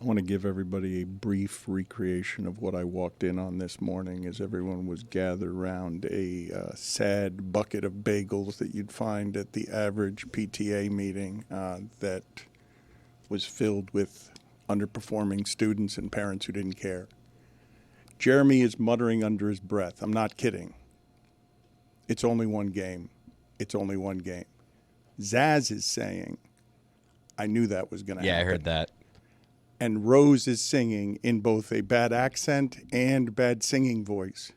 I want to give everybody a brief recreation of what I walked in on this morning as everyone was gathered around a sad bucket of bagels that you'd find at the average PTA meeting that was filled with underperforming students and parents who didn't care. Jeremy is muttering under his breath, I'm not kidding. It's only one game. It's only one game. Zaz is saying, I knew that was going to happen. Yeah, I heard that. And Rose is singing in both a bad accent and bad singing voice.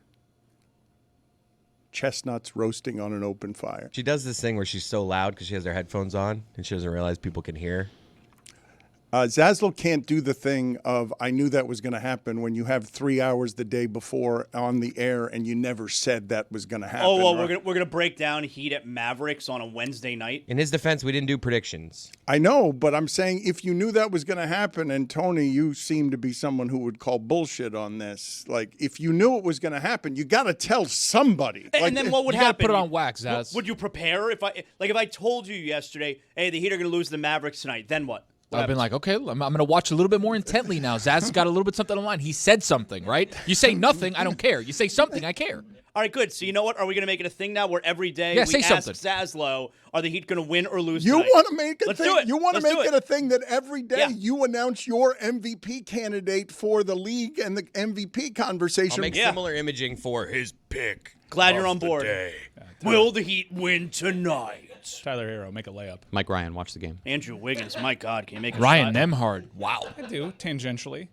Chestnuts roasting on an open fire. She does this thing where she's so loud because she has her headphones on and she doesn't realize people can hear. Zazzle can't do the thing of, I knew that was going to happen when you have 3 hours the day before on the air and you never said that was going to happen. Oh, well, right? we're gonna break down Heat at Mavericks on a Wednesday night. In his defense, we didn't do predictions. I know, but I'm saying if you knew that was going to happen, and Tony, you seem to be someone who would call bullshit on this. Like, if you knew it was going to happen, you got to tell somebody. And then what would you happen? You got to put it on wax, Zaz. Would you prepare if I told you yesterday, hey, the Heat are going to lose to the Mavericks tonight? Then what? I've been like, okay, I'm going to watch a little bit more intently now. Zaz has got a little bit something on line. He said something, right? You say nothing, I don't care. You say something, I care. All right, good. So you know what? Are we going to make it a thing now where every day we ask something. Zaslow, are the Heat going to win or lose You tonight? want to make it Let's thing? do it. You want to Let's make do it a thing that every day Yeah. you announce your MVP candidate for the league and the MVP conversation. I'll make similar imaging for his pick. Glad you're on board. Day. Will the Heat win tonight? Tyler Hero, make a layup. Mike Ryan, watch the game. Andrew Wiggins, my God, can you make a Ryan shot? Nembhard, wow. I do, tangentially.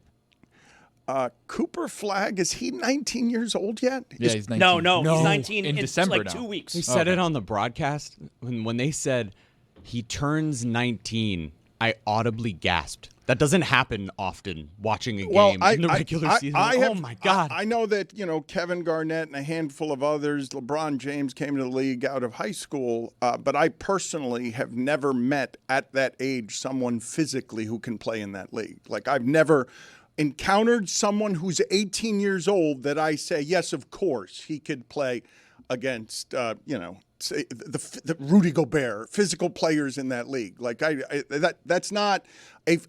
Cooper Flagg, is he 19 years old yet? Yeah, he's 19. No, he's 19 in in December like now. 2 weeks. They said it on the broadcast. When they said he turns 19, I audibly gasped. That doesn't happen often, watching a game in the regular season. Oh, my God. I know that, Kevin Garnett and a handful of others, LeBron James came to the league out of high school, but I personally have never met at that age someone physically who can play in that league. Like, I've never encountered someone who's 18 years old that I say, yes, of course, he could play against, the Rudy Gobert, physical players in that league. Like that's not.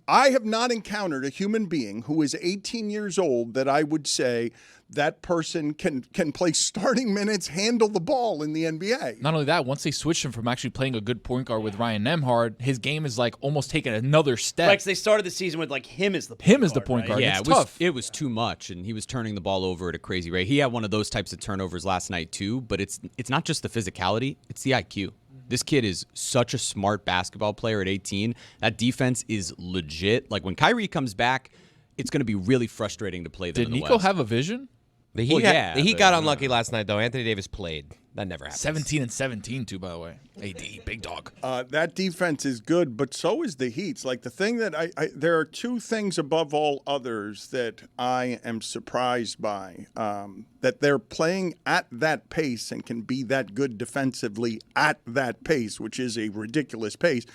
I have not encountered a human being who is 18 years old that I would say that person can play starting minutes, handle the ball in the NBA. Not only that, once they switched him from actually playing a good point guard with Ryan Nembhard, his game is like almost taking another step. Like they started the season with like him as the point guard. Right? Yeah, it's tough. It was too much, and he was turning the ball over at a crazy rate. He had one of those types of turnovers last night too, but it's not just the physicality, it's the IQ. This kid is such a smart basketball player at 18. That defense is legit. Like when Kyrie comes back, it's going to be really frustrating to play them in the Nico West. have a vision? The Heat got unlucky last night, though. Anthony Davis played. That never happened. 17 and 17, too, by the way. AD, big dog. That defense is good, but so is the Heat's. Like the thing that there are two things above all others that I am surprised by. That they're playing at that pace and can be that good defensively at that pace, which is a ridiculous pace.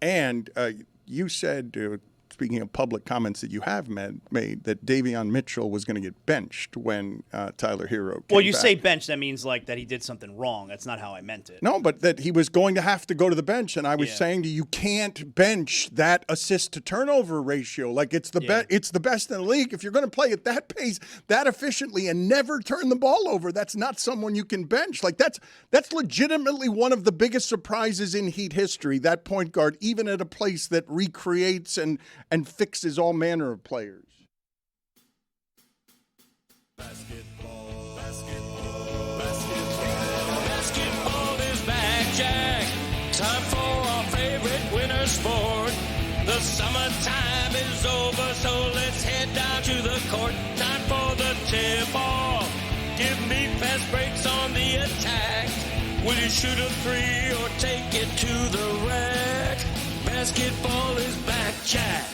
And you said, speaking of public comments that you have made, that Davion Mitchell was going to get benched when Tyler Hero came Well, you back. say bench, that means like that he did something wrong. That's not how I meant it. No, but that he was going to have to go to the bench, and I was saying to you, can't bench that assist to turnover ratio. Like it's the it's the best in the league. If you're going to play at that pace, that efficiently, and never turn the ball over, that's not someone you can bench. Like that's legitimately one of the biggest surprises in Heat history. That point guard, even at a place that recreates and fixes all manner of players. Basketball is back, Jack. Time for our favorite winter sport. The summertime is over, so let's head down to the court. Time for the tip-off. Give me fast breaks on the attack. Will you shoot a three or take it to the rack? Basketball is back, Jack.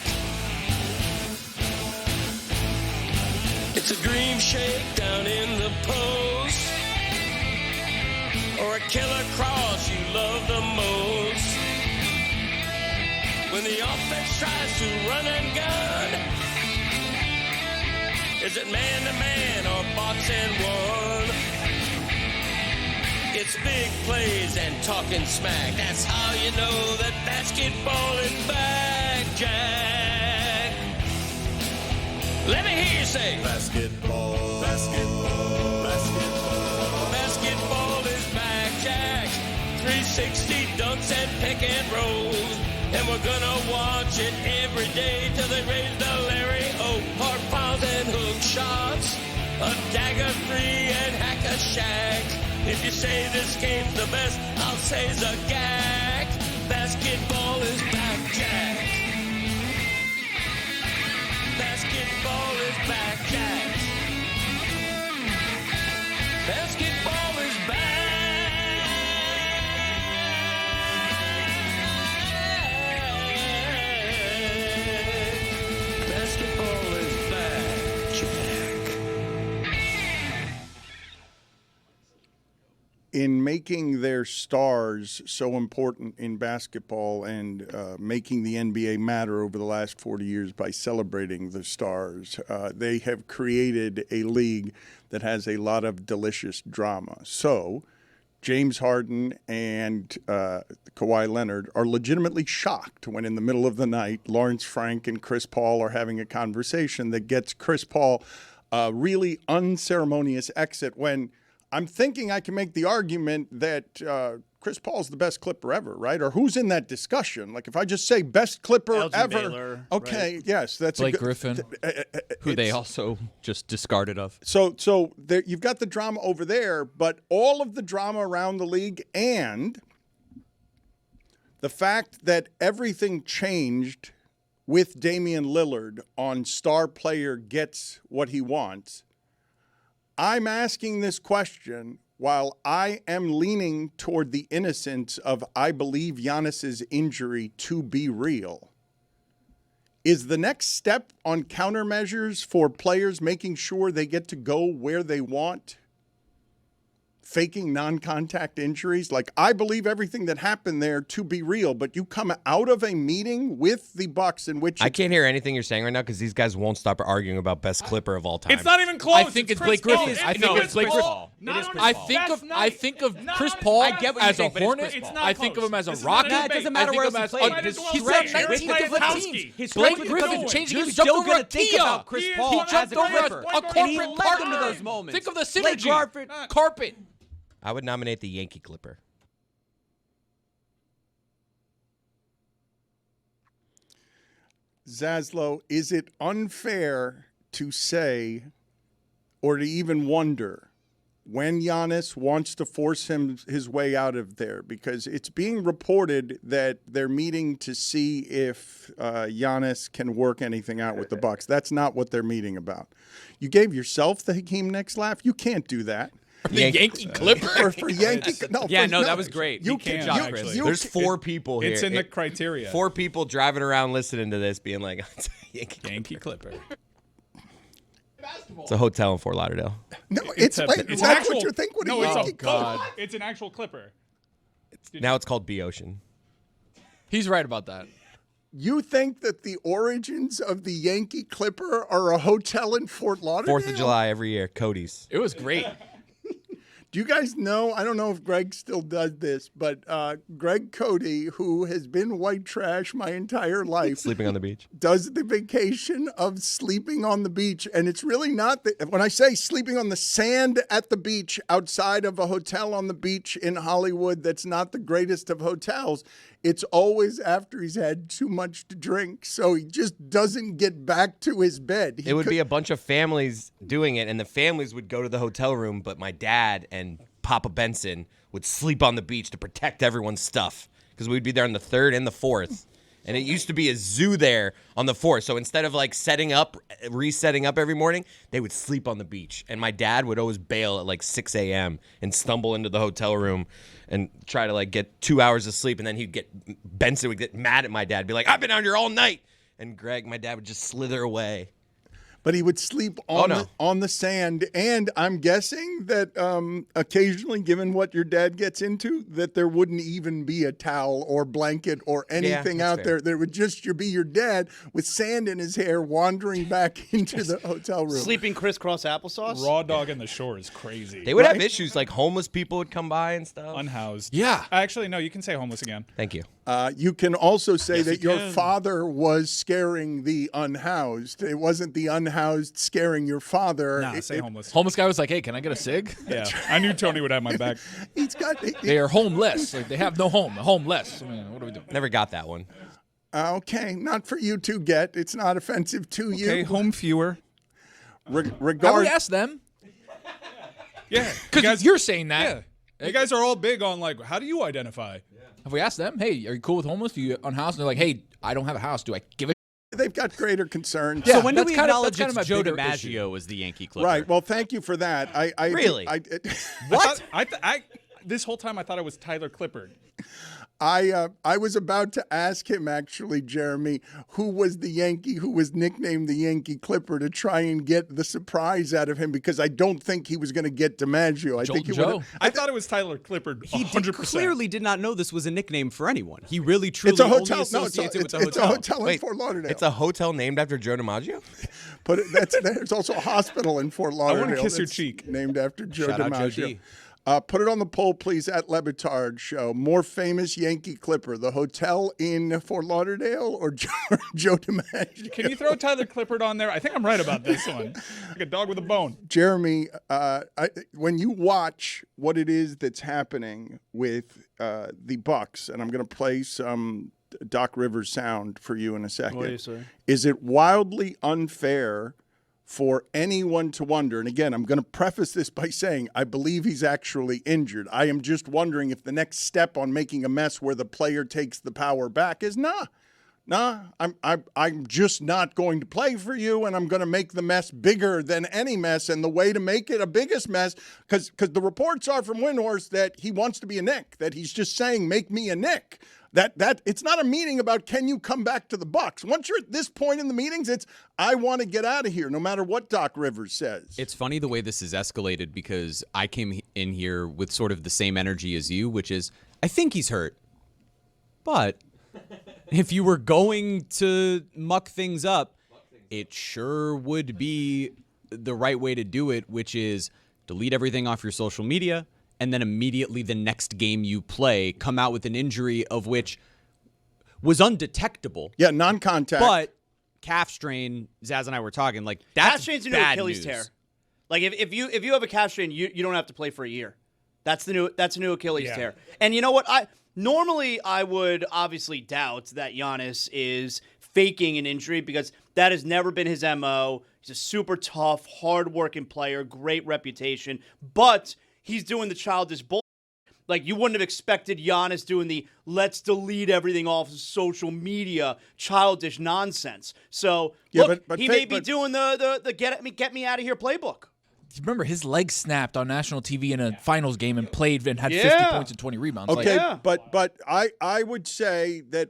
It's a dream shake down in the post, or a killer cross you love the most. When the offense tries to run and gun, is it man to man or box and one? It's big plays and talking smack. That's how you know that basketball is back, Jack. Let me hear you say basketball, basketball, basketball. Basketball is back, Jack. 360 dunks and pick and rolls. And we're gonna watch it every day till they raise the Larry O. Hard fouls and hook shots. A dagger three and hack a shack. If you say this game's the best, I'll say Zagak. Basketball is back, Jack. Basketball is back, Jack. Basketball is back. Basketball is back, Jack. In making their stars so important in basketball and making the NBA matter over the last 40 years by celebrating the stars, they have created a league that has a lot of delicious drama. So James Harden and Kawhi Leonard are legitimately shocked when in the middle of the night, Lawrence Frank and Chris Paul are having a conversation that gets Chris Paul a really unceremonious exit when I'm thinking I can make the argument that Chris Paul's the best Clipper ever, right? Or who's in that discussion? Like if I just say best Clipper Elgin ever, Baylor, okay, right? yes, that's Blake a good, Griffin. Who they also just discarded of. So there, you've got the drama over there, but all of the drama around the league and the fact that everything changed with Damian Lillard on star player gets what he wants. I'm asking this question while I am leaning toward the innocence of I believe Giannis's injury to be real. Is the next step on countermeasures for players making sure they get to go where they want, faking non-contact injuries? Like, I believe everything that happened there to be real, but you come out of a meeting with the Bucks in which I can't hear anything you're saying right now because these guys won't stop arguing about best Clipper of all time. It's not even close. I think it's Blake Chris Paul. Griffin. I think it's Blake Griffin. I think of Chris Paul I get what you as a think, but it's Hornet. Chris Paul. I think of him as a This is Rocket. not a It doesn't debate. matter I where think else of he him played. as He's he's from from 19 different Kowski. teams. His Blake strength Griffin is changing. You're He jumped still over gonna a think Kia. about Chris He Paul jumped as a over Clipper. a And he corporate led them to partner. those moments. Think of the Blake synergy. Griffin. Carpet. I would nominate the Yankee Clipper. Zaslow, is it unfair to say or to even wonder when Giannis wants to force his way out of there? Because it's being reported that they're meeting to see if Giannis can work anything out with the Bucks. That's not what they're meeting about. You gave yourself the Hakeem Next laugh. You can't do that. The Yankee Clipper. For Yankee, that was great. You can't can't. judge, actually. There's four people here. It's in the criteria. 4 people driving around listening to this being like, it's a Yankee. Yankee Clipper. It's a hotel in Fort Lauderdale. No, it's an that's actual, what you think when no, a it's Yankee a Clipper. boat. It's an actual Clipper. Now it's called B Ocean. He's right about that. You think that the origins of the Yankee Clipper are a hotel in Fort Lauderdale? 4th of July every year, Cody's. It was great. Do you guys know, I don't know if Greg still does this, but Greg Cody, who has been white trash my entire life, Sleeping on the beach. does the vacation of sleeping on the beach. And it's really not, when I say sleeping on the sand at the beach outside of a hotel on the beach in Hollywood that's not the greatest of hotels, it's always after he's had too much to drink. So he just doesn't get back to his bed. It would be a bunch of families doing it, and the families would go to the hotel room, but my dad and Papa Benson would sleep on the beach to protect everyone's stuff because we'd be there on the 3rd and the 4th. And it used to be a zoo there on the 4th. So instead of like resetting up every morning, they would sleep on the beach. And my dad would always bail at like 6 a.m. and stumble into the hotel room and try to like get 2 hours of sleep. And then Benson would get mad at my dad, be like, I've been out here all night. And my dad would just slither away. But he would sleep on the sand. And I'm guessing that occasionally, given what your dad gets into, that there wouldn't even be a towel or blanket or anything out there. There would just be your dad with sand in his hair wandering back into the hotel room. Sleeping crisscross applesauce? Raw dog in the shore is crazy. They would have issues like homeless people would come by and stuff. Unhoused. Yeah. Actually, no, you can say homeless again. Thank you. You can also say that your father was scaring the unhoused. It wasn't the unhoused unhoused, scaring your father. Nah, say homeless. Homeless guy was like, "Hey, can I get a cig?" Yeah, I knew Tony would have my back. He's got. They are homeless. Like they have no home. They're homeless. I mean, what do we do? Never got that one. Okay, not for you to get. It's not offensive to you. Okay, home fewer. Have we Regard. asked them? Yeah, Because you're saying that. yeah. You guys are all big on like, how do you identify? Have we asked them? Hey, are you cool with homeless? Do you unhoused? And they're like, hey, I don't have a house. Do I give a They've got greater concerns. Yeah. So when do that's we kind of- acknowledge that's kind of it's my Joe bigger DiMaggio as the Yankee Clipper? Right. Well, thank you for that. I Really? What? This whole time I thought it was Tyler Clippard. I was about to ask him, actually, Jeremy, who was the Yankee who was nicknamed the Yankee Clipper, to try and get the surprise out of him, because I don't think he was going to get DiMaggio. I think he Joe. would. I thought it was Tyler Clippard. He 100%. clearly did not know this was a nickname for anyone. He really truly It's a only hotel. No, associates it with the it's a hotel. hotel in Wait, Fort Lauderdale. It's a hotel named after Joe DiMaggio? But there's also a hospital in Fort Lauderdale. wanna kiss your that's cheek. Named after Joe Shout out Joe DiMaggio. D. Put it on the poll, please, at Le Batard Show. More famous Yankee Clipper, the hotel in Fort Lauderdale or Joe DiMaggio? Can you throw Tyler Clippard on there? I think I'm right about this one. Like a dog with a bone. Jeremy, when you watch what it is that's happening with the Bucks, and I'm going to play some Doc Rivers sound for you in a second. What do you say? Is it wildly unfair for anyone to wonder, and again, I'm going to preface this by saying I believe he's actually injured. I am just wondering if the next step on making a mess where the player takes the power back is I'm just not going to play for you, and I'm going to make the mess bigger than any mess. And the way to make it a biggest mess, because the reports are from Windhorst that he wants to be a Knick, that he's just saying, make me a Knick. That it's not a meeting about can you come back to the Bucks. Once you're at this point in the meetings, it's I want to get out of here, no matter what Doc Rivers says. It's funny the way this is escalated, because I came in here with sort of the same energy as you, which is I think he's hurt. But if you were going to muck things up, it sure would be the right way to do it, which is delete everything off your social media, and then immediately the next game you play, come out with an injury of which was undetectable. Yeah, non-contact. But calf strain, Zaz and I were talking, like, that's Calf strain's a new bad Achilles news. tear. Like if you have a calf strain, you don't have to play for a year. That's a new Achilles tear. And you know what? Normally I would obviously doubt that Giannis is faking an injury, because that has never been his MO. He's a super tough, hard-working player, great reputation, but he's doing the childish bull. Like, you wouldn't have expected Giannis doing the let's delete everything off of social media childish nonsense. So, Yeah, look, but he may be doing the get me out of here playbook. Remember, his leg snapped on national TV in a finals game and played and had 50 Yeah. points and 20 rebounds. Okay, Yeah. but I would say that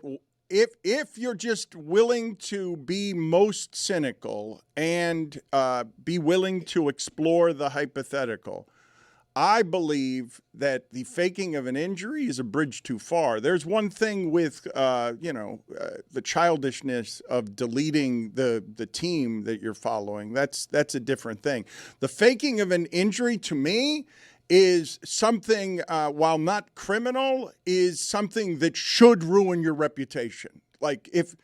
if you're just willing to be most cynical and be willing to explore the hypothetical, I believe that the faking of an injury is a bridge too far. There's one thing with, the childishness of deleting the team that you're following. That's a different thing. The faking of an injury, to me, is something, while not criminal, is something that should ruin your reputation. Like, if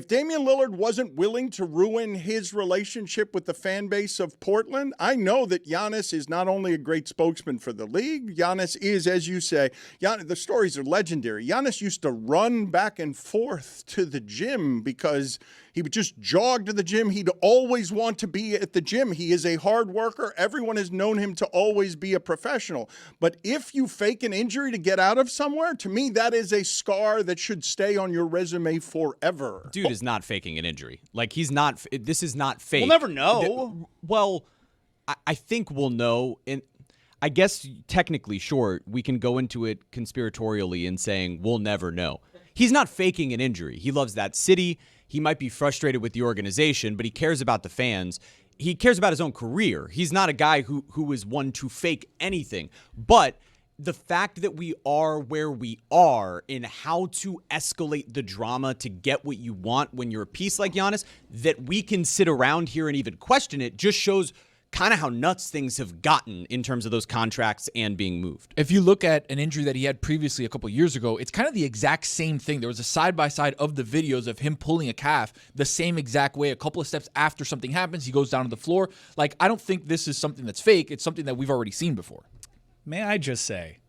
Damian Lillard wasn't willing to ruin his relationship with the fan base of Portland, I know that Giannis is not only a great spokesman for the league, Giannis is, as you say, the stories are legendary. Giannis used to run back and forth to the gym because he would just jog to the gym. He'd always want to be at the gym. He is a hard worker. Everyone has known him to always be a professional. But if you fake an injury to get out of somewhere, to me, that is a scar that should stay on your resume forever. Dude is not faking an injury. Like, he's not. This is not fake. We'll never know. Well, I think we'll know. And I guess technically, sure, we can go into it conspiratorially and saying we'll never know. He's not faking an injury. He loves that city. He might be frustrated with the organization, but he cares about the fans. He cares about his own career. He's not a guy who is one to fake anything. But the fact that we are where we are in how to escalate the drama to get what you want when you're a piece like Giannis, that we can sit around here and even question it, just shows kind of how nuts things have gotten in terms of those contracts and being moved. If you look at an injury that he had previously a couple years ago, it's kind of the exact same thing. There was a side-by-side of the videos of him pulling a calf the same exact way. A couple of steps after something happens, he goes down to the floor. Like, I don't think this is something that's fake. It's something that we've already seen before. May I just say,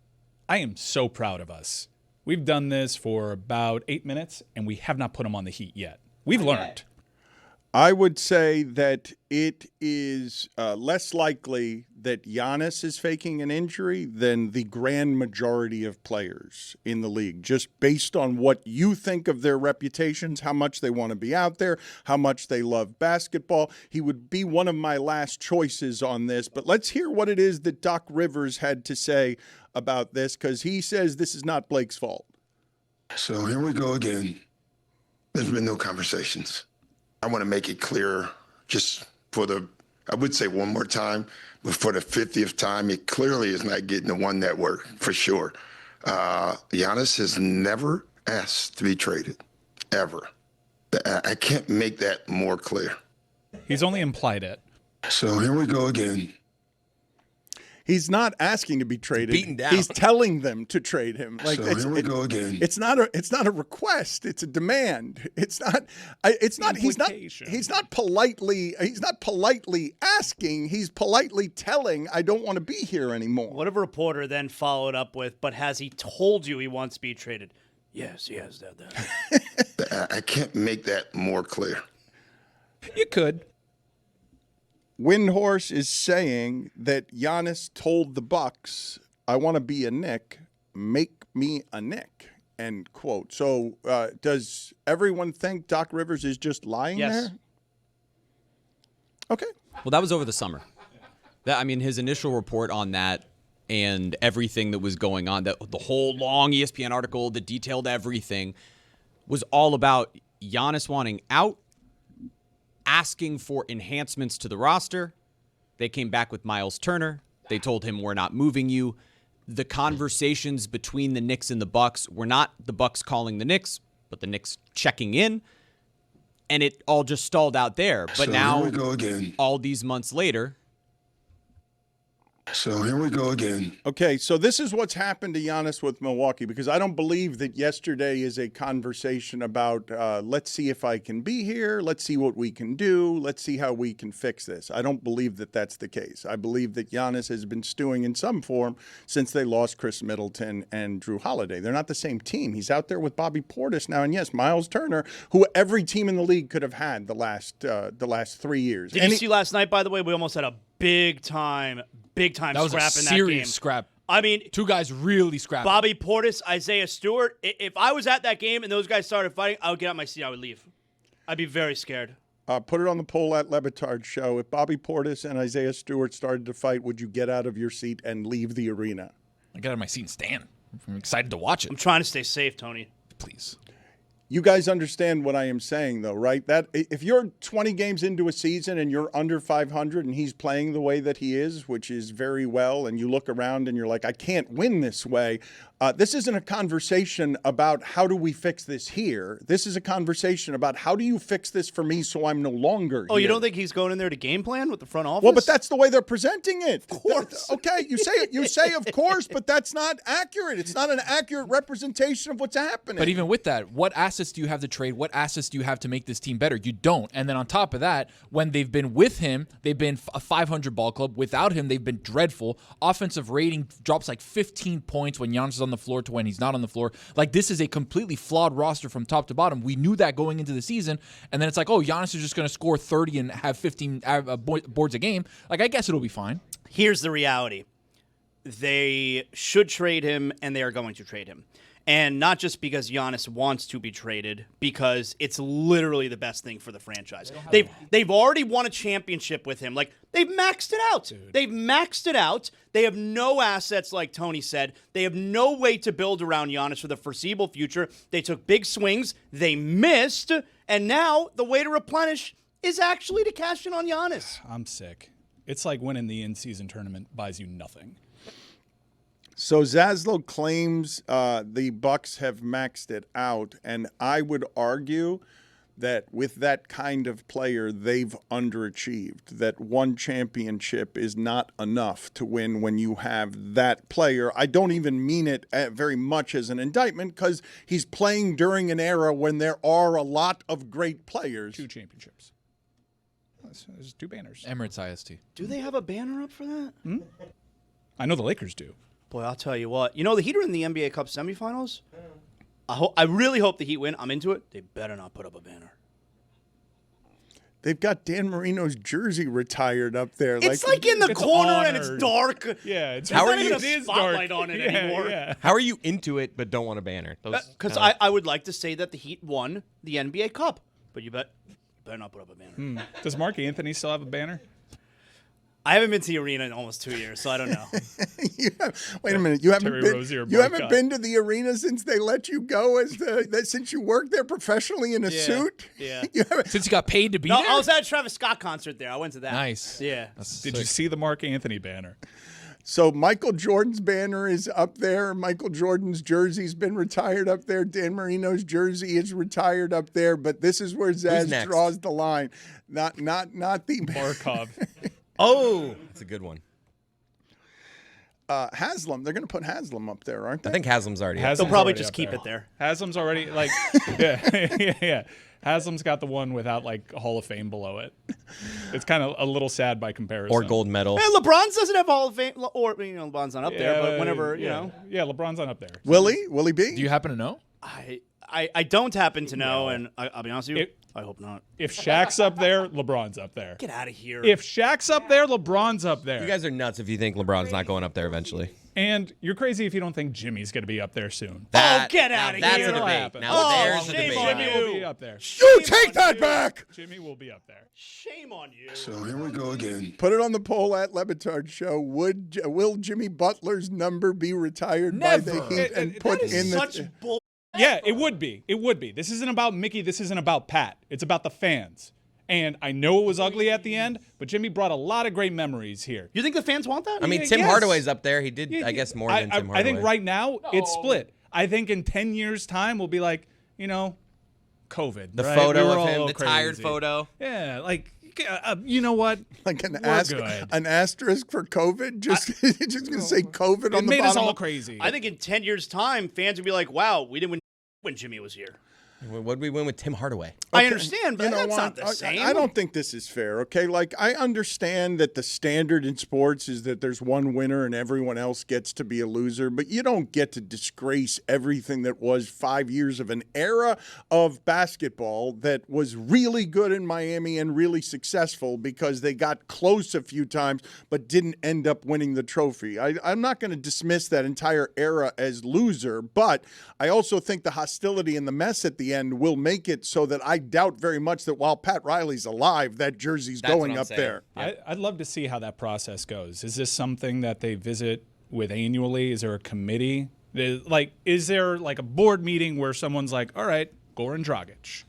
I am so proud of us. We've done this for about 8 minutes, and we have not put him on the heat yet. We've learned. I would say that it is less likely that Giannis is faking an injury than the grand majority of players in the league, just based on what you think of their reputations, how much they want to be out there, how much they love basketball. He would be one of my last choices on this, but let's hear what it is that Doc Rivers had to say about this, because he says this is not Blake's fault. So here we go again. There's been no conversations. I want to make it clear just for I would say one more time, but for the 50th time, it clearly is not getting the one network for sure. Giannis has never asked to be traded, ever. I can't make that more clear. He's only implied it. So here we go again. He's not asking to be traded. Beaten down. He's telling them to trade him. So here we go again. It's not a request. It's a demand. It's not. It's not. He's not. He's not politely. He's not politely asking. He's politely telling, "I don't want to be here anymore." What if a reporter then followed up with, "But has he told you he wants to be traded?" Yes, he has that. I can't make that more clear. You could. Windhorse is saying that Giannis told the Bucks, "I want to be a Knick. Make me a Knick." End quote. So does everyone think Doc Rivers is just lying there? Okay. Well, that was over the summer. His initial report on that and everything that was going on, that the whole long ESPN article that detailed everything, was all about Giannis wanting out, asking for enhancements to the roster. They came back with Miles Turner. They told him, "We're not moving you." The conversations between the Knicks and the Bucks were not the Bucks calling the Knicks, but the Knicks checking in. And it all just stalled out there. But So now, here we go again. all these months later, So here we go again. Okay, so this is what's happened to Giannis with Milwaukee, because I don't believe that yesterday is a conversation about let's see if I can be here, let's see what we can do, let's see how we can fix this. I don't believe that that's the case. I believe that Giannis has been stewing in some form since they lost Chris Middleton and Drew Holiday. They're not the same team. He's out there with Bobby Portis now, and yes, Miles Turner, who every team in the league could have had the last 3 years. Did you see last night, by the way, we almost had a big time That was a scrap in that game. serious scrap. I mean, Two guys really scrapping. Bobby Portis, Isaiah Stewart. If I was at that game and those guys started fighting, I would get out my seat. I would leave. I'd be very scared. Put it on the poll at LeBatard Show. If Bobby Portis and Isaiah Stewart started to fight, would you get out of your seat and leave the arena? I got out of my seat and stand. I'm excited to watch it. I'm trying to stay safe, Tony. Please. You guys understand what I am saying, though, right? That if you're 20 games into a season and you're under 500 and he's playing the way that he is, which is very well, and you look around and you're like, I can't win this way. This isn't a conversation about how do we fix this here. This is a conversation about how do you fix this for me so I'm no longer Oh, here. you don't think he's going in there to game plan with the front office? Well, but that's the way they're presenting it. Of course. Okay, you say it. You say, of course, but that's not accurate. It's not an accurate representation of what's happening. But even with that, what assets do you have to trade? What assets do you have to make this team better? You don't. And then on top of that, when they've been with him, they've been a 500 ball club. Without him, they've been dreadful. Offensive rating drops like 15 points when Giannis is on the floor to when he's not on the floor. Like, this is a completely flawed roster from top to bottom. We knew that going into the season. And then it's like, oh, Giannis is just going to score 30 and have 15 boards a game. Like, I guess it'll be fine. Here's the reality. They should trade him, and they are going to trade him. And not just because Giannis wants to be traded, because it's literally the best thing for the franchise. They've already won a championship with him. Like, they've maxed it out. Dude. They've maxed it out. They have no assets, like Tony said. They have no way to build around Giannis for the foreseeable future. They took big swings. They missed. And now the way to replenish is actually to cash in on Giannis. I'm sick. It's like winning the in-season tournament buys you nothing. So Zaslow claims the Bucks have maxed it out, and I would argue that with that kind of player, they've underachieved, that one championship is not enough to win when you have that player. I don't even mean it very much as an indictment because he's playing during an era when there are a lot of great players. 2 championships. There's 2 banners. Emirates IST. Do they have a banner up for that? I know the Lakers do. Boy, I'll tell you what. You know, the Heat are in the NBA Cup semifinals. I really hope the Heat win. I'm into it. They better not put up a banner. They've got Dan Marino's jersey retired up there. It's like in the it's corner and it's honored. dark. Yeah, it's How are not you- even a it is spotlight dark. on it Yeah, anymore. yeah. How are you into it but don't want a banner? Because I would like to say that the Heat won the NBA Cup, but you better not put up a banner. Does Mark Anthony still have a banner? I haven't been to the arena in almost 2 years, so I don't know. Wait a minute. You haven't Terry been. Rozier You haven't boycott. been to the arena since they let you go since you worked there professionally in a suit. Yeah. You haven't- Since you got paid to be No, there? I was at a Travis Scott concert there. I went to that. Nice. Yeah. Did you see the Mark Anthony banner? So Michael Jordan's banner is up there. Michael Jordan's jersey's been retired up there. Dan Marino's jersey is retired up there. But this is where Zaz next? draws the line. Not the Markov. Oh, that's a good one. Haslam. They're going to put Haslam up there, aren't they? I think Haslam's already. Haslam's They'll probably already just up keep there. it there. Haslam's already like, yeah. Haslam's got the one without like Hall of Fame below it. It's kind of a little sad by comparison. or gold medal. Hey, LeBron doesn't have Hall of Fame, or LeBron's not up there, but whenever yeah. you know, Yeah, LeBron's not up there. Willie B. Do you happen to know? I don't happen to know, and I'll be honest with you, I hope not. If Shaq's up there, LeBron's up there. Get out of here. If Shaq's up there, LeBron's up there. You guys are nuts if you think LeBron's not going up there eventually. And you're crazy if you don't think Jimmy's going to be up there soon. Get now outta that's here. a It'll debate. happen. Now Oh, there's a shame debate. on Jimmy you. will be up there. You take that back. Jimmy will be up there. Shame on you. So here we go again. Put it on the poll at Le Batard Show. Will Jimmy Butler's number be retired by the Never. Heat and put That is in the? such bull. Yeah, it would be. It would be. This isn't about Mickey. This isn't about Pat. It's about the fans. And I know it was ugly at the end, but Jimmy brought a lot of great memories here. You think the fans want that? I mean, Yeah, Tim yes. Hardaway's up there. He did, I guess, more than Tim Hardaway. I think right now it's split. I think in 10 years' time we'll be like, COVID. The right? photo We were of all a him, little the tired crazy. photo. Yeah, like, you know what? Like an We're good. asterisk for COVID. Just gonna say COVID It on the made us bottom. all crazy. I think in 10 years' time, fans would be like, wow, we didn't win when Jimmy was here. What did we win with Tim Hardaway? I understand, but You know that's what? not the same. I don't think this is fair, okay? Like, I understand that the standard in sports is that there's one winner and everyone else gets to be a loser, but you don't get to disgrace everything that was 5 years of an era of basketball that was really good in Miami and really successful because they got close a few times but didn't end up winning the trophy. I'm not going to dismiss that entire era as loser, but I also think the hostility and the mess at the end will make it so that I doubt very much that while Pat Riley's alive, that jersey's That's what going I'm up saying. there. I'd love to see how that process goes. Is this something that they visit with annually? Is there a committee? Is there like a board meeting where someone's like, all right, Goran Dragic,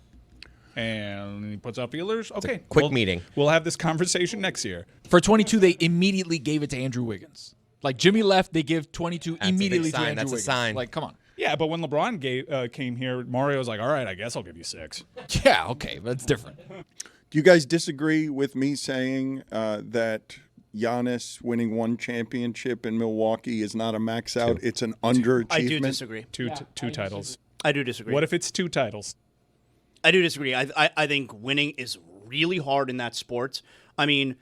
and he puts out feelers? Okay, quick meeting. We'll have this conversation next year. For 22, they immediately gave it to Andrew Wiggins. Like Jimmy left, they give 22 a big immediately to sign. Andrew That's a Wiggins. sign. Like, come on. Yeah, but when LeBron came here, Mario was like, all right, I guess I'll give you 6. Yeah, okay, that's different. Do you guys disagree with me saying that Giannis winning one championship in Milwaukee is not a max out? It's an underachievement. I do disagree. Two titles. I do disagree. What if it's 2 titles? I do disagree. I think winning is really hard in that sport. I mean,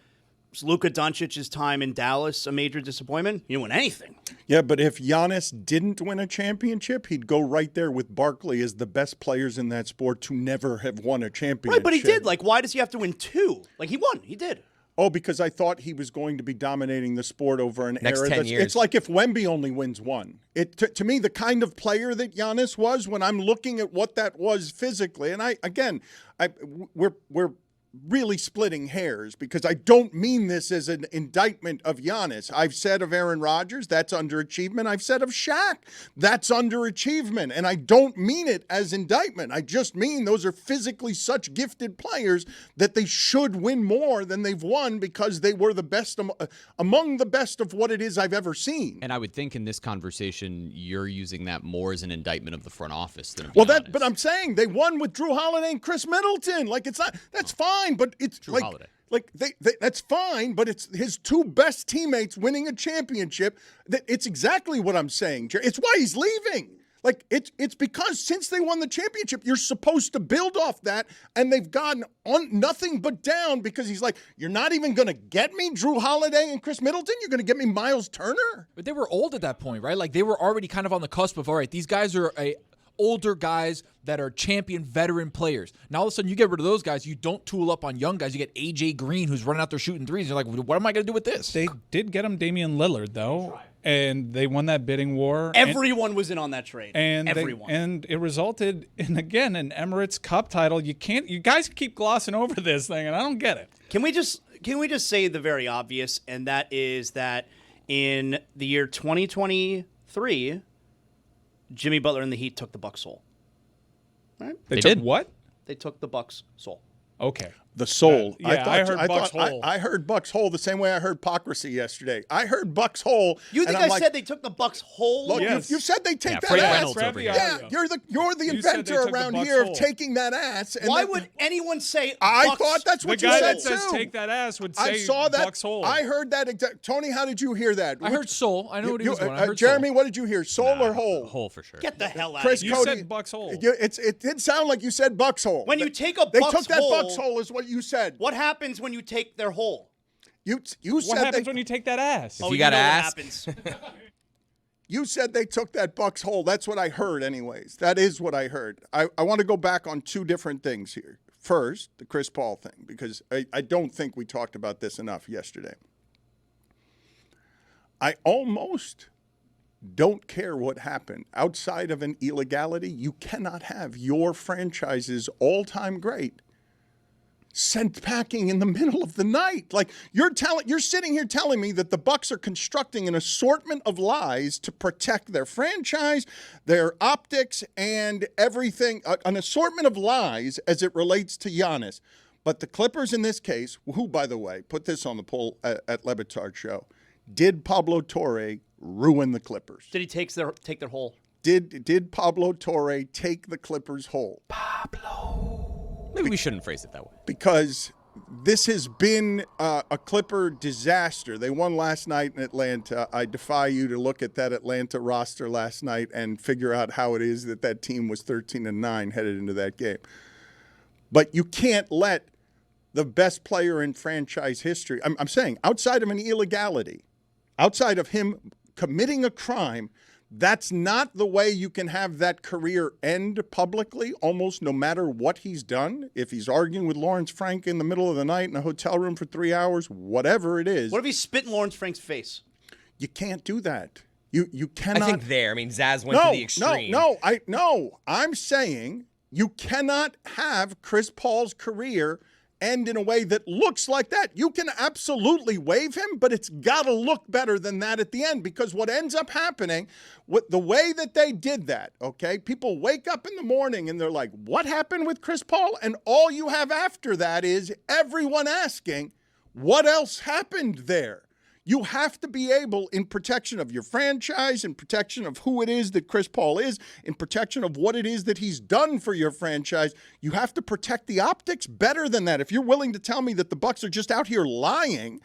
was Luka Doncic's time in Dallas a major disappointment? He didn't win anything. Yeah, but if Giannis didn't win a championship, he'd go right there with Barkley as the best players in that sport to never have won a championship. Right, but he did. Like, why does he have to win 2? Like, he won. He did. Oh, because I thought he was going to be dominating the sport over an Next era. 10 years. It's like if Wemby only wins 1. To me, the kind of player that Giannis was, when I'm looking at what that was physically, and we're really splitting hairs because I don't mean this as an indictment of Giannis. I've said of Aaron Rodgers, that's underachievement. I've said of Shaq, that's underachievement. And I don't mean it as indictment. I just mean those are physically such gifted players that they should win more than they've won because they were the best among the best of what it is I've ever seen. And I would think in this conversation, you're using that more as an indictment of the front office than of Well, Giannis. but I'm saying they won with Drew Holiday and Chris Middleton. Like, it's not, that's fine, but it's Drew Holiday. Like that's fine, but it's his two best teammates winning a championship. It's exactly what I'm saying, Jerry. It's why he's leaving. Like, it's because since they won the championship, you're supposed to build off that, and they've gone on nothing but down because he's like, you're not even going to get me Drew Holiday and Chris Middleton? You're going to get me Miles Turner? But they were old at that point, right? Like, they were already kind of on the cusp of, all right, these guys are older guys that are champion veteran players. Now, all of a sudden, you get rid of those guys. You don't tool up on young guys. You get A.J. Green, who's running out there shooting threes. You're like, what am I going to do with this? They did get him Damian Lillard, though, and they won that bidding war. Everyone was in on that trade. And everyone. And it resulted in, again, an Emirates Cup title. You guys keep glossing over this thing, and I don't get it. Can we just say the very obvious, and that is that in the year 2023, Jimmy Butler and the Heat took the Bucks' soul. Right? They did? took what? They took the Bucks' soul. Okay. The soul. I heard Bucks Hole. I heard Bucks Hole the same way I heard Hypocrisy yesterday. I heard Bucks Hole. You think and I said they took the Bucks' whole? Look, Yes. you said they take that Frank ass. Reynolds over here. Yeah, you're the You said they inventor took the around Bucks' here hole. of taking that ass. And Why that- would anyone say I Bucks thought that's The what you guy said that says too. take that ass would say I saw that. Bucks hole. I heard that. Tony, how did you hear that? I heard soul. I know what he was going. I heard Jeremy, soul. what did you hear? Soul or hole? Hole for sure. Get the hell out Chris of here. You Cody, said Bucks hole. It did sound like you said Bucks hole. When you take a they Bucks took that hole- Bucks hole is what you said. What happens when you take their hole? You What said happens they, when you take that ass? Oh, you gotta know ask. what happens. You said they took that Bucks hole. That's what I heard, anyways. That is what I heard. I want to go back on two different things here. First, the Chris Paul thing, because I don't think we talked about this enough yesterday. I almost don't care what happened. Outside of an illegality, you cannot have your franchise's all-time great sent packing in the middle of the night. Like, you're sitting here telling me that the Bucks are constructing an assortment of lies to protect their franchise, their optics, and everything. An assortment of lies as it relates to Giannis. But the Clippers in this case, who, by the way, put this on the poll at Le Batard Show, did Pablo Torre ruin the Clippers? Did he take their hole? Did Pablo Torre take the Clippers whole? Maybe we shouldn't phrase it that way. Because this has been a Clipper disaster. They won last night in Atlanta. I defy you to look at that Atlanta roster last night and figure out how it is that team was 13-9 headed into that game. But you can't let the best player in franchise history, I'm saying, outside of an illegality, outside of him committing a crime, that's not the way you can have that career end publicly, almost no matter what he's done. If he's arguing with Lawrence Frank in the middle of the night in a hotel room for 3 hours, whatever it is. What if he spit in Lawrence Frank's face? You can't do that. You cannot. I think Zaz went to the extreme. No. I'm saying you cannot have Chris Paul's career end in a way that looks like that. You can absolutely waive him, but it's got to look better than that at the end, because what ends up happening with the way that they did that, okay, people wake up in the morning and they're like, what happened with Chris Paul? And all you have after that is everyone asking, what else happened there? You have to be able, in protection of your franchise, in protection of who it is that Chris Paul is, in protection of what it is that he's done for your franchise, you have to protect the optics better than that. If you're willing to tell me that the Bucks are just out here lying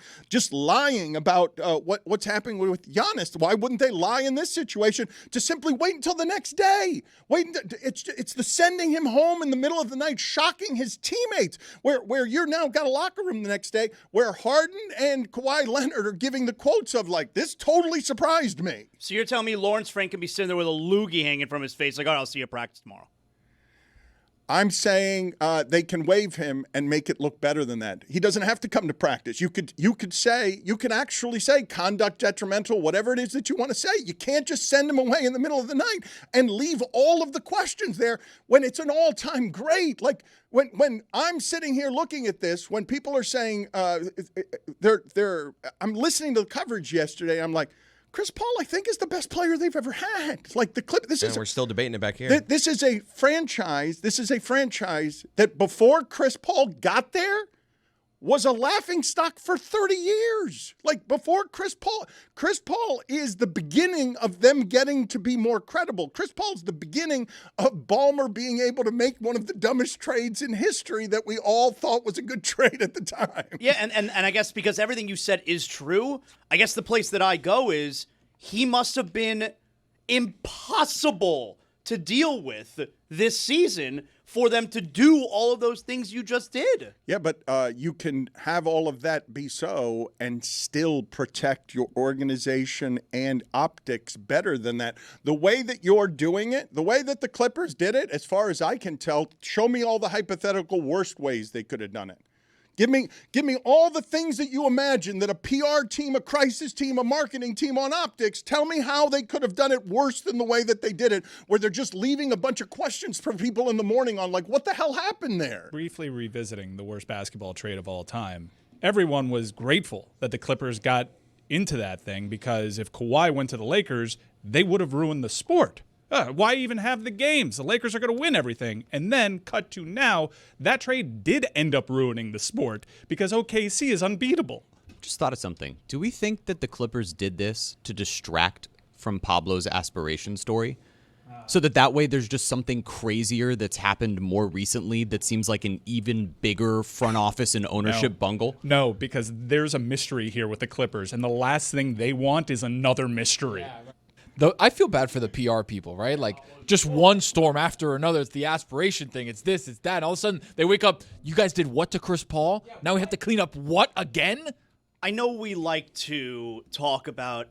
about what's happening with Giannis, why wouldn't they lie in this situation to simply wait until the next day? It's the sending him home in the middle of the night, shocking his teammates, where you're now got a locker room the next day where Harden and Kawhi Leonard are giving the quotes of like, this totally surprised me. So you're telling me Lawrence Frank can be sitting there with a loogie hanging from his face, like, all right, I'll see you at practice tomorrow. I'm saying they can waive him and make it look better than that. He doesn't have to come to practice. You can actually say conduct detrimental, whatever it is that you want to say. You can't just send him away in the middle of the night and leave all of the questions there when it's an all-time great. Like when I'm sitting here looking at this, when people are saying I'm listening to the coverage yesterday, I'm like, Chris Paul, I think, is the best player they've ever had. Like the clip. We're still debating it back here. This is a franchise. This is a franchise that before Chris Paul got there was a laughingstock for 30 years. Like before Chris Paul is the beginning of them getting to be more credible. Chris Paul's the beginning of Ballmer being able to make one of the dumbest trades in history that we all thought was a good trade at the time. Yeah, and I guess because everything you said is true, I guess the place that I go is he must have been impossible to deal with this season for them to do all of those things you just did. Yeah, but you can have all of that be so and still protect your organization and optics better than that. The way that you're doing it, the way that the Clippers did it, as far as I can tell, show me all the hypothetical worst ways they could have done it. Give me all the things that you imagine that a PR team, a crisis team, a marketing team on optics, tell me how they could have done it worse than the way that they did it, where they're just leaving a bunch of questions for people in the morning on like, what the hell happened there? Briefly revisiting the worst basketball trade of all time, everyone was grateful that the Clippers got into that thing because if Kawhi went to the Lakers, they would have ruined the sport. Why even have the games? The Lakers are going to win everything. And then, cut to now, that trade did end up ruining the sport because OKC is unbeatable. Just thought of something. Do we think that the Clippers did this to distract from Pablo's aspiration story? So that way there's just something crazier that's happened more recently that seems like an even bigger front office and ownership bungle? No, because there's a mystery here with the Clippers, and the last thing they want is another mystery. I feel bad for the PR people, right? Like, just one storm after another. It's the aspiration thing. It's this, it's that. And all of a sudden, they wake up, you guys did what to Chris Paul? Now we have to clean up what again? I know we like to talk about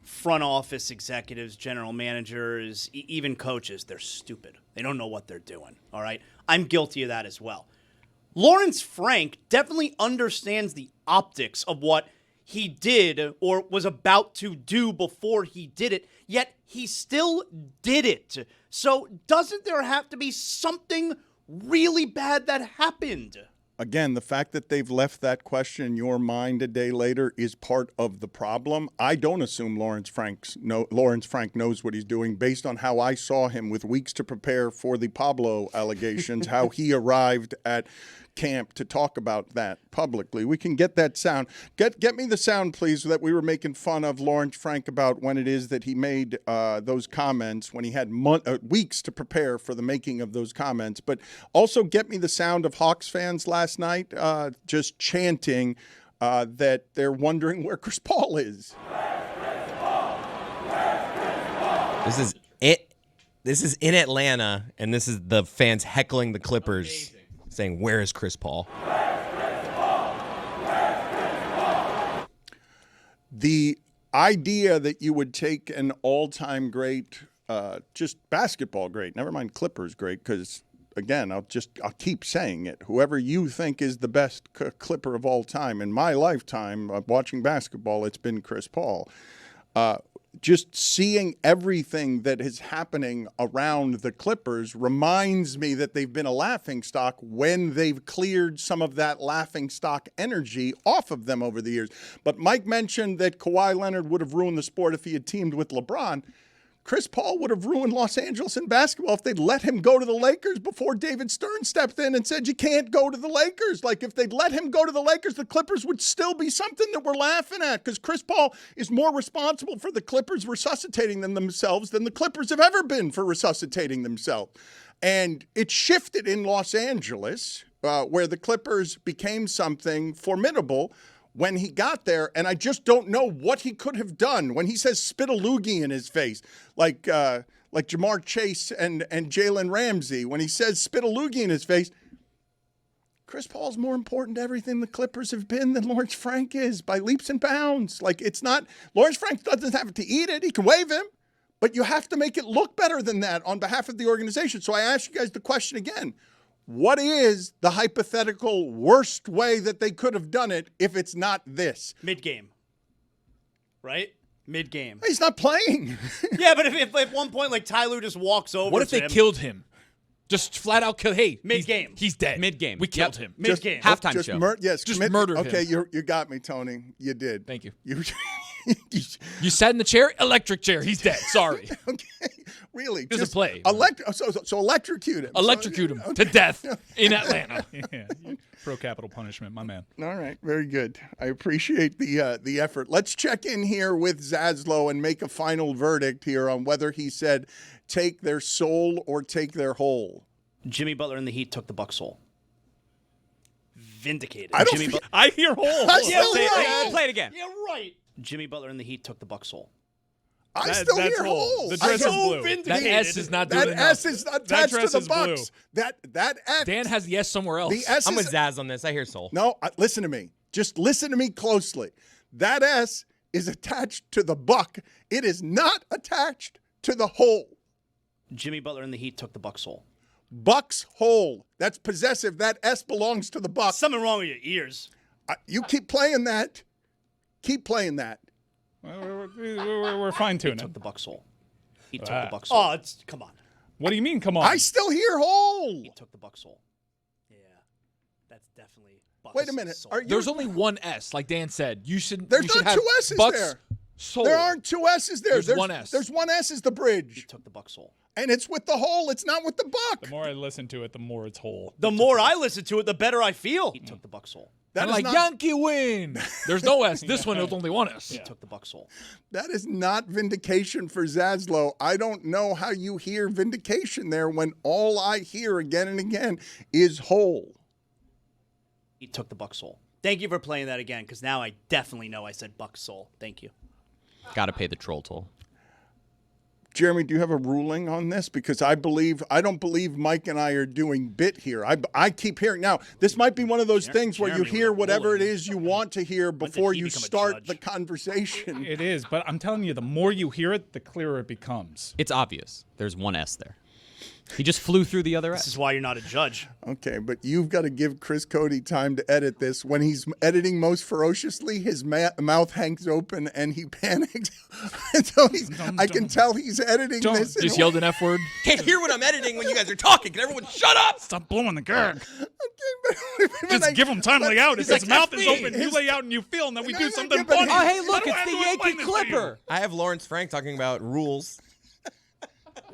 front office executives, general managers, even coaches. They're stupid. They don't know what they're doing, all right? I'm guilty of that as well. Lawrence Frank definitely understands the optics of what he did or was about to do before he did it, yet he still did it. So doesn't there have to be something really bad that happened? Again, the fact that they've left that question in your mind a day later is part of the problem. I don't assume Lawrence Frank knows what he's doing based on how I saw him with weeks to prepare for the Pablo allegations, how he arrived at camp to talk about that publicly. We can get that sound. Get me the sound, please, that we were making fun of Lawrence Frank about when it is that he made those comments, when he had weeks to prepare for the making of those comments. But also get me the sound of Hawks fans last night just chanting that they're wondering where Chris Paul is. This is it. This is in Atlanta, and this is the fans heckling the Clippers, saying, "Where is Chris Paul?" The idea that you would take an all-time great, just basketball great, never mind Clippers great, because again, I'll keep saying it. Whoever you think is the best Clipper of all time, in my lifetime of watching basketball, it's been Chris Paul. Just seeing everything that is happening around the Clippers reminds me that they've been a laughingstock when they've cleared some of that laughingstock energy off of them over the years. But Mike mentioned that Kawhi Leonard would have ruined the sport if he had teamed with LeBron. Chris Paul would have ruined Los Angeles in basketball if they'd let him go to the Lakers before David Stern stepped in and said, you can't go to the Lakers. Like, if they'd let him go to the Lakers, the Clippers would still be something that we're laughing at, because Chris Paul is more responsible for the Clippers resuscitating themselves than the Clippers have ever been for resuscitating themselves. And it shifted in Los Angeles, where the Clippers became something formidable when he got there, and I just don't know what he could have done. When he says spit a loogie in his face, like Jamar Chase and Jalen Ramsey, when he says spit a loogie in his face, Chris Paul's more important to everything the Clippers have been than Lawrence Frank is by leaps and bounds. Like, it's not, Lawrence Frank doesn't have to eat it. He can wave him, but you have to make it look better than that on behalf of the organization. So I ask you guys the question again. What is the hypothetical worst way that they could have done it if it's not this? Mid-game. Right? Mid-game. He's not playing. Yeah, but if at one point, like, Ty Lue just walks over What if to they him, killed him? Just flat out kill. Hey, Mid-game. He's dead. Mid-game. We killed Yep. him. Mid-game. Halftime Just show. Murdered him. Okay, you got me, Tony. You did. Thank you. You, You sat in the chair, electric chair. He's dead. Sorry. okay, really? Doesn't play. So electrocute him. Electrocute him to death in Atlanta. Yeah, pro capital punishment, my man. All right, very good. I appreciate the effort. Let's check in here with Zaslow and make a final verdict here on whether he said take their soul or take their whole. Jimmy Butler and the Heat took the Bucks' soul. Vindicated. I don't Jimmy feel- I hear whole. I still say- hear Play it again. Yeah, right. Jimmy Butler and the Heat took the Bucks' soul. I That- still that's hear whole. whole. The dress I is hear- blue. Vindicated. That S is not doing That enough. S is attached to dress the is blue. Bucks. That X. Dan has the S somewhere else. the S I'm is with Zaz on this. I hear soul. No, listen to me. Just listen to me closely. That S is attached to the buck. It is not attached to the hole. Jimmy Butler and the Heat took the Bucks' soul. Buck's hole. That's possessive. That S belongs to the buck. Something wrong with your ears. You keep playing that. Keep playing that. We're fine tuning. Took the Bucks' soul. He took the Bucks' soul. Oh, come on. What do you mean? Come on. I still hear hole. He took the Bucks' soul. Yeah, that's definitely Bucks' Wait a minute. soul. Are you? There's only one S, like Dan said. You should. There's you should not have two S's Bucks there. Soul. There aren't two S's there. There's one S. There's one S is the He bridge, took the Bucks' soul. and it's with the hole. It's not with the buck. The more I listen to it, the more it's whole. The more I listen to it, the better I feel. He took the Bucks' soul. That I'm is like not. Yankee win. There's no S. This one there's only one S. He took the Bucks' soul. That is not vindication for Zaslow. I don't know how you hear vindication there when all I hear again and again is whole. He took the Bucks' soul. Thank you for playing that again, because now I definitely know I said Bucks' soul. Thank you. Got to pay the troll toll. Jeremy, do you have a ruling on this? Because I don't believe Mike and I are doing bit here. I keep hearing. Now, this might be one of those things where you Jeremy with hear a whatever it ruling. is you want to hear before he you become a start judge? the conversation. It is, but I'm telling you, the more you hear it, the clearer it becomes. It's obvious. There's one S there. He just flew through the other This S. is why you're not a judge. Okay, but you've got to give Chris Cody time to edit this. When he's editing most ferociously, his mouth hangs open and he panics. So I can tell he's editing this. in Just a yelled way- an F word. Can't hear what I'm editing when you guys are talking. Can everyone shut up? Stop blowing the gurg. but Just I- give him time to lay out. If He's his like, mouth "F is me." open, you lay out and you feel, and then we No, do no, something yeah, but funny. he- Oh, hey, look, I don't it's have the to explain Yankee this to you. Clipper. I have Lawrence Frank talking about rules.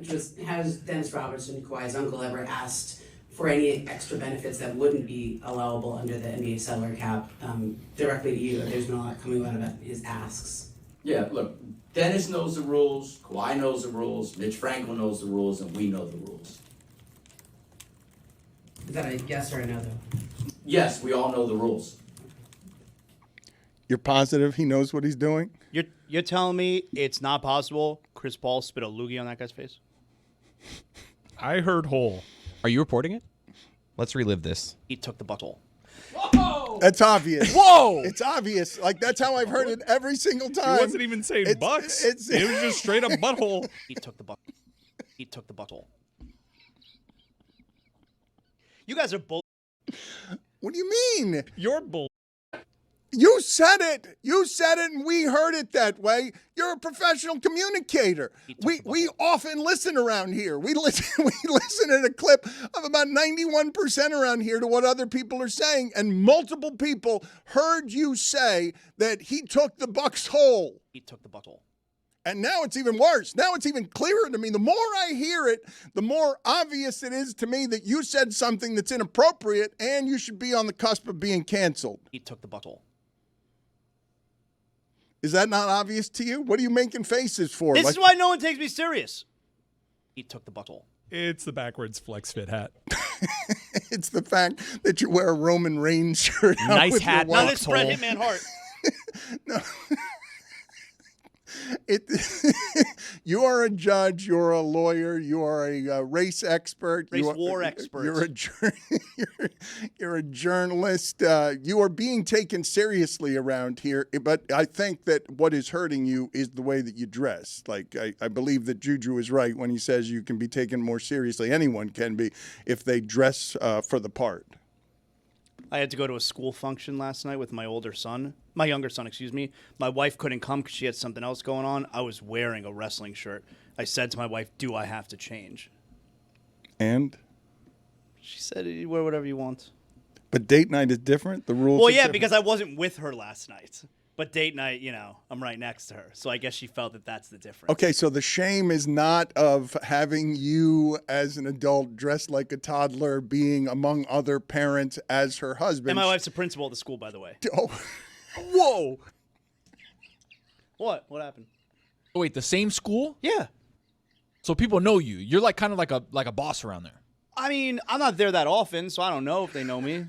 Just has Dennis Robertson, Kawhi's uncle, ever asked for any extra benefits that wouldn't be allowable under the NBA salary cap directly to you? There's been a lot coming out about his asks. Yeah, look, Dennis knows the rules, Kawhi knows the rules, Mitch Franco knows the rules, and we know the rules. Is that a yes or a no, though? Yes, we all know the rules. You're positive he knows what he's doing? You're telling me it's not possible Chris Paul spit a loogie on that guy's face? I heard whole. Are you reporting it? Let's relive this. He took the Bucks' soul. That's obvious. Whoa! It's obvious. Like, that's how I've heard it every single He time. wasn't even saying It's- bucks. it's- It was just straight up butthole. He took the Bucks. He took the Bucks' soul. You guys are both. What do you mean? You're bull. You said it. You said it, and we heard it that way. You're a professional communicator. We often listen around here. We listen at a clip of about 91% around here to what other people are saying, and multiple people heard you say that he took the Bucks whole. He took the Bucks' soul. And now it's even worse. Now it's even clearer to me. The more I hear it, the more obvious it is to me that you said something that's inappropriate and you should be on the cusp of being canceled. He took the Bucks' soul. Is that not obvious to you? What are you making faces for? This is why no one takes me serious. He took the Bucks' soul. It's the backwards flex fit hat. It's the fact that you wear a Roman Reigns shirt. out Nice with your hat, wife. Now this spread Hitman Hart. It, you are a judge. You're a lawyer. You are a race expert. Race war expert. You're a journalist. You are being taken seriously around here. But I think that what is hurting you is the way that you dress. Like I believe that Juju is right when he says you can be taken more seriously. Anyone can be if they dress for the part. I had to go to a school function last night with my younger son, excuse me. My wife couldn't come because she had something else going on. I was wearing a wrestling shirt. I said to my wife, do I have to change? And? She said, you wear whatever you want. But date night is different? The rules Well, are yeah, different? because I wasn't with her last night. But date night, I'm right next to her. So I guess she felt that that's the difference. Okay, so the shame is not of having you as an adult dressed like a toddler being among other parents as her husband. And my wife's a principal at the school, by the way. Oh, whoa. What? What happened? Oh, wait, the same school? Yeah. So people know you. You're like kind of like a boss around there. I mean, I'm not there that often, so I don't know if they know me.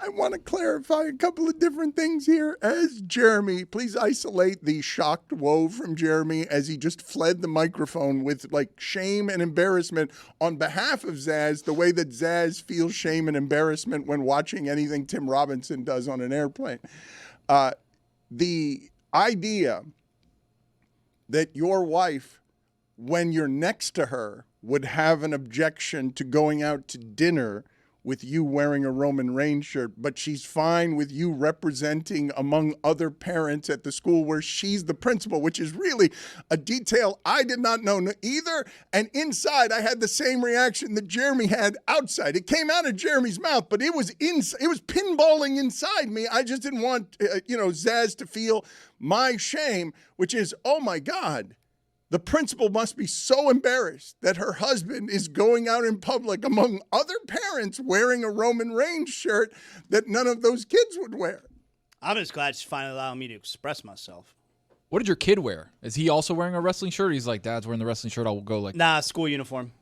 I want to clarify a couple of different things here. As Jeremy, please isolate the shocked woe from Jeremy as he just fled the microphone with like shame and embarrassment on behalf of Zaz, the way that Zaz feels shame and embarrassment when watching anything Tim Robinson does on an airplane. The idea that your wife, when you're next to her, would have an objection to going out to dinner with you wearing a Roman Reigns shirt, but she's fine with you representing among other parents at the school where she's the principal, which is really a detail I did not know either. And inside, I had the same reaction that Jeremy had outside. It came out of Jeremy's mouth, but it was pinballing inside me. I just didn't want, Zaz to feel my shame, which is, oh my God. The principal must be so embarrassed that her husband is going out in public among other parents wearing a Roman Reigns shirt that none of those kids would wear. I'm just glad she's finally allowing me to express myself. What did your kid wear? Is he also wearing a wrestling shirt? He's like, Dad's wearing the wrestling shirt. I'll go like. Nah, school uniform.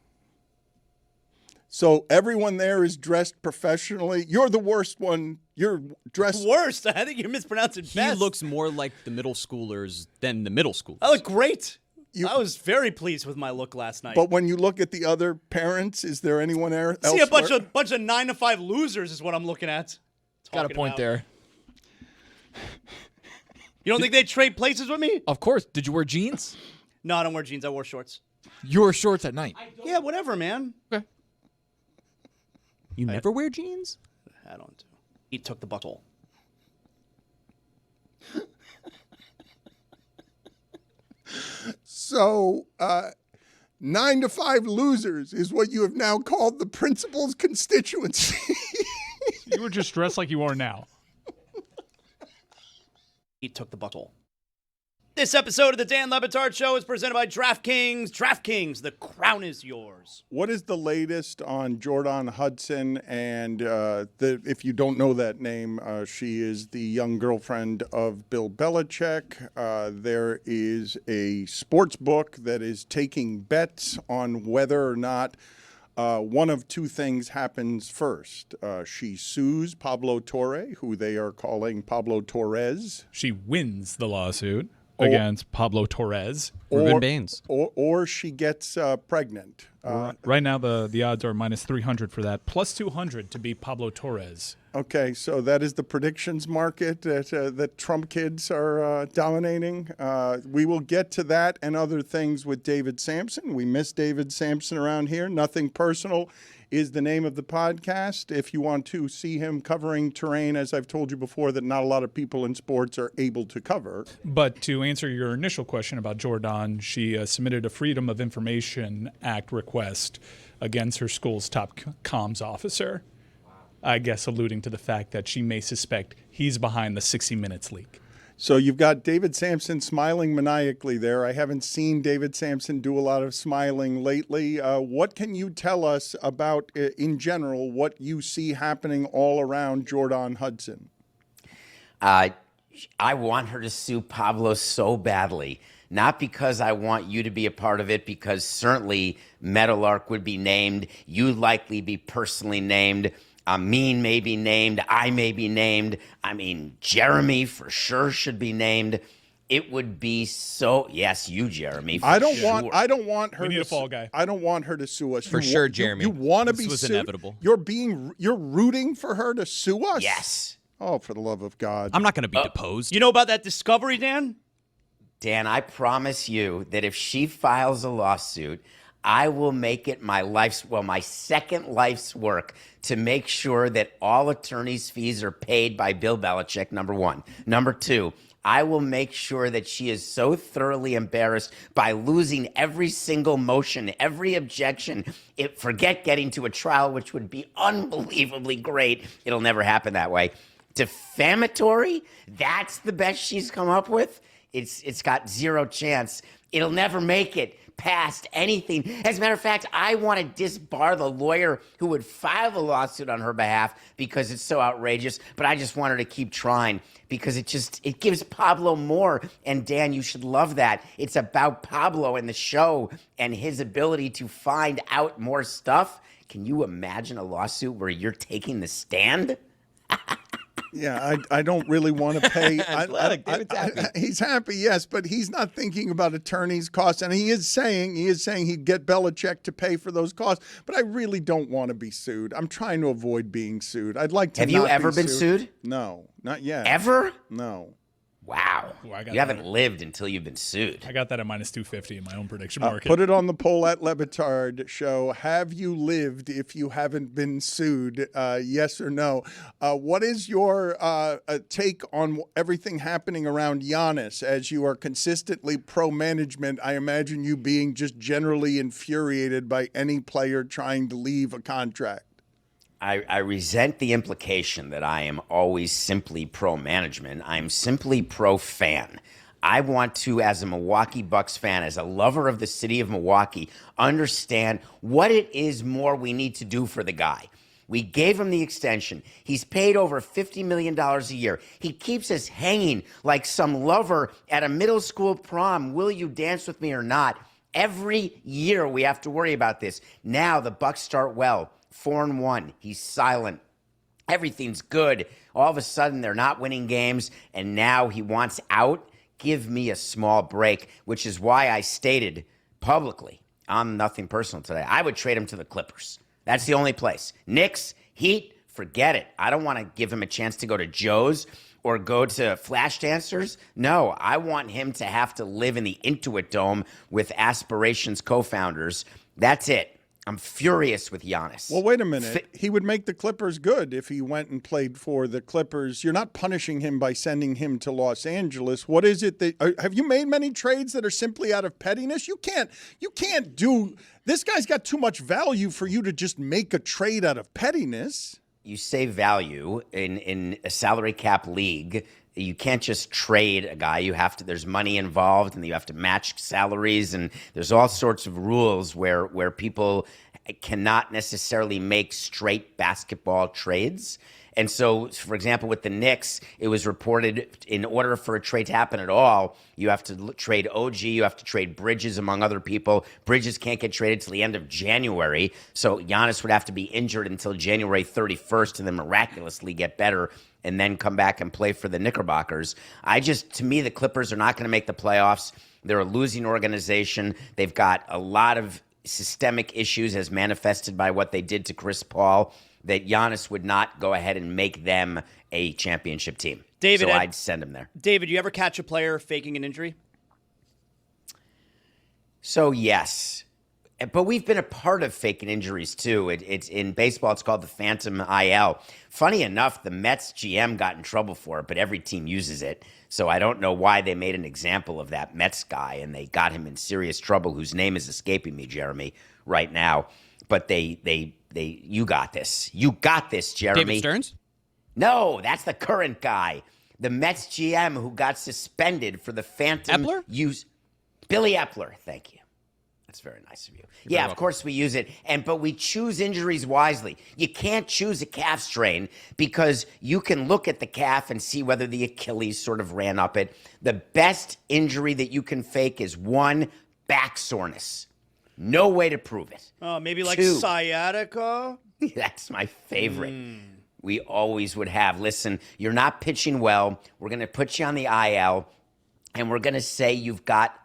So everyone there is dressed professionally. You're the worst one. You're dressed. Worst? I think you're mispronouncing He best. looks more like the middle schoolers than the middle schoolers. I look great. I was very pleased with my look last night. But when you look at the other parents, is there anyone else? See a bunch of 9-to-5 losers is what I'm looking at. Got a point there. You don't think they'd trade places with me? Of course. Did you wear jeans? No, I don't wear jeans. I wore shorts. You wore shorts at night. Yeah, whatever, man. Okay. You never wear jeans? I don't. He took the buckle. So, 9-to-5 losers is what you have now called the principal's constituency. You were just dressed like you are now. He took the buckle. This episode of the Dan Le Batard Show is presented by DraftKings. DraftKings, the crown is yours. What is the latest on Jordan Hudson? And if you don't know that name, she is the young girlfriend of Bill Belichick. There is a sports book that is taking bets on whether or not one of two things happens first. She sues Pablo Torre, who they are calling Pablo Torres. She wins the lawsuit against Pablo Torres. Ruben Baines. Or she gets pregnant. Right now, the odds are minus 300 for that, plus 200 to be Pablo Torres. Okay, so that is the predictions market that Trump kids are dominating. We will get to that and other things with David Samson. We miss David Samson around here. Nothing Personal is the name of the podcast. If you want to see him covering terrain, as I've told you before, that not a lot of people in sports are able to cover. But to answer your initial question about Jordan, she submitted a Freedom of Information Act request against her school's top comms officer. I guess alluding to the fact that she may suspect he's behind the 60 Minutes leak. So you've got David Samson smiling maniacally there. I haven't seen David Samson do a lot of smiling lately. What can you tell us about, in general, what you see happening all around Jordan Hudson? I want her to sue Pablo so badly. Not because I want you to be a part of it, because certainly Meadowlark would be named. You'd likely be personally named. Amin may be named. I may be named. I mean, Jeremy for sure should be named. It would be so. Yes, you, Jeremy. I don't sure. want her. We need to a fall guy. I don't want her to sue us For sure, Jeremy. You want to This be was sued? inevitable. You're rooting for her to sue us? Yes. Oh, for the love of God! I'm not going to be deposed. You know about that discovery, Dan? Dan, I promise you that if she files a lawsuit, I will make it my second life's work to make sure that all attorney's fees are paid by Bill Belichick, number one. Number two, I will make sure that she is so thoroughly embarrassed by losing every single motion, every objection. Forget getting to a trial, which would be unbelievably great. It'll never happen that way. Defamatory? That's the best she's come up with? It's got zero chance. It'll never make it past anything. As a matter of fact, I want to disbar the lawyer who would file the lawsuit on her behalf because it's so outrageous, but I just want her to keep trying because it gives Pablo more. And Dan, you should love that. It's about Pablo and the show and his ability to find out more stuff. Can you imagine a lawsuit where you're taking the stand? Yeah, I don't really want to pay. David's happy. He's happy, yes, but he's not thinking about attorneys' costs, and he is saying he'd get Belichick to pay for those costs. But I really don't want to be sued. I'm trying to avoid being sued. I'd like to. Have you ever been sued? No, not yet. Ever? No. Wow. Ooh, I got You haven't that. lived until you've been sued. I got that at minus 250 in my own prediction market. Put it on the poll at Le Batard Show. Have you lived if you haven't been sued? Yes or no? What is your take on everything happening around Giannis as you are consistently pro-management? I imagine you being just generally infuriated by any player trying to leave a contract. I resent the implication that I am always simply pro-management. I'm simply pro-fan. I want to, as a Milwaukee Bucks fan, as a lover of the city of Milwaukee, understand what it is more we need to do for the guy. We gave him the extension. He's paid over $50 million a year. He keeps us hanging like some lover at a middle school prom. Will you dance with me or not? Every year we have to worry about this. Now the Bucks start well. 4-1. He's silent. Everything's good. All of a sudden, they're not winning games, and now he wants out. Give me a small break, which is why I stated publicly on Nothing Personal today, I would trade him to the Clippers. That's the only place. Knicks, Heat, forget it. I don't want to give him a chance to go to Joe's or go to Flash Dancers. No, I want him to have to live in the Intuit Dome with Aspirations co-founders. That's it. I'm furious with Giannis. Well, wait a minute. He would make the Clippers good if he went and played for the Clippers. You're not punishing him by sending him to Los Angeles. What is it that have you made many trades that are simply out of pettiness? You can't do. This guy's got too much value for you to just make a trade out of pettiness. You say value in a salary cap league. You can't just trade a guy. There's money involved, and you have to match salaries, and there's all sorts of rules where people cannot necessarily make straight basketball trades. And so, for example, with the Knicks, it was reported in order for a trade to happen at all, you have to trade OG, you have to trade Bridges, among other people. Bridges can't get traded till the end of January, so Giannis would have to be injured until January 31st and then miraculously get better and then come back and play for the Knickerbockers. To me, the Clippers are not going to make the playoffs. They're a losing organization. They've got a lot of systemic issues as manifested by what they did to Chris Paul, that Giannis would not go ahead and make them a championship team. David, so I'd send him there. David, you ever catch a player faking an injury? So, yes. But we've been a part of faking injuries, too. It's in baseball, it's called the Phantom IL. Funny enough, the Mets GM got in trouble for it, but every team uses it. So I don't know why they made an example of that Mets guy, and they got him in serious trouble, whose name is escaping me, Jeremy, right now. But you got this. You got this, Jeremy. David Stearns? No, that's the current guy. The Mets GM who got suspended for the Phantom Epler? use. Billy Epler, thank you. That's very nice of you. Yeah, of course we use it, but we choose injuries wisely. You can't choose a calf strain because you can look at the calf and see whether the Achilles sort of ran up it. The best injury that you can fake is one, back soreness. No way to prove it. Oh, maybe like Two. sciatica? That's my favorite. We always would have. Listen, you're not pitching well. We're going to put you on the IL. and we're going to say you've got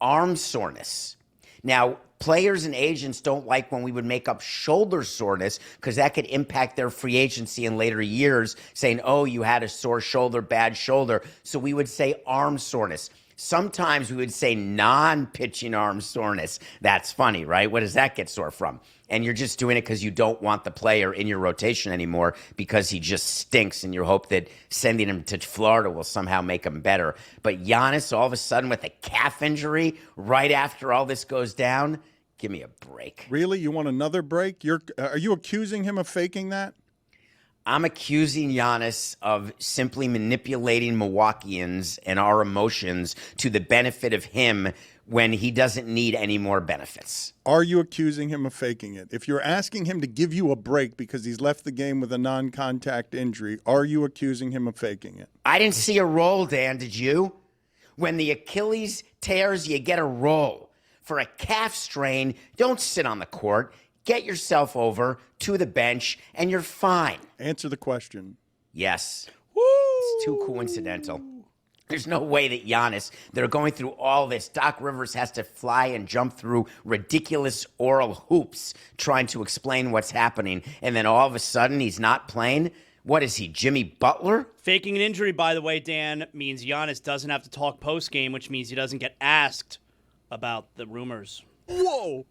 arm soreness. Now, players and agents don't like when we would make up shoulder soreness because that could impact their free agency in later years, saying, oh, you had a sore shoulder, bad shoulder. So we would say arm soreness. Sometimes we would say non-pitching arm soreness. That's funny, right? What does that get sore from? And you're just doing it because you don't want the player in your rotation anymore because he just stinks, and you hope that sending him to Florida will somehow make him better. But Giannis, all of a sudden, with a calf injury right after all this goes down, give me a break. Really? You want another break? Are you accusing him of faking that? I'm accusing Giannis of simply manipulating Milwaukeeans and our emotions to the benefit of him when he doesn't need any more benefits. Are you accusing him of faking it? If you're asking him to give you a break because he's left the game with a non-contact injury, are you accusing him of faking it? I didn't see a roll, Dan, did you? When the Achilles tears, you get a roll. For a calf strain, don't sit on the court. Get yourself over to the bench, and you're fine. Answer the question. Yes. Woo! It's too coincidental. There's no way that Giannis, they're going through all this. Doc Rivers has to fly and jump through ridiculous oral hoops trying to explain what's happening, and then all of a sudden he's not playing. What is he, Jimmy Butler? Faking an injury, by the way, Dan, means Giannis doesn't have to talk post-game, which means he doesn't get asked about the rumors. Whoa!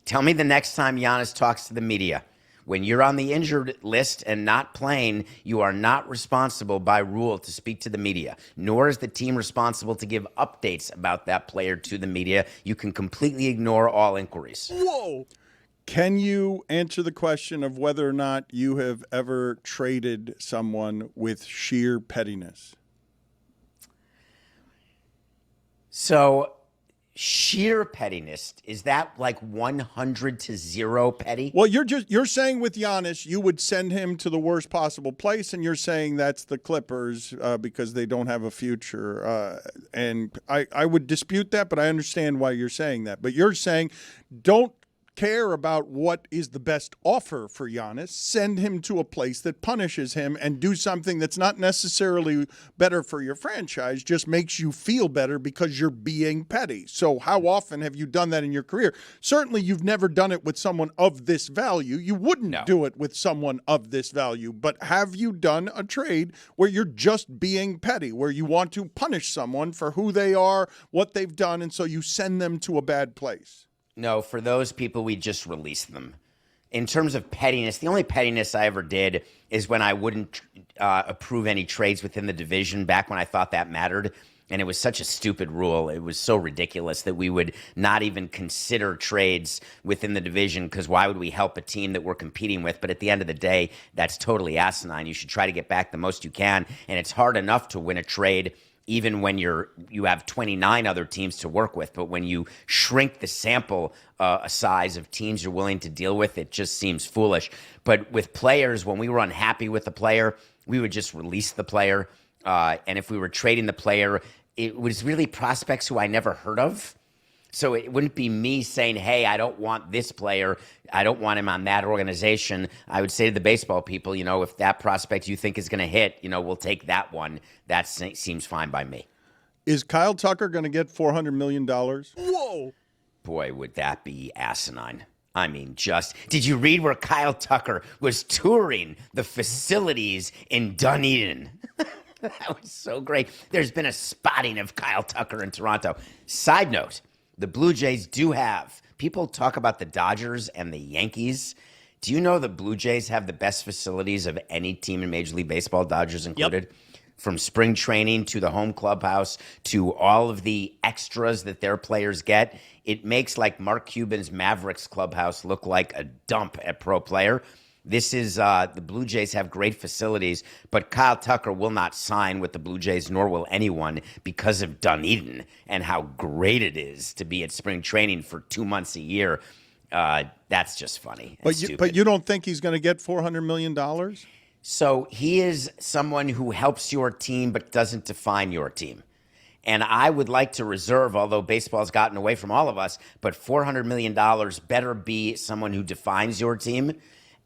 Tell me the next time Giannis talks to the media. When you're on the injured list and not playing, you are not responsible by rule to speak to the media, nor is the team responsible to give updates about that player to the media. You can completely ignore all inquiries. Whoa! Can you answer the question of whether or not you have ever traded someone with sheer pettiness? So, sheer pettiness, is that like 100 to 0 petty? Well, you're saying with Giannis, you would send him to the worst possible place, and you're saying that's the Clippers because they don't have a future. And I would dispute that, but I understand why you're saying that. But you're saying don't care about what is the best offer for Giannis. Send him to a place that punishes him and do something that's not necessarily better for your franchise, just makes you feel better because you're being petty. So how often have you done that in your career? Certainly you've never done it with someone of this value. You wouldn't do it with someone of this value. But have you done a trade where you're just being petty, where you want to punish someone for who they are, what they've done, and so you send them to a bad place? No, for those people, we just release them. In terms of pettiness, the only pettiness I ever did is when I wouldn't approve any trades within the division back when I thought that mattered. And it was such a stupid rule. It was so ridiculous that we would not even consider trades within the division because why would we help a team that we're competing with? But at the end of the day, that's totally asinine. You should try to get back the most you can. And it's hard enough to win a trade even when you have 29 other teams to work with. But when you shrink the sample size of teams you're willing to deal with, it just seems foolish. But with players, when we were unhappy with the player, we would just release the player. And if we were trading the player, it was really prospects who I never heard of. So it wouldn't be me saying, hey, I don't want this player. I don't want him on that organization. I would say to the baseball people, if that prospect you think is going to hit, we'll take that one. That seems fine by me. Is Kyle Tucker going to get $400 million? Whoa. Boy, would that be asinine. I mean, did you read where Kyle Tucker was touring the facilities in Dunedin? That was so great. There's been a spotting of Kyle Tucker in Toronto. Side note, the Blue Jays do have. People talk about the Dodgers and the Yankees. Do you know the Blue Jays have the best facilities of any team in Major League Baseball, Dodgers included? Yep. From spring training to the home clubhouse to all of the extras that their players get. It makes like Mark Cuban's Mavericks clubhouse look like a dump at Pro Player. This is the Blue Jays have great facilities, but Kyle Tucker will not sign with the Blue Jays, nor will anyone, because of Dunedin and how great it is to be at spring training for 2 months a year. That's just funny. But you don't think he's going to get $400 million? So he is someone who helps your team but doesn't define your team. And I would like to reserve, although baseball's gotten away from all of us, but $400 million better be someone who defines your team.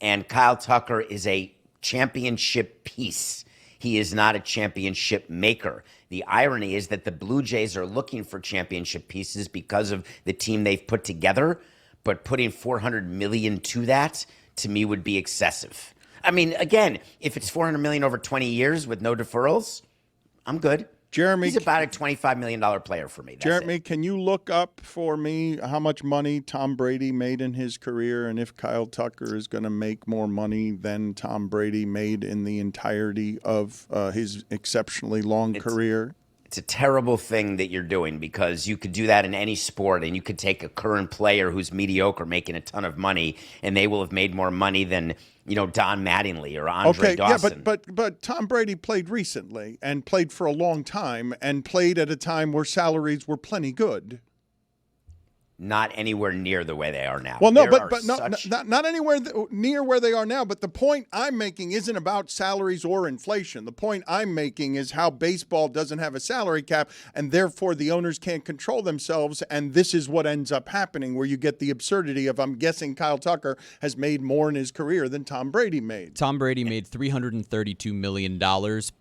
And Kyle Tucker is a championship piece. He is not a championship maker. The irony is that the Blue Jays are looking for championship pieces because of the team they've put together, but putting $400 million to that, to me, would be excessive. I mean, again, if it's $400 million over 20 years with no deferrals, I'm good. Jeremy, he's about a $25 million player for me. That's Jeremy, it. can you look up for me how much money Tom Brady made in his career and if Kyle Tucker is going to make more money than Tom Brady made in the entirety of his exceptionally long career? It's a terrible thing that you're doing because you could do that in any sport and you could take a current player who's mediocre making a ton of money and they will have made more money than, Don Mattingly or Andre Dawson. Yeah, but Tom Brady played recently and played for a long time and played at a time where salaries were plenty good. Not anywhere near the way they are now. Well, no, There but are not anywhere near where they are now. But the point I'm making isn't about salaries or inflation. The point I'm making is how baseball doesn't have a salary cap, and therefore the owners can't control themselves. And this is what ends up happening, where you get the absurdity of, I'm guessing Kyle Tucker has made more in his career than Tom Brady made. Tom Brady made $332 million,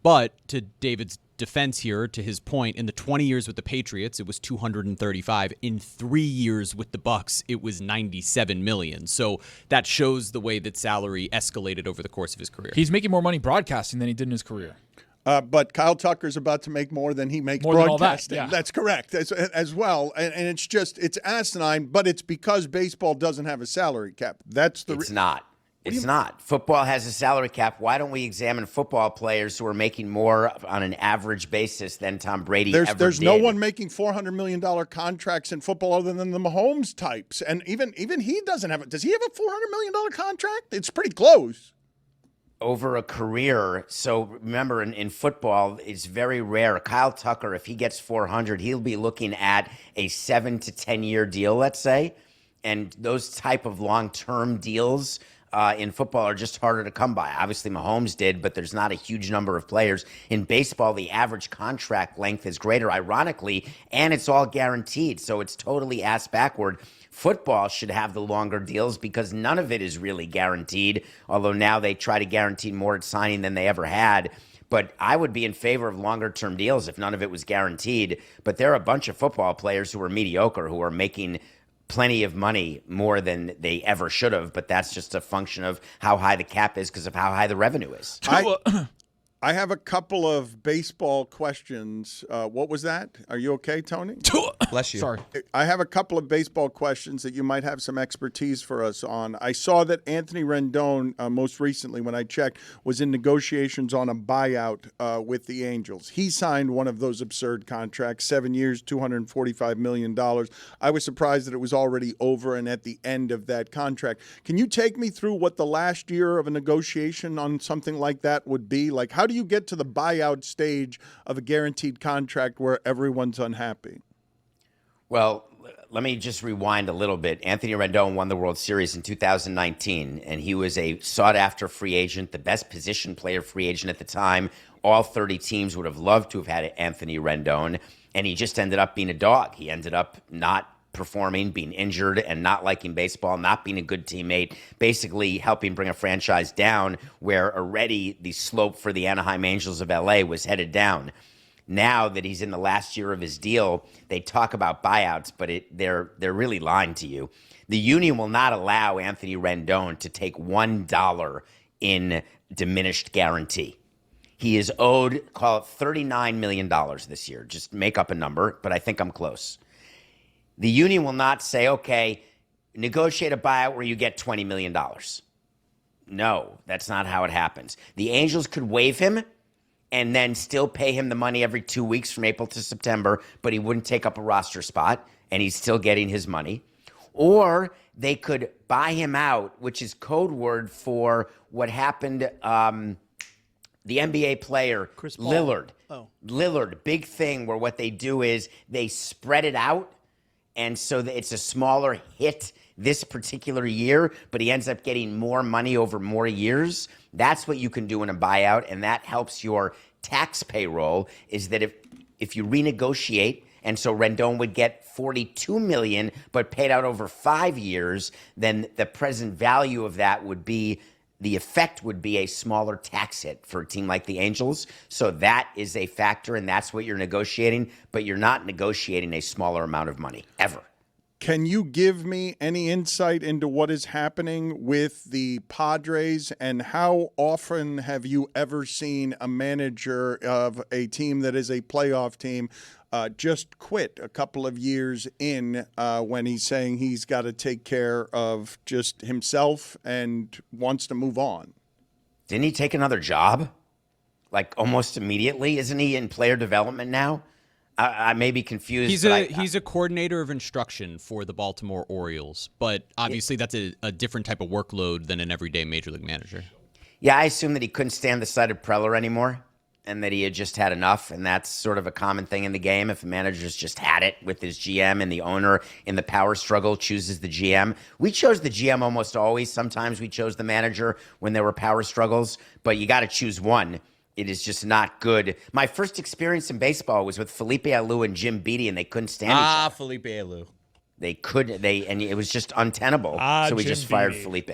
but to David's defense here, to his point, in the 20 years with the Patriots, it was 235. In 3 years with the Bucks, it was 97 million. So that shows the way that salary escalated over the course of his career. He's making more money broadcasting than he did in his career. But Kyle Tucker's about to make more than he makes More than all that, broadcasting. yeah. That's correct as well. And it's asinine, but it's because baseball doesn't have a salary cap. That's the It's not. It's not. Football has a salary cap. Why don't we examine football players who are making more on an average basis than Tom Brady ever There's did? no one making $400 million contracts in football other than the Mahomes types. And even he doesn't have it. Does he have a $400 million contract? It's pretty close. Over a career. So remember, in football, it's very rare. Kyle Tucker, if he gets 400, he'll be looking at a 7 to 10 year deal, let's say. And those type of long-term deals in football are just harder to come by. Obviously, Mahomes did, but there's not a huge number of players. In baseball, the average contract length is greater, ironically, and it's all guaranteed. So it's totally ass backward. Football should have the longer deals because none of it is really guaranteed, although now they try to guarantee more at signing than they ever had. But I would be in favor of longer-term deals if none of it was guaranteed. But there are a bunch of football players who are mediocre, who are making plenty of money, more than they ever should have, but that's just a function of how high the cap is because of how high the revenue is. I have a couple of baseball questions. What was that? Are you okay, Tony? Bless you. Sorry. I have a couple of baseball questions that you might have some expertise for us on. I saw that Anthony Rendon, most recently when I checked, was in negotiations on a buyout with the Angels. He signed one of those absurd contracts, 7 years, $245 million. I was surprised that it was already over and at the end of that contract. Can you take me through what the last year of a negotiation on something like that would be? Like, how do you get to the buyout stage of a guaranteed contract where everyone's unhappy? Well, let me just rewind a little bit. Anthony Rendon won the World Series in 2019, and he was a sought-after free agent, the best position player free agent at the time. All 30 teams would have loved to have had Anthony Rendon, and he just ended up being a dog. He ended up not performing, being injured, and not liking baseball, not being a good teammate, basically helping bring a franchise down where already the slope for the Anaheim Angels of LA was headed down. Now that he's in the last year of his deal, they talk about buyouts, but they're really lying to you. The union will not allow Anthony Rendon to take $1 in diminished guarantee. He is owed, call it $39 million this year. Just make up a number, but I think I'm close. The union will not say, okay, negotiate a buyout where you get $20 million. No, that's not how it happens. The Angels could waive him and then still pay him the money every 2 weeks from April to September, but he wouldn't take up a roster spot, and he's still getting his money. Or they could buy him out, which is code word for what happened, the NBA player, Chris Paul. Lillard. Oh. Lillard, big thing where what they do is they spread it out, and so it's a smaller hit this particular year, but he ends up getting more money over more years. That's what you can do in a buyout, and that helps your tax payroll, is that if you renegotiate, and so Rendon would get $42 million, but paid out over 5 years, then the present value of that would be the effect would be a smaller tax hit for a team like the Angels. So that is a factor, and that's what you're negotiating, but you're not negotiating a smaller amount of money, ever. Can you give me any insight into what is happening with the Padres, and how often have you ever seen a manager of a team that is a playoff team just quit a couple of years in when he's saying he's got to take care of just himself and wants to move on? Didn't he take another job? Like almost immediately? Isn't he in player development now? I may be confused. He's a coordinator of instruction for the Baltimore Orioles, but obviously that's a different type of workload than an everyday major league manager. Yeah, I assume that he couldn't stand the sight of Preller anymore, and that he had just had enough, and that's sort of a common thing in the game. If a manager's just had it with his GM, and the owner in the power struggle chooses the GM. We chose the GM almost always. Sometimes we chose the manager when there were power struggles, but you got to choose one. It is just not good. My first experience in baseball was with Felipe Alou and Jim Beattie, and they couldn't stand each other. Felipe Alou. And it was just untenable. So we Jim just fired Beattie. Felipe.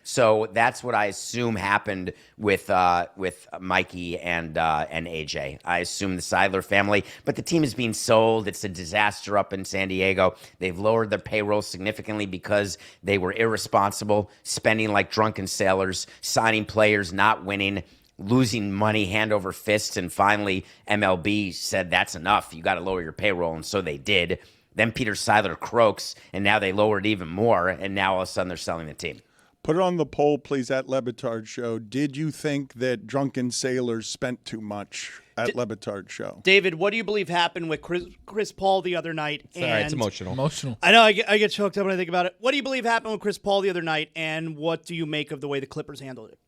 So that's what I assume happened with Mikey and AJ. I assume the Seidler family, but the team is being sold. It's a disaster up in San Diego. They've lowered their payroll significantly because they were irresponsible, spending like drunken sailors, signing players, not winning, losing money hand over fist, and finally MLB said that's enough. You got to lower your payroll, and so they did. Then Peter Seidler croaks, and now they lowered even more, and now all of a sudden they're selling the team. Put it on the poll, please, at Le Batard Show. Did you think that drunken sailors spent too much at Le Batard Show? David, what do you believe happened with Chris Paul the other night? Sorry, it's emotional. I know, I get choked up when I think about it. What do you believe happened with Chris Paul the other night, and what do you make of the way the Clippers handled it?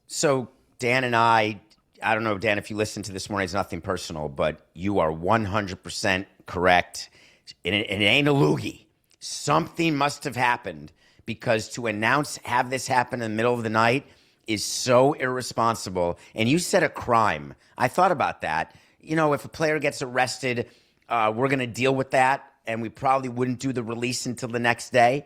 So Dan and I don't know, Dan, if you listen to this morning, it's nothing personal, but you are 100% correct. And it ain't a loogie. Something must have happened, because to have this happen in the middle of the night is so irresponsible. And you said a crime. I thought about that. You know, if a player gets arrested, we're going to deal with that, and we probably wouldn't do the release until the next day.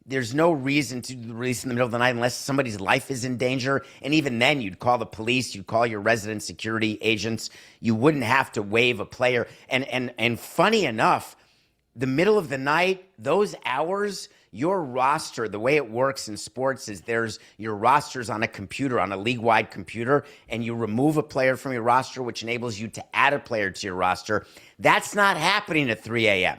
There's no reason to do the release in the middle of the night unless somebody's life is in danger. And even then, you'd call the police, you'd call your resident security agents. You wouldn't have to waive a player. And funny enough, the middle of the night, those hours, your roster, the way it works in sports is your roster's on a computer, on a league-wide computer, and you remove a player from your roster, which enables you to add a player to your roster. That's not happening at 3 a.m.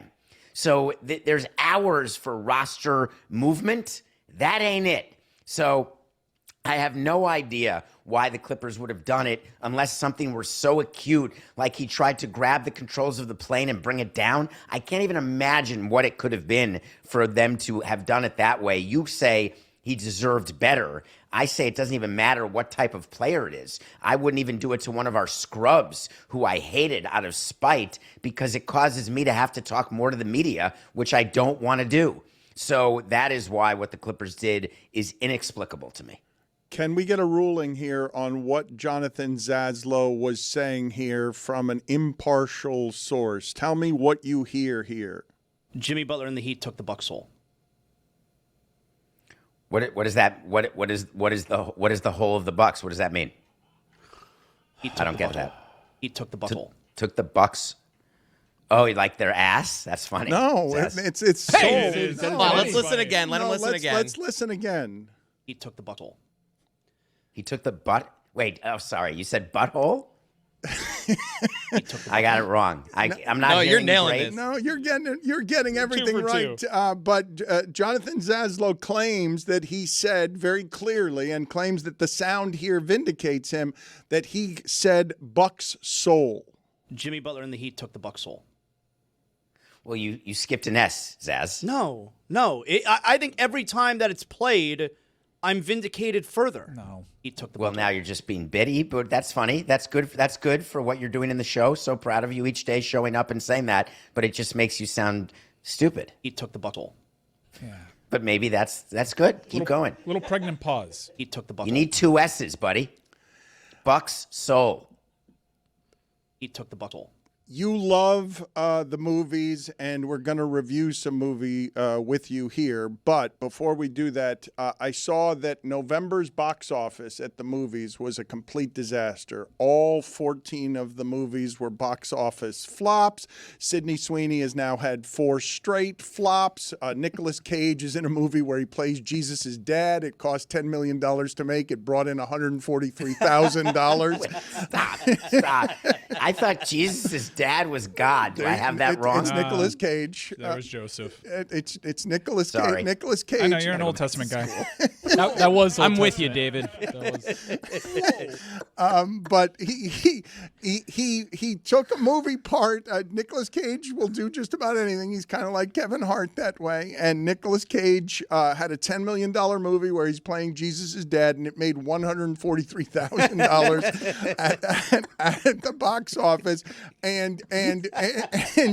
So there's hours for roster movement. That ain't it. So I have no idea why the Clippers would have done it unless something were so acute, like he tried to grab the controls of the plane and bring it down. I can't even imagine what it could have been for them to have done it that way. You say he deserved better. I say it doesn't even matter what type of player it is. I wouldn't even do it to one of our scrubs who I hated out of spite, because it causes me to have to talk more to the media, which I don't want to do. So that is why what the Clippers did is inexplicable to me. Can we get a ruling here on what Jonathan Zaslow was saying here from an impartial source? Tell me what you hear here. Jimmy Butler and the Heat took the Bucks' soul. What is that? What is the whole of the Bucks? What does that mean? I don't get that. He took the butthole. Took the Bucks. Oh, you like their ass? That's funny. No, it's soul. Let's listen again. Let him listen again. Let's listen again. He took the butthole. He took the butt. Wait. Oh, sorry. You said butthole. I got it wrong. I'm not. No, you're hearing nailing great. this. No, you're getting everything right. But Jonathan Zaslow claims that he said very clearly, and claims that the sound here vindicates him, that he said Buck's soul. Jimmy Butler and the Heat took the Bucks' soul. Well, you skipped an S, Zaz. No. I think every time that it's played, I'm vindicated further. No. He took the Well, butthole. now you're just being bitty, but that's funny. That's good for what you're doing in the show. So proud of you each day showing up and saying that, but it just makes you sound stupid. He took the butthole. Yeah. But maybe that's good. Keep going. Little pregnant pause. He took the butthole. You need 2 S's, buddy. Buck's soul. He took the butthole. You love the movies, and we're going to review some movie with you here. But before we do that, I saw that November's box office at the movies was a complete disaster. All 14 of the movies were box office flops. Sydney Sweeney has now had 4 straight flops. Nicolas Cage is in a movie where he plays Jesus' dad. It cost $10 million to make. It brought in $143,000. Stop. I thought Jesus' dad was God. Do I have that wrong? It's Nicolas Cage. That was Joseph. It's Nicolas Sorry. Cage. Nicolas Cage. I know you're an Old Testament guy. that was. I'm with you, David. But he took a movie part. Nicolas Cage will do just about anything. He's kind of like Kevin Hart that way. And Nicolas Cage had a $10 million movie where he's playing Jesus' dad, and it made $143,000 at the box office. And